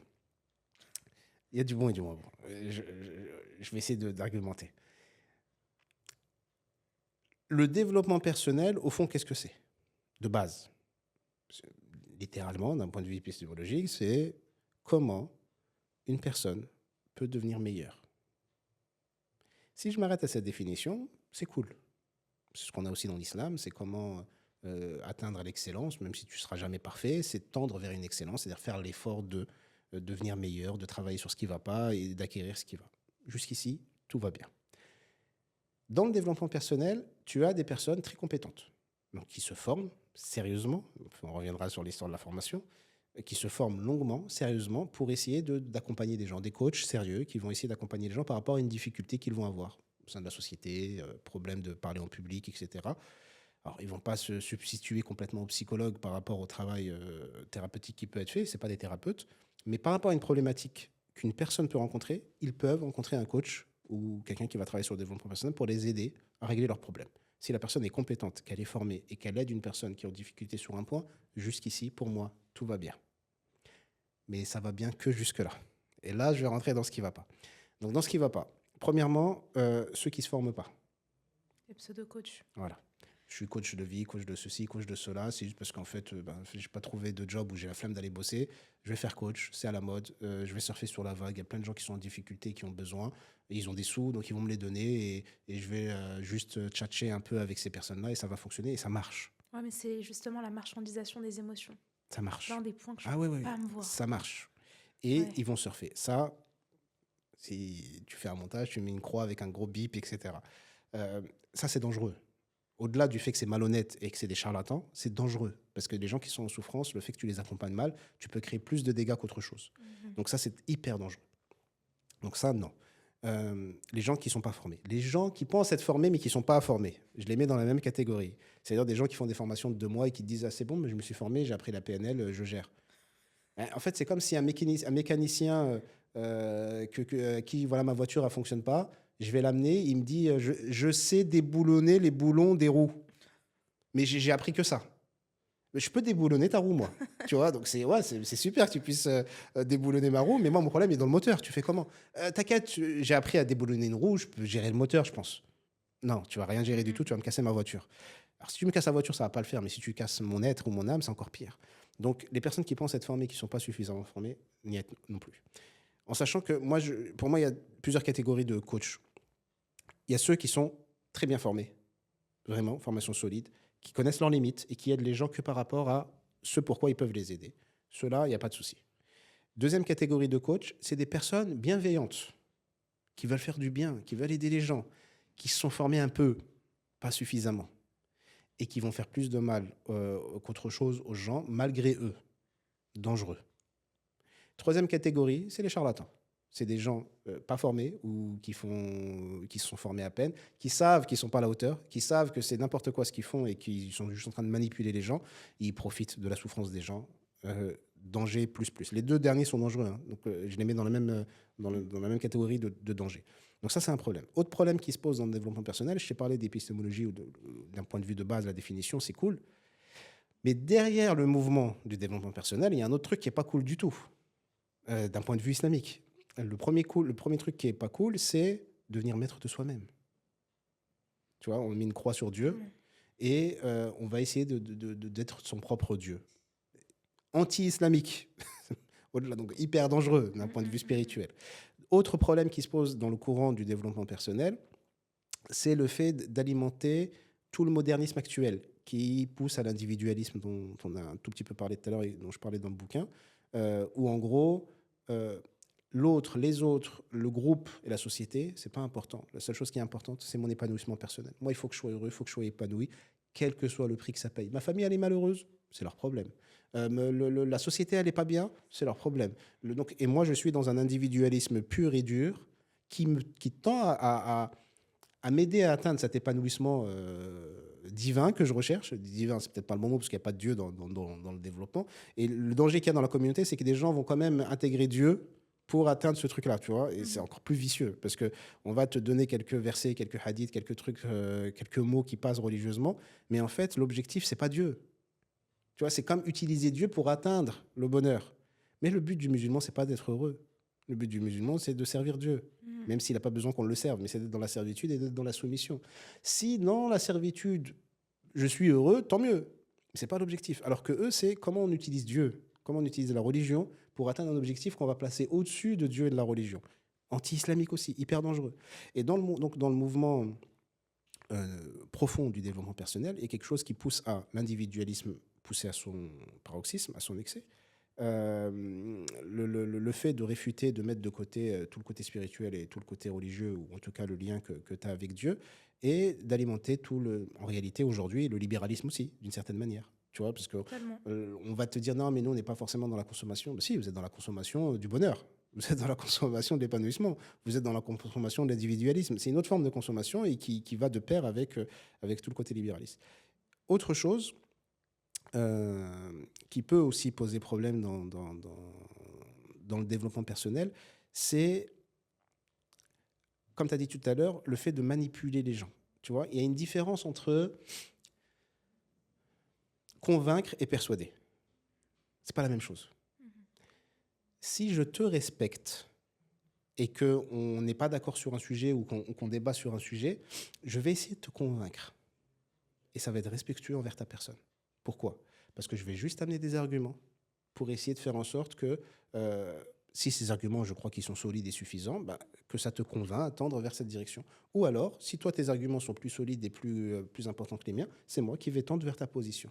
Il y a du bon et du moins bon. Je vais essayer d'argumenter. Le développement personnel, au fond, qu'est-ce que c'est? De base. Littéralement, d'un point de vue épistémologique, c'est comment une personne peut devenir meilleure. Si je m'arrête à cette définition, c'est cool. C'est ce qu'on a aussi dans l'islam, c'est comment atteindre l'excellence, même si tu ne seras jamais parfait, c'est tendre vers une excellence, c'est-à-dire faire l'effort de devenir meilleur, de travailler sur ce qui ne va pas et d'acquérir ce qui va. Jusqu'ici, tout va bien. Dans le développement personnel, tu as des personnes très compétentes, donc qui se forment sérieusement, on reviendra sur l'histoire de la formation, qui se forment longuement, sérieusement, pour essayer d'accompagner des gens, des coachs sérieux qui vont essayer d'accompagner les gens par rapport à une difficulté qu'ils vont avoir au sein de la société, problème de parler en public, etc. Alors, ils ne vont pas se substituer complètement aux psychologues par rapport au travail thérapeutique qui peut être fait, ce n'est pas des thérapeutes, mais par rapport à une problématique qu'une personne peut rencontrer, ils peuvent rencontrer un coach ou quelqu'un qui va travailler sur le développement personnel pour les aider à régler leurs problèmes. Si la personne est compétente, qu'elle est formée et qu'elle aide une personne qui est en difficulté sur un point, jusqu'ici, pour moi, tout va bien. Mais ça va bien que jusque-là. Et là, je vais rentrer dans ce qui ne va pas. Donc, dans ce qui ne va pas, premièrement, ceux qui ne se forment pas. Les pseudo-coachs. Voilà. Je suis coach de vie, coach de ceci, coach de cela. C'est juste parce qu'en fait, je n'ai pas trouvé de job où j'ai la flemme d'aller bosser. Je vais faire coach, c'est à la mode. Je vais surfer sur la vague. Il y a plein de gens qui sont en difficulté, qui ont besoin. Et ils ont des sous, donc ils vont me les donner. Et je vais juste tchatcher un peu avec ces personnes-là et ça va fonctionner et ça marche. Ouais, mais c'est justement la marchandisation des émotions. Ça marche. L'un des points que je Ah ouais, peux pas me voir. ça marche. Et Ouais. ils vont surfer. Ça, si tu fais un montage, tu mets une croix avec un gros bip, etc. Ça, c'est dangereux. Au-delà du fait que c'est malhonnête et que c'est des charlatans, c'est dangereux. Parce que les gens qui sont en souffrance, le fait que tu les accompagnes mal, tu peux créer plus de dégâts qu'autre chose. Donc ça, c'est hyper dangereux. Donc ça, non. Les gens qui ne sont pas formés. Les gens qui pensent être formés, mais qui ne sont pas formés. Je les mets dans la même catégorie. C'est-à-dire des gens qui font des formations de 2 mois et qui disent « Ah, c'est bon, mais je me suis formé, j'ai appris la PNL, je gère. » En fait, c'est comme si un mécanicien qui, voilà, ma voiture ne fonctionne pas, je vais l'amener, il me dit je sais déboulonner les boulons des roues. Mais j'ai appris que ça. Mais je peux déboulonner ta roue, moi. Tu vois, donc c'est super que tu puisses déboulonner ma roue, mais moi, mon problème est dans le moteur. Tu fais comment? T'inquiète, j'ai appris à déboulonner une roue, je peux gérer le moteur, je pense. Non, tu vas rien gérer du tout, tu vas me casser ma voiture. Alors, si tu me casses la voiture, ça ne va pas le faire, mais si tu casses mon être ou mon âme, c'est encore pire. Donc, les personnes qui pensent être formées, qui ne sont pas suffisamment formées, n'y être non plus. En sachant que moi, pour moi, il y a plusieurs catégories de coachs. Il y a ceux qui sont très bien formés, vraiment, formation solide, qui connaissent leurs limites et qui aident les gens que par rapport à ce pourquoi ils peuvent les aider. Ceux-là, il n'y a pas de souci. Deuxième catégorie de coach, c'est des personnes bienveillantes, qui veulent faire du bien, qui veulent aider les gens, qui se sont formés un peu, pas suffisamment, et qui vont faire plus de mal qu'autre chose aux gens, malgré eux. Dangereux. Troisième catégorie, c'est les charlatans. C'est des gens pas formés ou qui se sont formés à peine, qui savent qu'ils ne sont pas à la hauteur, qui savent que c'est n'importe quoi ce qu'ils font et qu'ils sont juste en train de manipuler les gens. Ils profitent de la souffrance des gens. Danger plus plus. Les deux derniers sont dangereux, hein. Donc je les mets dans la même catégorie de danger. Donc ça, c'est un problème. Autre problème qui se pose dans le développement personnel, je t'ai parlé d'épistémologie ou d'un point de vue de base, la définition, c'est cool. Mais derrière le mouvement du développement personnel, il y a un autre truc qui n'est pas cool du tout, d'un point de vue islamique. Le premier truc qui n'est pas cool, c'est devenir maître de soi-même. Tu vois, on met une croix sur Dieu et on va essayer d'être son propre Dieu. Anti-islamique, donc hyper dangereux d'un point de vue spirituel. Autre problème qui se pose dans le courant du développement personnel, c'est le fait d'alimenter tout le modernisme actuel qui pousse à l'individualisme dont on a un tout petit peu parlé tout à l'heure et dont je parlais dans le bouquin, où en gros, l'autre, les autres, le groupe et la société, c'est pas important. La seule chose qui est importante, c'est mon épanouissement personnel. Moi, il faut que je sois heureux, il faut que je sois épanoui, quel que soit le prix que ça paye. Ma famille, elle est malheureuse, c'est leur problème. La société, elle n'est pas bien, c'est leur problème. Et moi, je suis dans un individualisme pur et dur qui tend à m'aider à atteindre cet épanouissement divin que je recherche. Divin, c'est peut-être pas le bon mot parce qu'il n'y a pas de Dieu dans le développement. Et le danger qu'il y a dans la communauté, c'est que des gens vont quand même intégrer Dieu pour atteindre ce truc-là, tu vois. Et c'est encore plus vicieux parce qu'on va te donner quelques versets, quelques hadiths, quelques trucs, quelques mots qui passent religieusement. Mais en fait, l'objectif, c'est pas Dieu. Tu vois, c'est comme utiliser Dieu pour atteindre le bonheur. Mais le but du musulman, c'est pas d'être heureux. Le but du musulman, c'est de servir Dieu, même s'il n'a pas besoin qu'on le serve, mais c'est d'être dans la servitude et d'être dans la soumission. Si dans la servitude, je suis heureux, tant mieux. Mais ce n'est pas l'objectif. Alors que eux, c'est comment on utilise Dieu, comment on utilise la religion pour atteindre un objectif qu'on va placer au-dessus de Dieu et de la religion. Anti-islamique aussi, hyper dangereux. Et donc dans le mouvement profond du développement personnel, il y a quelque chose qui pousse à l'individualisme poussé à son paroxysme, à son excès. Le fait de réfuter, de mettre de côté tout le côté spirituel et tout le côté religieux, ou en tout cas le lien que tu as avec Dieu, et d'alimenter en réalité aujourd'hui, le libéralisme aussi, d'une certaine manière. Tu vois, parce qu'on va te dire non, mais nous, on n'est pas forcément dans la consommation. Ben, si, vous êtes dans la consommation du bonheur. Vous êtes dans la consommation de l'épanouissement. Vous êtes dans la consommation de l'individualisme. C'est une autre forme de consommation et qui va de pair avec tout le côté libéraliste. Autre chose, qui peut aussi poser problème dans le développement personnel, c'est, comme tu as dit tout à l'heure, le fait de manipuler les gens. Tu vois, il y a une différence entre convaincre et persuader. C'est pas la même chose. Si je te respecte et qu'on n'est pas d'accord sur un sujet ou qu'on débat sur un sujet, je vais essayer de te convaincre. Et ça va être respectueux envers ta personne. Pourquoi ? Parce que je vais juste amener des arguments pour essayer de faire en sorte que, si ces arguments, je crois qu'ils sont solides et suffisants, que ça te convainc à tendre vers cette direction. Ou alors, si toi, tes arguments sont plus solides et plus importants que les miens, c'est moi qui vais tendre vers ta position.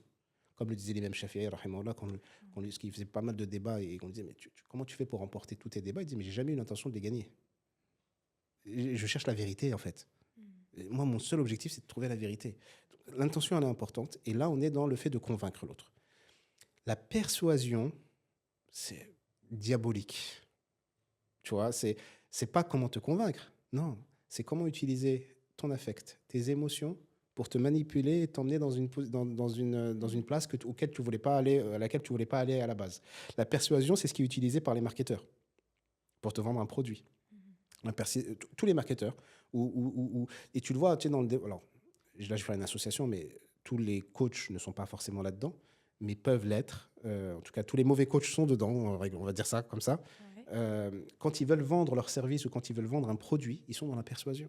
Comme le disait l'imam Shafi'i, parce qu'il faisait pas mal de débats et on disait, mais comment tu fais pour remporter tous tes débats ? Il disait, mais j'ai jamais eu l'intention de les gagner. Je cherche la vérité, en fait. Moi, mon seul objectif, c'est de trouver la vérité. L'intention, elle est importante. Et là, on est dans le fait de convaincre l'autre. La persuasion, c'est diabolique. Tu vois, c'est pas comment te convaincre. Non, c'est comment utiliser ton affect, tes émotions pour te manipuler et t'emmener dans une place à laquelle tu voulais pas aller à la base. La persuasion, c'est ce qui est utilisé par les marketeurs pour te vendre un produit. Tous les marketeurs, et tu le vois, tu sais, alors, là, je fais une association, mais tous les coachs ne sont pas forcément là-dedans, mais peuvent l'être. En tout cas, tous les mauvais coachs sont dedans, on va dire ça comme ça. Ouais. Quand ils veulent vendre leur service ou quand ils veulent vendre un produit, ils sont dans la persuasion.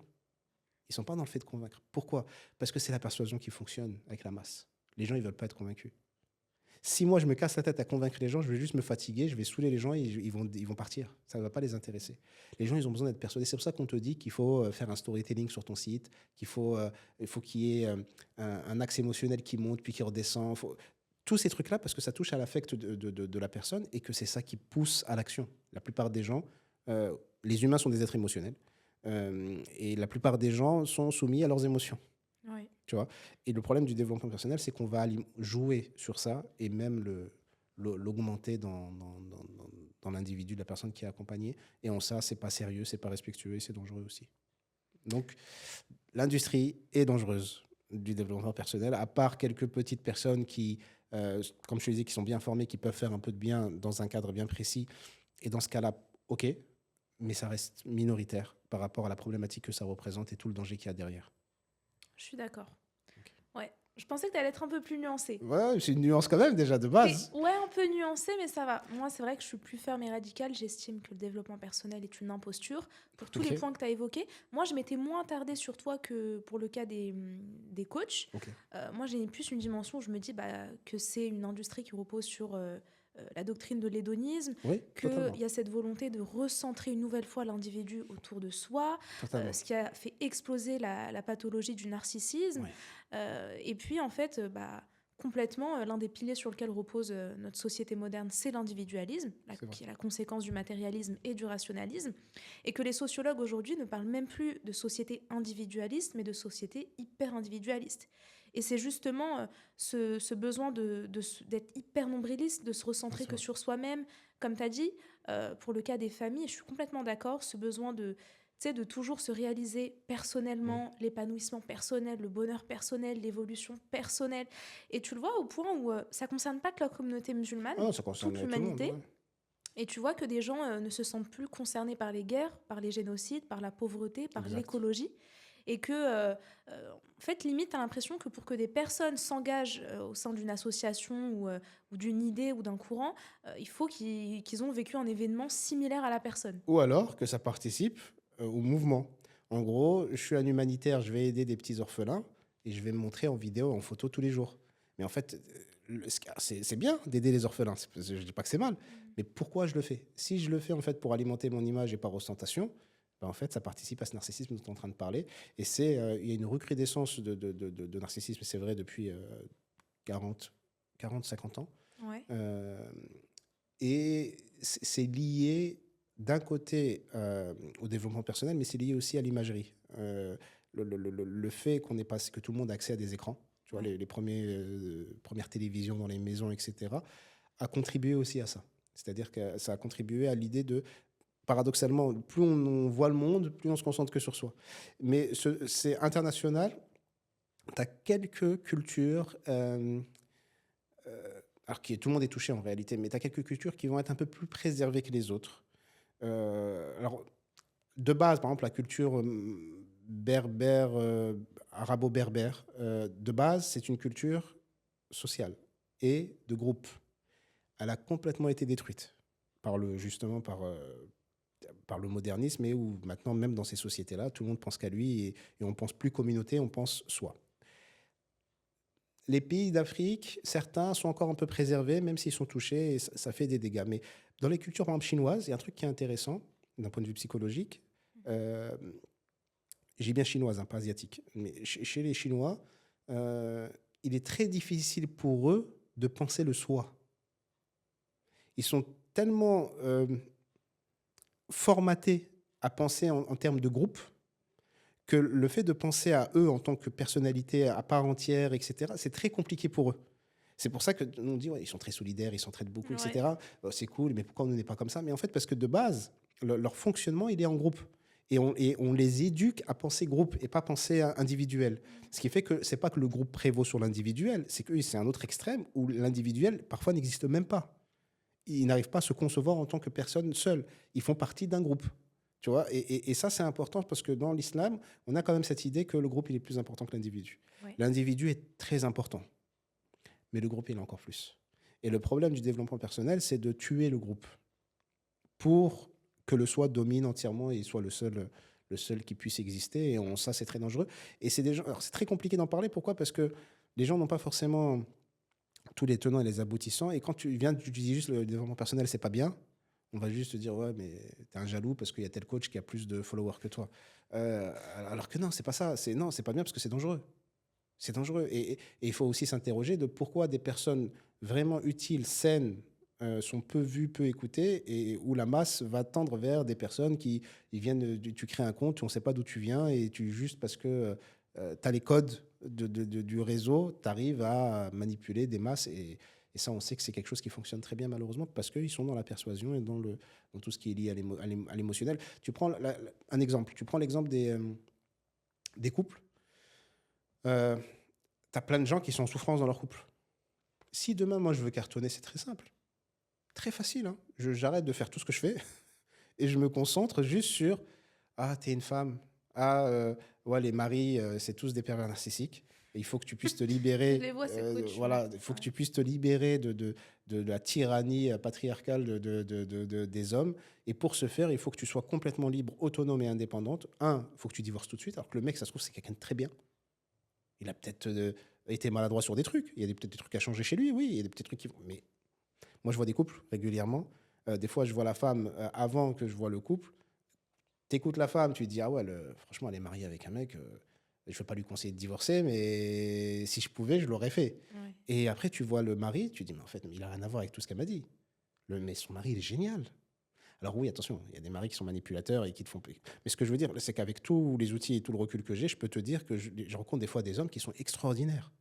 Ils ne sont pas dans le fait de convaincre. Pourquoi? Parce que c'est la persuasion qui fonctionne avec la masse. Les gens, ils ne veulent pas être convaincus. Si moi, je me casse la tête à convaincre les gens, je vais juste me fatiguer, je vais saouler les gens et ils vont partir. Ça ne va pas les intéresser. Les gens, ils ont besoin d'être persuadés. C'est pour ça qu'on te dit qu'il faut faire un storytelling sur ton site, il faut qu'il y ait un axe émotionnel qui monte puis qui redescend. Tous ces trucs-là, parce que ça touche à l'affect de la personne et que c'est ça qui pousse à l'action. La plupart des gens, les humains sont des êtres émotionnels et la plupart des gens sont soumis à leurs émotions. Oui. Tu vois. Et le problème du développement personnel, c'est qu'on va jouer sur ça et même l'augmenter dans l'individu, de la personne qui est accompagnée. Et en ça, c'est pas sérieux, c'est pas respectueux et c'est dangereux aussi. Donc, l'industrie est dangereuse du développement personnel, à part quelques petites personnes qui, comme je te disais, qui sont bien formées, qui peuvent faire un peu de bien dans un cadre bien précis. Et dans ce cas-là, OK, mais ça reste minoritaire par rapport à la problématique que ça représente et tout le danger qu'il y a derrière. Je suis d'accord. Ouais. Je pensais que tu allais être un peu plus nuancée. Ouais, c'est une nuance quand même déjà de base. Ouais, un peu nuancée, mais ça va. Moi, c'est vrai que je suis plus ferme et radicale. J'estime que le développement personnel est une imposture pour tous les points que tu as évoqués. Moi, je m'étais moins attardée sur toi que pour le cas des coachs. Moi, j'ai plus une dimension où je me dis que c'est une industrie qui repose sur la doctrine de l'hédonisme, qu'il y a cette volonté de recentrer une nouvelle fois l'individu autour de soi, ce qui a fait exploser la pathologie du narcissisme. Et puis, en fait, complètement, l'un des piliers sur lequel repose notre société moderne, c'est l'individualisme, qui est la conséquence du matérialisme et du rationalisme, et que les sociologues aujourd'hui ne parlent même plus de société individualiste, mais de société hyper-individualiste. Et c'est justement ce besoin d'être hyper nombriliste, de se recentrer que sur soi-même, comme tu as dit, pour le cas des familles, je suis complètement d'accord, ce besoin de toujours se réaliser personnellement, l'épanouissement personnel, le bonheur personnel, l'évolution personnelle. Et tu le vois au point où ça ne concerne pas que la communauté musulmane, ça concerne toute l'humanité. tout le monde, Et tu vois que des gens ne se sentent plus concernés par les guerres, par les génocides, par la pauvreté, par l'écologie. Et que, en fait, limite, tu as l'impression que pour que des personnes s'engagent au sein d'une association ou d'une idée ou d'un courant, il faut qu'ils ont vécu un événement similaire à la personne. Ou alors que ça participe au mouvement. En gros, je suis un humanitaire, je vais aider des petits orphelins et je vais me montrer en vidéo, en photo tous les jours. Mais en fait, c'est bien d'aider les orphelins. Je ne dis pas que c'est mal. Mais pourquoi je le fais? Si je le fais en fait pour alimenter mon image et par ostentation, en fait, ça participe à ce narcissisme dont on est en train de parler. Et il y a une recrudescence de narcissisme, c'est vrai, depuis 40, 50 ans. Ouais. Et c'est lié d'un côté au développement personnel, mais c'est lié aussi à l'imagerie. Le fait que tout le monde a accès à des écrans, tu vois, les premières télévisions dans les maisons, etc., a contribué aussi à ça. C'est-à-dire que ça a contribué à l'idée de, paradoxalement, plus on voit le monde, plus on se concentre que sur soi. Mais c'est international. Tu as quelques cultures, alors tout le monde est touché en réalité, mais tu as quelques cultures qui vont être un peu plus préservées que les autres. Alors, de base, par exemple, la culture berbère, arabo-berbère, de base, c'est une culture sociale et de groupe. Elle a complètement été détruite justement par le modernisme, et où maintenant, même dans ces sociétés-là, tout le monde pense qu'à lui et on ne pense plus communauté, on pense soi. Les pays d'Afrique, certains sont encore un peu préservés, même s'ils sont touchés, et ça fait des dégâts. Mais dans les cultures, par exemple, chinoises, il y a un truc qui est intéressant d'un point de vue psychologique. J'ai bien chinoise, pas asiatique. Mais chez les Chinois, il est très difficile pour eux de penser le soi. Ils sont tellement formatés à penser en termes de groupe que le fait de penser à eux en tant que personnalité à part entière, etc., c'est très compliqué pour eux. C'est pour ça que on dit, ils sont très solidaires, ils s'entraident beaucoup, etc. C'est cool, mais pourquoi on n'est pas comme ça? Mais en fait, parce que de base, leur fonctionnement, il est en groupe. Et on les éduque à penser groupe et pas penser individuel. Ce qui fait que c'est pas que le groupe prévaut sur l'individuel, c'est que c'est un autre extrême où l'individuel, parfois, n'existe même pas. Ils n'arrivent pas à se concevoir en tant que personne seule. Ils font partie d'un groupe. Tu vois, et ça, c'est important parce que dans l'islam, on a quand même cette idée que le groupe, il est plus important que l'individu. Oui. L'individu est très important, mais le groupe, il est encore plus. Et le problème du développement personnel, c'est de tuer le groupe pour que le soi domine entièrement et soit le seul le seul qui puisse exister. Et ça, c'est très dangereux. Et c'est des gens. Alors, c'est très compliqué d'en parler. Pourquoi? Parce que les gens n'ont pas forcément tous les tenants et les aboutissants. Et quand tu dis juste le développement personnel, c'est pas bien. On va juste te dire, ouais, mais t'es un jaloux parce qu'il y a tel coach qui a plus de followers que toi. Euh, alors que non, c'est pas ça. Non, c'est pas bien parce que c'est dangereux. C'est dangereux. Et il faut aussi s'interroger de pourquoi des personnes vraiment utiles, saines, sont peu vues, peu écoutées, et où la masse va tendre vers des personnes qui ils viennent, tu crées un compte, on ne sait pas d'où tu viens, et juste parce que tu as les codes du réseau, tu arrives à manipuler des masses. Et ça, on sait que c'est quelque chose qui fonctionne très bien, malheureusement, parce qu'ils sont dans la persuasion et dans tout ce qui est lié à l'émotionnel. Tu prends un exemple. Tu prends l'exemple des couples. Euh, tu as plein de gens qui sont en souffrance dans leur couple. Si demain, moi, je veux cartonner, c'est très simple. Très facile. Hein. J'arrête de faire tout ce que je fais et je me concentre juste sur ah, t'es une femme. Ah, ouais, les maris, c'est tous des pervers narcissiques. Et il faut que tu puisses te Je libérer. les vois, ces coachs, ouais. Voilà, il faut que Ouais. tu puisses te libérer de la tyrannie patriarcale des hommes. Et pour ce faire, il faut que tu sois complètement libre, autonome et indépendante. Il faut que tu divorces tout de suite. Alors que le mec, ça se trouve, c'est quelqu'un de très bien. Il a peut-être été maladroit sur des trucs. Il y a peut-être des trucs à changer chez lui, oui. Il y a des petits trucs qui vont. Mais moi, je vois des couples régulièrement. Des fois, je vois la femme avant que je vois le couple. T'écoutes la femme, tu te dis, ah ouais, franchement, elle est mariée avec un mec. Je ne veux pas lui conseiller de divorcer, mais si je pouvais, je l'aurais fait. Ouais. Et après, tu vois le mari, tu dis, mais en fait, il n'a rien à voir avec tout ce qu'elle m'a dit. Mais son mari, il est génial. Alors oui, attention, il y a des maris qui sont manipulateurs et qui te font... Mais ce que je veux dire, c'est qu'avec tous les outils et tout le recul que j'ai, je peux te dire que je rencontre des fois des hommes qui sont extraordinaires.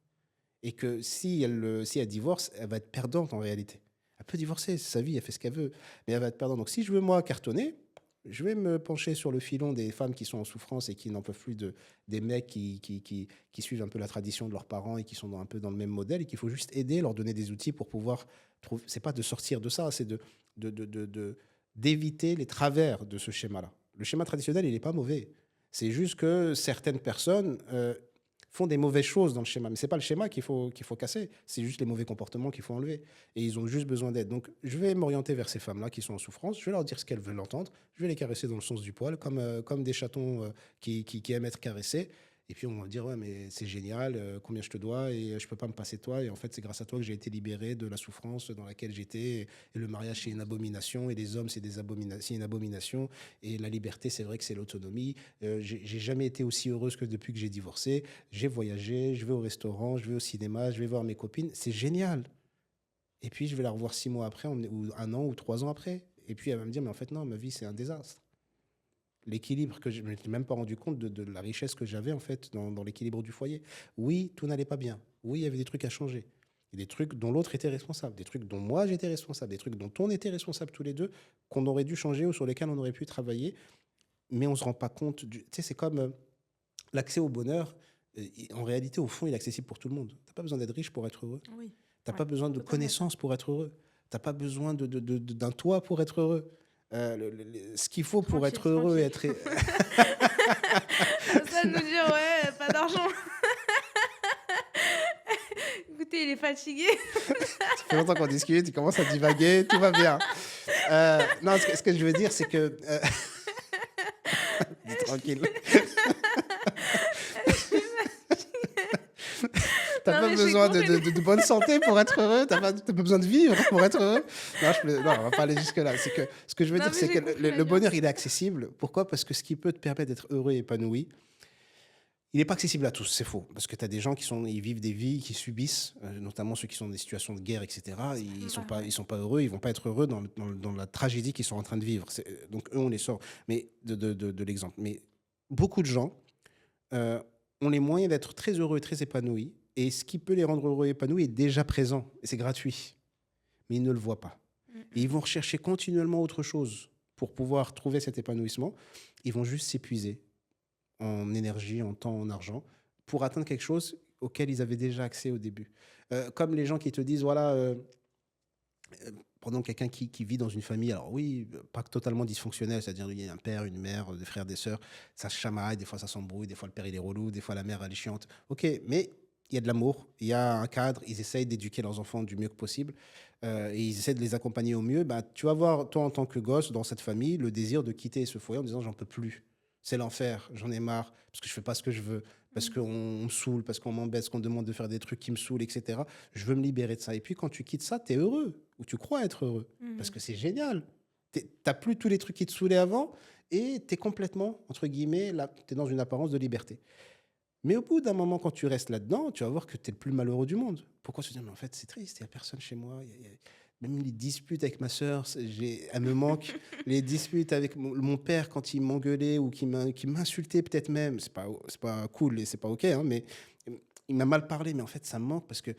Et que si elle divorce, elle va être perdante en réalité. Elle peut divorcer, c'est sa vie, elle fait ce qu'elle veut, mais elle va être perdante. Donc si je veux, moi, cartonner, je vais me pencher sur le filon des femmes qui sont en souffrance et qui n'en peuvent plus des mecs qui suivent un peu la tradition de leurs parents et qui sont un peu dans le même modèle et qu'il faut juste aider, leur donner des outils pour pouvoir trouver... C'est pas de sortir de ça, c'est d'éviter les travers de ce schéma-là. Le schéma traditionnel, il n'est pas mauvais. C'est juste que certaines personnes font des mauvaises choses dans le schéma. Mais ce n'est pas le schéma qu'il faut casser, c'est juste les mauvais comportements qu'il faut enlever. Et ils ont juste besoin d'aide. Donc, je vais m'orienter vers ces femmes-là qui sont en souffrance. Je vais leur dire ce qu'elles veulent entendre. Je vais les caresser dans le sens du poil, comme des chatons qui aiment être caressés. Et puis, on va dire, ouais, mais c'est génial, combien je te dois, et je ne peux pas me passer de toi. Et en fait, c'est grâce à toi que j'ai été libéré de la souffrance dans laquelle j'étais. Et le mariage, c'est une abomination. Et les hommes, c'est une abomination. Et la liberté, c'est vrai que c'est l'autonomie. J'ai jamais été aussi heureuse que depuis que j'ai divorcé. J'ai voyagé, je vais au restaurant, je vais au cinéma, je vais voir mes copines. C'est génial. Et puis, je vais la revoir 6 mois après, ou un an, ou 3 ans après. Et puis, elle va me dire, mais en fait, non, ma vie, c'est un désastre. L'équilibre que je ne m'étais même pas rendu compte de la richesse que j'avais, en fait, dans l'équilibre du foyer. Oui, tout n'allait pas bien. Oui, il y avait des trucs à changer. Et des trucs dont l'autre était responsable, des trucs dont moi j'étais responsable, des trucs dont on était responsable tous les deux, qu'on aurait dû changer ou sur lesquels on aurait pu travailler, mais on ne se rend pas compte. Tu sais, c'est comme l'accès au bonheur. En réalité, au fond, il est accessible pour tout le monde. Tu n'as pas besoin d'être riche pour être heureux. Oui. Tu n'as Ouais, pas besoin de totalement d'accord. connaissances pour être heureux. Tu n'as pas besoin d'un toit pour être heureux. Ce qu'il faut pour Tranquille, être heureux et tranquille. être... Ça de nous dire, ouais, pas d'argent. Écoutez, il est fatigué. Ça fait longtemps qu'on discute, il commence à divaguer, tout va bien. Non, ce que je veux dire, c'est que... dis tranquille. T'as Non, pas mais j'ai besoin compris. de bonne santé pour être heureux. T'as pas besoin de vivre pour être heureux. Non, on va pas aller jusque-là. C'est que, ce que je veux Non, dire, mais c'est que j'ai compris la le bonheur, nuance. il est accessible. Pourquoi? Parce que ce qui peut te permettre d'être heureux et épanoui, il n'est pas accessible à tous. C'est faux. Parce que tu as des gens ils vivent des vies, qui subissent, notamment ceux qui sont dans des situations de guerre, etc. Ils ne sont, Ouais, pas- ouais. ils sont pas heureux. Ils vont pas être heureux dans la tragédie qu'ils sont en train de vivre. Donc, eux, on les sort de l'exemple. Mais beaucoup de gens euh, ont les moyens d'être très heureux et très épanouis. Et ce qui peut les rendre heureux et épanouis est déjà présent. Et c'est gratuit. Mais ils ne le voient pas. Mm, Et ils mm. vont rechercher continuellement autre chose pour pouvoir trouver cet épanouissement. Ils vont juste s'épuiser en énergie, en temps, en argent, pour atteindre quelque chose auquel ils avaient déjà accès au début. Comme les gens qui te disent, voilà, prenons quelqu'un qui vit dans une famille, alors oui, pas totalement dysfonctionnelle, c'est-à-dire il y a un père, une mère, des frères, des sœurs, ça se chamaille, des fois ça s'embrouille, des fois le père il est relou, des fois la mère elle est chiante. Ok, mais il y a de l'amour, il y a un cadre, ils essayent d'éduquer leurs enfants du mieux que possible et ils essaient de les accompagner au mieux. Bah, tu vas voir, toi en tant que gosse, dans cette famille, le désir de quitter ce foyer en disant j'en peux plus. c'est l'enfer, j'en ai marre, parce que je fais pas ce que je veux, parce qu'on me saoule, parce qu'on m'embête, parce qu'on me demande de faire des trucs qui me saoulent, etc. Je veux me libérer de ça. Et puis quand tu quittes ça, tu es heureux, ou tu crois être heureux, parce Mhm. que c'est génial. T'as plus tous les trucs qui te saoulaient avant, et tu es complètement, entre guillemets, là, tu es dans une apparence de liberté. Mais au bout d'un moment, quand tu restes là-dedans, tu vas voir que tu es le plus malheureux du monde. Pourquoi se dire, mais en fait, c'est triste, il n'y a personne chez moi. Même les disputes avec ma sœur, elle me manque. Les disputes avec mon père quand il m'engueulait ou qui m'insultait peut-être même. C'est pas cool et c'est pas OK, hein, mais il m'a mal parlé. Mais en fait, ça me manque parce que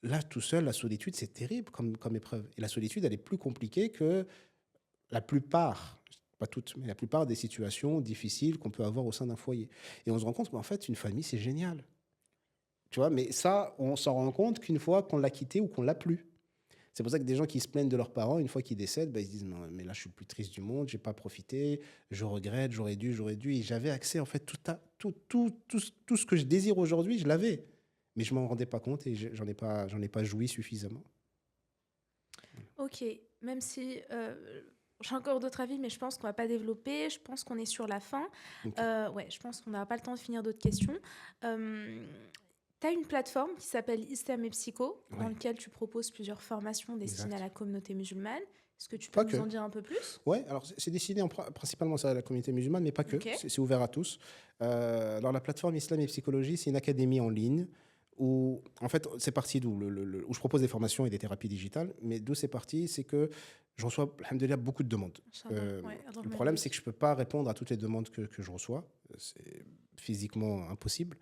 là, tout seul, la solitude, c'est terrible comme épreuve. Et la solitude, elle est plus compliquée que la plupart, pas toutes, mais la plupart des situations difficiles qu'on peut avoir au sein d'un foyer. Et on se rend compte qu'en fait, une famille, c'est génial. Tu vois, mais ça, on s'en rend compte qu'une fois qu'on l'a quitté ou qu'on l'a plus. C'est pour ça que des gens qui se plaignent de leurs parents, une fois qu'ils décèdent, bah, ils se disent mais là, je suis le plus triste du monde, j'ai pas profité, je regrette, j'aurais dû. Et j'avais accès, en fait, tout ce que je désire aujourd'hui, je l'avais. Mais je m'en rendais pas compte et j'en ai pas joui suffisamment. Ok, même si j'ai encore d'autres avis, mais je pense qu'on va pas développer. Je pense qu'on est sur la fin. Ok. Ouais, je pense qu'on n'aura pas le temps de finir d'autres questions. Tu as une plateforme qui s'appelle Islam et Psycho, dans Ouais, laquelle tu proposes plusieurs formations destinées à exact. la communauté musulmane. Est-ce que tu peux Pas nous que. en dire un peu plus? Ouais, alors c'est destiné principalement à la communauté musulmane, mais pas que. Ok. C'est ouvert à tous. Alors la plateforme Islam et Psychologie, c'est une académie en ligne où, en fait, c'est parti d'où où je propose des formations et des thérapies digitales. Mais d'où c'est parti, c'est que je reçois, alhamdoulilah, beaucoup de demandes. Inch'Allah. Euh, Ouais, Allah le le problème, mérite. c'est que je ne peux pas répondre à toutes les demandes que je reçois. C'est physiquement impossible.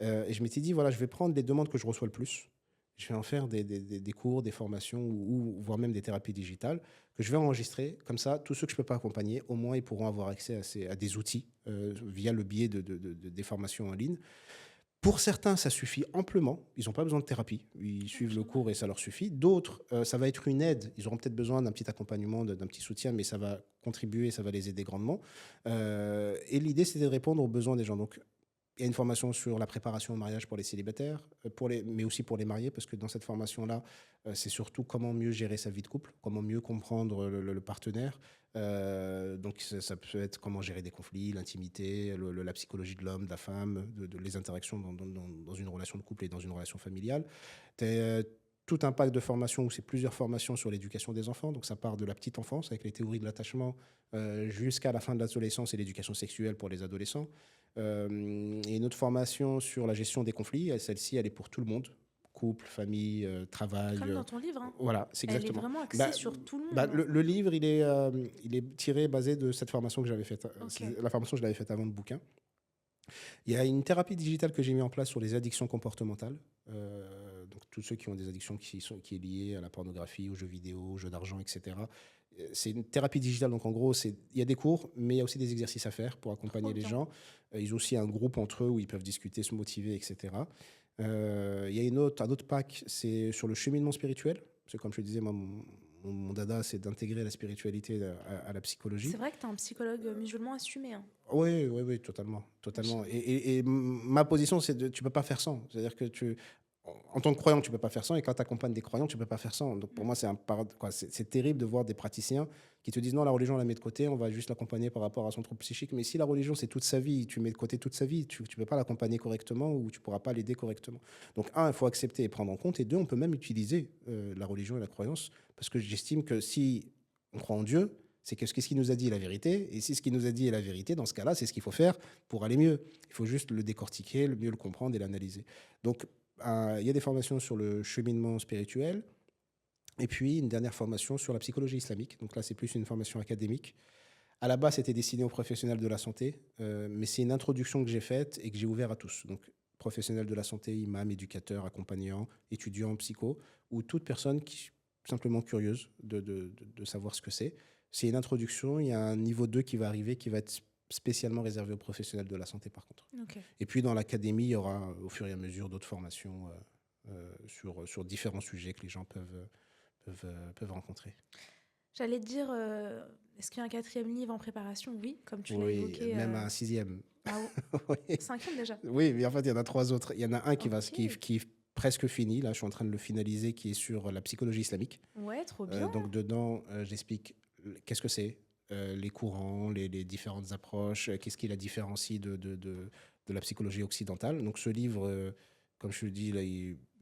Et je m'étais dit, voilà, je vais prendre les demandes que je reçois le plus. Je vais en faire des cours, des formations ou voire même des thérapies digitales que je vais enregistrer. Comme ça, tous ceux que je ne peux pas accompagner, au moins, ils pourront avoir accès à des outils via le biais des formations en ligne. Pour certains, ça suffit amplement. Ils n'ont pas besoin de thérapie. Ils suivent le Inch'Allah. cours et ça leur suffit. D'autres, ça va être une aide. Ils auront peut-être besoin d'un petit accompagnement, d'un petit soutien, mais ça va contribuer, ça va les aider grandement. Et l'idée, c'était de répondre aux besoins des gens. Donc, il y a une formation sur la préparation au mariage pour les célibataires, mais aussi pour les mariés, parce que dans cette formation-là, c'est surtout comment mieux gérer sa vie de couple, comment mieux comprendre le partenaire. Donc ça peut être comment gérer des conflits, l'intimité, la psychologie de l'homme, de la femme, les interactions dans une relation de couple et dans une relation familiale. T'as tout un pack de formations où c'est plusieurs formations sur l'éducation des enfants. Donc ça part de la petite enfance avec les théories de l'attachement jusqu'à la fin de l'adolescence et l'éducation sexuelle pour les adolescents. Et une autre formation sur la gestion des conflits. Celle-ci, elle est pour tout le monde. Couple, famille, travail. Comme dans ton livre, hein. Voilà, c'est Elle est exactement. vraiment axée Bah, sur tout le monde, hein. le livre, il est tiré, basé de cette formation que j'avais faite. Ok. La formation, je l'avais faite avant le bouquin. Il y a une thérapie digitale que j'ai mis en place sur les addictions comportementales. Donc, tous ceux qui ont des addictions qui est liées à la pornographie, aux jeux vidéo, aux jeux d'argent, etc. C'est une thérapie digitale, donc en gros, il y a des cours, mais il y a aussi des exercices à faire pour Trop accompagner les bien. gens. Ils ont aussi un groupe entre eux où ils peuvent discuter, se motiver, etc. Il y a un autre pack, c'est sur le cheminement spirituel. Parce que comme je te disais, moi, mon dada, c'est d'intégrer la spiritualité à la psychologie. C'est vrai que tu es un psychologue musulman assumé, hein. Oui, oui, oui, totalement, totalement. Machallah. Et ma position, c'est tu peux pas faire sans. C'est-à-dire que en tant que croyant, tu peux pas faire sans, et quand tu accompagnes des croyants, tu peux pas faire sans. Donc pour Mm. moi, c'est terrible de voir des praticiens qui te disent non, la religion, on la met de côté, on va juste l'accompagner par rapport à son trouble psychique. Mais si la religion, c'est toute sa vie, tu mets de côté toute sa vie, tu peux pas l'accompagner correctement ou tu pourras pas l'aider correctement. Donc un, il faut accepter et prendre en compte, et deux, on peut même utiliser la religion et la croyance, parce que j'estime que si on croit en Dieu, c'est que ce qu'il nous a dit est la vérité. Et si ce qu'il nous a dit est la vérité, dans ce cas-là, c'est ce qu'il faut faire pour aller mieux. Il faut juste le décortiquer, le mieux le comprendre et l'analyser. Donc, il y a des formations sur le cheminement spirituel. Et puis, une dernière formation sur la psychologie islamique. Donc là, c'est plus une formation académique. À la base, c'était destiné aux professionnels de la santé. Mais c'est une introduction que j'ai faite et que j'ai ouvert à tous. Donc, professionnels de la santé, imams, éducateurs, accompagnants, étudiants en psycho, ou toute personne qui est simplement curieuse de savoir ce que c'est. C'est une introduction, il y a un niveau 2 qui va arriver, qui va être spécialement réservé aux professionnels de la santé par contre. Ok. Et puis dans l'académie, il y aura au fur et à mesure d'autres formations sur différents sujets que les gens peuvent rencontrer. J'allais te dire, est-ce qu'il y a un quatrième livre en préparation? Oui, comme tu l'as Oui, évoqué. même un sixième. Ah, Oui. cinquième déjà. Oui, mais en fait, il y en a trois autres. Il y en a un Ok. qui est presque fini, là je suis en train de le finaliser, qui est sur la psychologie islamique. Ouais, trop bien. Donc dedans, j'explique qu'est-ce que c'est, les courants, les différentes approches, qu'est-ce qui la différencie de la psychologie occidentale. Donc ce livre, comme je te dis, là,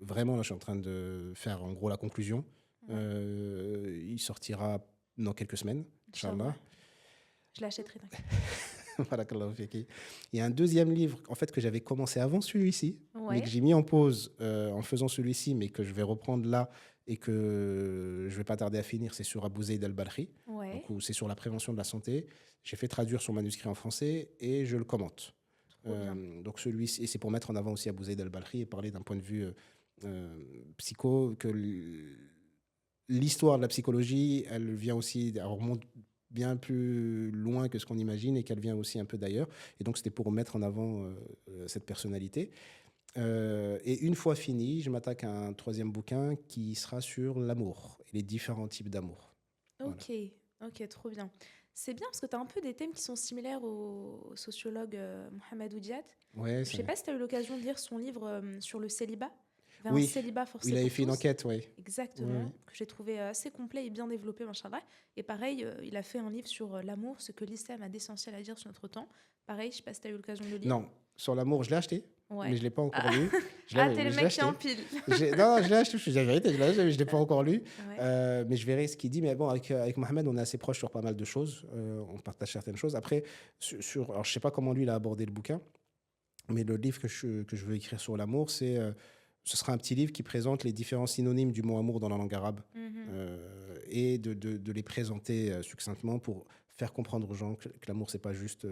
vraiment, là, je suis en train de faire en gros la conclusion. Ouais. Il sortira dans quelques semaines, Inch'Allah. Inch'Allah. Je l'achèterai, t'inquiète. Barakallahu fiki. Il y a un deuxième livre en fait, que j'avais commencé avant celui-ci, mais que Ouais, j'ai mis en pause en faisant celui-ci, mais que je vais reprendre là et que je vais pas tarder à finir. C'est sur Abou Zaid al-Balkhi, ouais, donc où c'est sur la prévention de la santé. J'ai fait traduire son manuscrit en français et je le commente. trop bien. Donc celui-ci, et c'est pour mettre en avant aussi Abou Zaid al-Balkhi et parler d'un point de vue psycho, que l'histoire de la psychologie, elle vient aussi, elle remonte bien plus loin que ce qu'on imagine et qu'elle vient aussi un peu d'ailleurs. Et donc, c'était pour mettre en avant cette personnalité. Et une fois fini, je m'attaque à un troisième bouquin qui sera sur l'amour et les différents types d'amour. Voilà. Ok, ok, trop bien. C'est bien parce que tu as un peu des thèmes qui sont similaires au sociologue Mohamed Oudiat. Ouais, Je sais pas si tu as eu l'occasion de lire son livre sur le célibat, vers un oui, célibat il forcé avait pour fait une tous. enquête, oui. Oui, Exactement, oui. que j'ai trouvé assez complet et bien développé, machallah. Et pareil, il a fait un livre sur l'amour, ce que l'islam a d'essentiel à dire sur notre temps. Pareil, je sais pas si tu as eu l'occasion de le lire. Non, sur l'amour, je l'ai acheté, mais Ouais. je ne l'ai pas encore Ah, lu. ah, t'es Mais le je l'ai mec qui acheté. empile. Non, je l'ai acheté, je suis la vérité, je ne l'ai pas encore lu. Ouais. Mais je verrai ce qu'il dit. Mais bon, avec Mohamed, on est assez proche sur pas mal de choses. On partage certaines choses. Après, alors, je ne sais pas comment lui il a abordé le bouquin, mais le livre que je veux écrire sur l'amour, ce sera un petit livre qui présente les différents synonymes du mot amour dans la langue arabe Mhm. et de les présenter succinctement pour faire comprendre aux gens que l'amour, c'est pas juste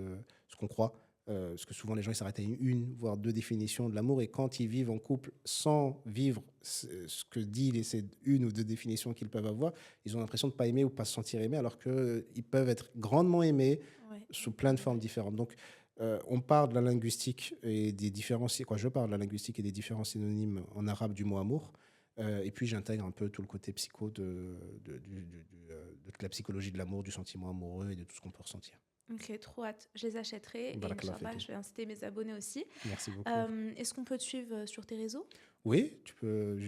ce qu'on croit. Parce que souvent, les gens ils s'arrêtent à une, voire deux définitions de l'amour. Et quand ils vivent en couple sans vivre ce que dit ces une ou deux définitions qu'ils peuvent avoir, ils ont l'impression de ne pas aimer ou pas se sentir aimés, alors qu'ils peuvent être grandement aimés Ouais, sous plein de en formes effet. différentes. Donc, on parle de la linguistique et des différents, quoi, je parle de la linguistique et des différents synonymes en arabe du mot amour. Et puis j'intègre un peu tout le côté psycho de la psychologie de l'amour, du sentiment amoureux et de tout ce qu'on peut ressentir. Ok, trop hâte. Je les achèterai et Barakallah Inch'Allah, feki. je vais inciter mes abonnés aussi. Merci beaucoup. Est-ce qu'on peut te suivre sur tes réseaux? Oui, tu peux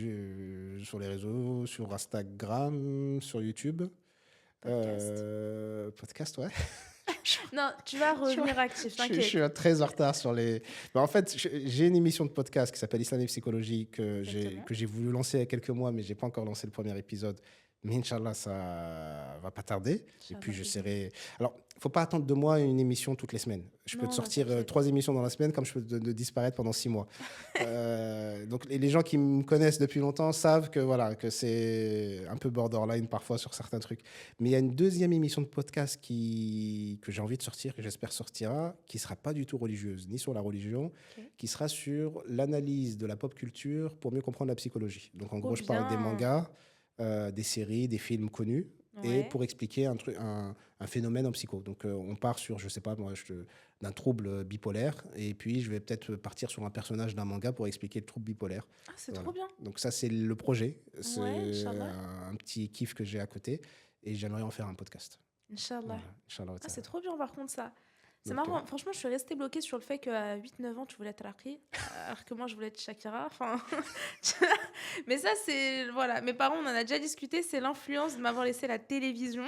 sur les réseaux, sur Instagram, sur YouTube. Podcast? Podcast, ouais. Non, tu vas Je, revenir actif, je suis t'inquiète. très en retard sur les. En fait, j'ai une émission de podcast qui s'appelle Islam et Psychologie Exactement. que j'ai voulu lancer il y a quelques mois, mais j'ai pas encore lancé le premier épisode. Mais Inch'Allah, ça va pas tarder. Et puis, Inch'Allah, je bisous. serai. Alors, faut pas attendre de moi une émission toutes les semaines. Je peux te Non, non, sortir t'inquiète. 3 émissions dans la semaine, comme je peux de disparaître pendant 6 mois. Donc, les gens qui me connaissent depuis longtemps savent que voilà, que c'est un peu borderline parfois sur certains trucs. Mais il y a une deuxième émission de podcast que j'ai envie de sortir, que j'espère sortira, qui sera pas du tout religieuse, ni sur la religion, Ok. qui sera sur l'analyse de la pop culture pour mieux comprendre la psychologie. Donc en Trop gros, je parle des bien. mangas, des séries, des films connus, et Ouais. pour expliquer un phénomène en psycho. Donc on part sur, je sais pas, d'un trouble bipolaire, et puis je vais peut-être partir sur un personnage d'un manga pour expliquer le trouble bipolaire. Ah, c'est trop Voilà. bien. Donc ça, c'est le projet. Ouais, C'est Inch'Allah. un petit kiff que j'ai à côté, et j'aimerais en faire un podcast. Inch'Allah. Voilà, Inch'Allah Ah, c'est ta'ala. trop bien par contre ça. C'est Donc, marrant. Franchement, je suis restée bloquée sur le fait qu'à 8-9 ans, tu voulais être Raqi, alors que moi, je voulais être Shakira. Enfin, mais ça, c'est... Voilà, mes parents, on en a déjà discuté, c'est l'influence de m'avoir laissé la télévision.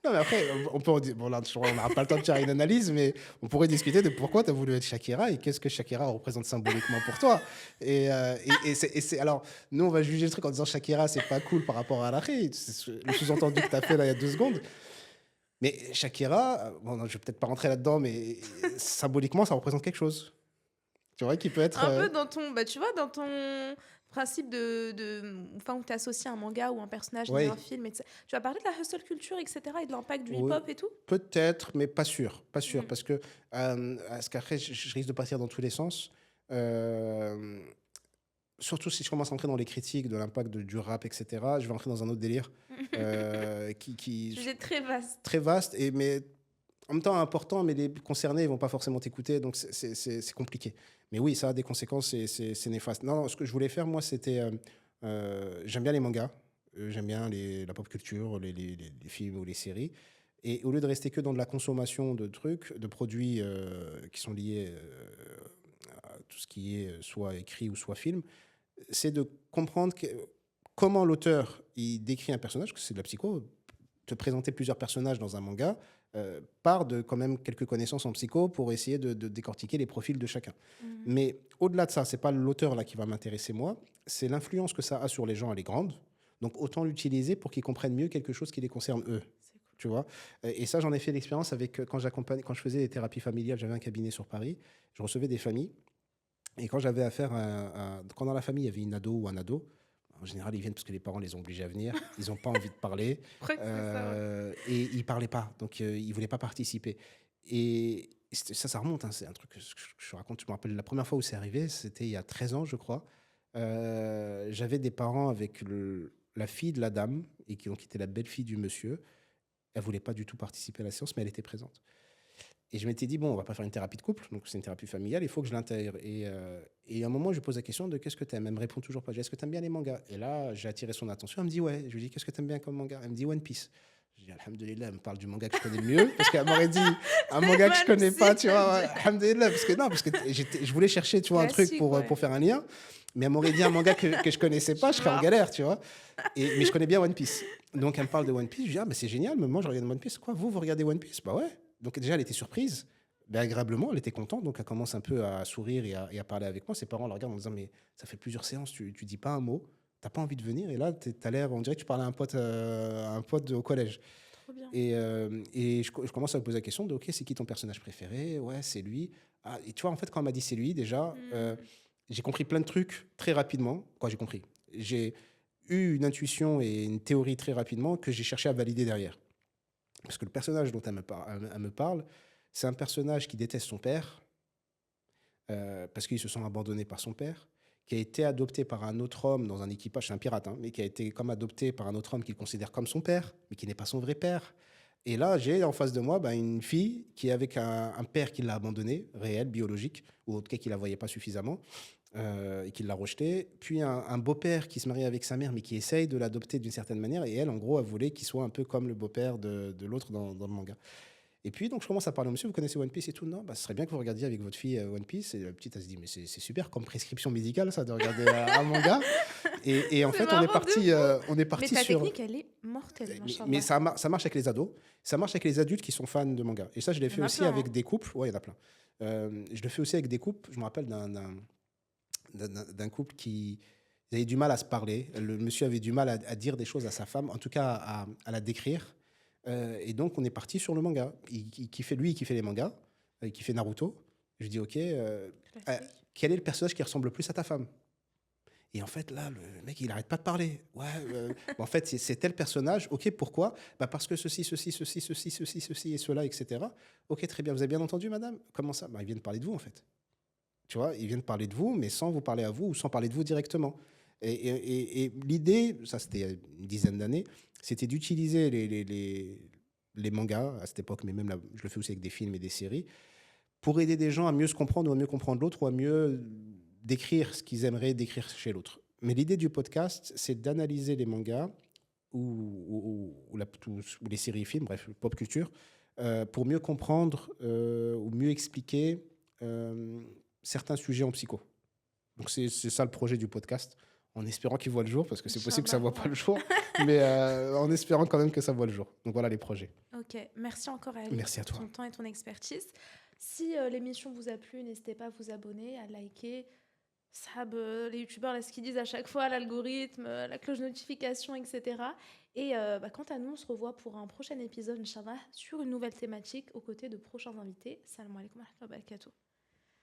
non, mais après, on peut bon, là, on n'aura pas le temps de faire une analyse, mais on pourrait discuter de pourquoi tu as voulu être Shakira et qu'est-ce que Shakira représente symboliquement pour toi. Alors, nous, on va juger le truc en disant Shakira, c'est pas cool par rapport à Raqi. C'est le sous-entendu que tu as fait là il y a 2 secondes. Mais Shakira, bon, non, je vais peut-être pas rentrer là-dedans, mais symboliquement, ça représente quelque chose. Tu vois, qui peut être. Un peu dans ton... Bah, tu vois, dans ton principe enfin, où tu associes un manga ou un personnage lié à un Oui, film. Tu vas parler de la hustle culture, etc. et de l'impact du oui, hip-hop et tout. peut-être, mais pas sûr. Pas sûr, Mm. parce qu'après, je risque de partir dans tous les sens. Euh, Surtout si je commence à entrer dans les critiques de l'impact du rap, etc., je vais entrer dans un autre délire qui Sujet très vaste. très vaste, mais en même temps important, mais les concernés ne vont pas forcément t'écouter, donc c'est compliqué. Mais oui, ça a des conséquences, c'est néfaste. Non, non, ce que je voulais faire, moi, c'était... j'aime bien les mangas, j'aime bien la pop culture, les films ou les séries. Et au lieu de rester que dans de la consommation de trucs, de produits qui sont liés à tout ce qui est soit écrit ou soit film, c'est de comprendre comment l'auteur il décrit un personnage, que c'est de la psycho, te présenter plusieurs personnages dans un manga part de quand même quelques connaissances en psycho pour essayer de décortiquer les profils de chacun. Mhm. Mais au-delà de ça, c'est pas l'auteur là qui va m'intéresser moi, c'est l'influence que ça a sur les gens, elle est grande. Donc autant l'utiliser pour qu'ils comprennent mieux quelque chose qui les concerne eux. C'est cool. Tu vois. Et ça, j'en ai fait l'expérience avec quand je faisais des thérapies familiales, j'avais un cabinet sur Paris, je recevais des familles. Et quand j'avais affaire quand dans la famille, il y avait une ado ou un ado, en général, ils viennent parce que les parents les ont obligés à venir. Ils n'ont pas envie de parler. Je crois que c'est ça, ouais. Et ils ne parlaient pas. Donc, ils ne voulaient pas participer. Et ça remonte. Hein, c'est un truc que je raconte. Je me rappelle la première fois où c'est arrivé, c'était il y a 13 ans, je crois. J'avais des parents avec la fille de la dame, et qui était la belle-fille du monsieur. Elle ne voulait pas du tout participer à la séance, mais elle était présente. Et je m'étais dit, bon, on va pas faire une thérapie de couple, donc c'est une thérapie familiale, il faut que je l'intègre. Et à un moment, je lui pose la question de qu'est-ce que tu aimes. Elle me répond toujours pas. Je dis, est-ce que tu aimes bien les mangas? Et là, j'ai attiré son attention. Elle me dit, ouais. Je lui dis, qu'est-ce que tu aimes bien comme manga? Elle me dit, One Piece. Je dis, alhamdoulilah, elle me parle du manga que je connais le mieux, parce qu'elle m'aurait dit un manga que je connais pas, tu vois. Ouais, alhamdoulilah, parce que je voulais chercher, tu vois, un truc Classique, ouais. pour faire un lien, mais elle m'aurait dit un manga que je connaissais pas, je serais en galère, tu vois. Mais je connais bien One Piece. Donc, elle me parle de One Piece. Je dis, ah, bah, c'est génial, mais moi, je regarde One Piece. Quoi, vous regardez One Piece? Bah ouais. Donc, déjà, elle était surprise. Ben, agréablement, elle était contente, donc elle commence un peu à sourire et à parler avec moi. Ses parents la regardent en disant, mais ça fait plusieurs séances, tu dis pas un mot, t'as pas envie de venir, et là, t'as l'air, on dirait que tu parles à un pote au collège. Trop bien. Et je commence à me poser la question de, ok, c'est qui ton personnage préféré? Ouais, c'est lui. Ah, et tu vois, en fait, quand elle m'a dit c'est lui, déjà, Mhm. j'ai compris plein de trucs très rapidement. Quoi, j'ai compris? J'ai eu une intuition et une théorie très rapidement que j'ai cherché à valider derrière. Parce que le personnage dont elle me parle, c'est un personnage qui déteste son père, parce qu'il se sent abandonné par son père, qui a été adopté par un autre homme dans un équipage, c'est un pirate, hein, mais qui a été comme adopté par un autre homme qu'il considère comme son père, mais qui n'est pas son vrai père. Et là, j'ai en face de moi une fille qui est avec un père qui l'a abandonné, réel, biologique, ou en tout cas qui ne la voyait pas suffisamment, et qui l'a rejeté. Puis un beau-père qui se marie avec sa mère, mais qui essaye de l'adopter d'une certaine manière. Et elle, en gros, a voulu qu'il soit un peu comme le beau-père de l'autre dans le manga. Et puis, donc, je commence à parler au monsieur, vous connaissez One Piece et tout? Non, bah, ce serait bien que vous regardiez avec votre fille One Piece. Et la petite, elle se dit, mais c'est super comme prescription médicale, ça, de regarder un manga. Et en C'est fait, marrant de fou. on est Mais parti ta sur. technique, elle est mortelle, Mais machallah. ça marche avec les ados, ça marche avec les adultes qui sont fans de manga. Et ça, je l'ai Il y en fait a aussi plein, hein. avec des couples. Ouais, il y en a plein. Je le fais aussi avec des couples. Je me rappelle d'un couple qui ils avaient du mal à se parler. Le monsieur avait du mal à dire des choses à sa femme, en tout cas à la décrire. Et donc, on est parti sur le manga. Lui, il kiffait les mangas, il kiffait Naruto. Je dis, OK, Classique. quel est le personnage qui ressemble le plus à ta femme? Et en fait, là, le mec, il n'arrête pas de parler. Ouais, en fait, c'est tel personnage. OK, pourquoi? Bah parce que ceci et cela, etc. OK, très bien. Vous avez bien entendu, madame? Comment ça? Bah, ils viennent parler de vous, en fait. Tu vois, ils viennent parler de vous, mais sans vous parler à vous ou sans parler de vous directement. Et l'idée, ça c'était il y a une dizaine d'années, c'était d'utiliser les mangas à cette époque, mais même là, je le fais aussi avec des films et des séries, pour aider des gens à mieux se comprendre ou à mieux comprendre l'autre ou à mieux décrire ce qu'ils aimeraient décrire chez l'autre. Mais l'idée du podcast, c'est d'analyser les mangas ou les séries et films, bref, pop culture, pour mieux comprendre ou mieux expliquer certains sujets en psycho. Donc c'est ça le projet du podcast, en espérant qu'il voit le jour, parce que c'est possible que ça ne Inch'Allah, voit pas ouais. le jour, mais en espérant quand même que ça voit le jour. Donc voilà les projets. Ok, merci encore Ali Merci à pour toi. ton temps et ton expertise. Si l'émission vous a plu, n'hésitez pas à vous abonner, à liker. Sahab, les youtubeurs, là, ce qu'ils disent à chaque fois, l'algorithme, la cloche de notification, etc. Et quant à nous, on se revoit pour un prochain épisode, Inch'Allah, sur une nouvelle thématique aux côtés de prochains invités. Salam alaikum wa rahmatullahi wa barakatuh.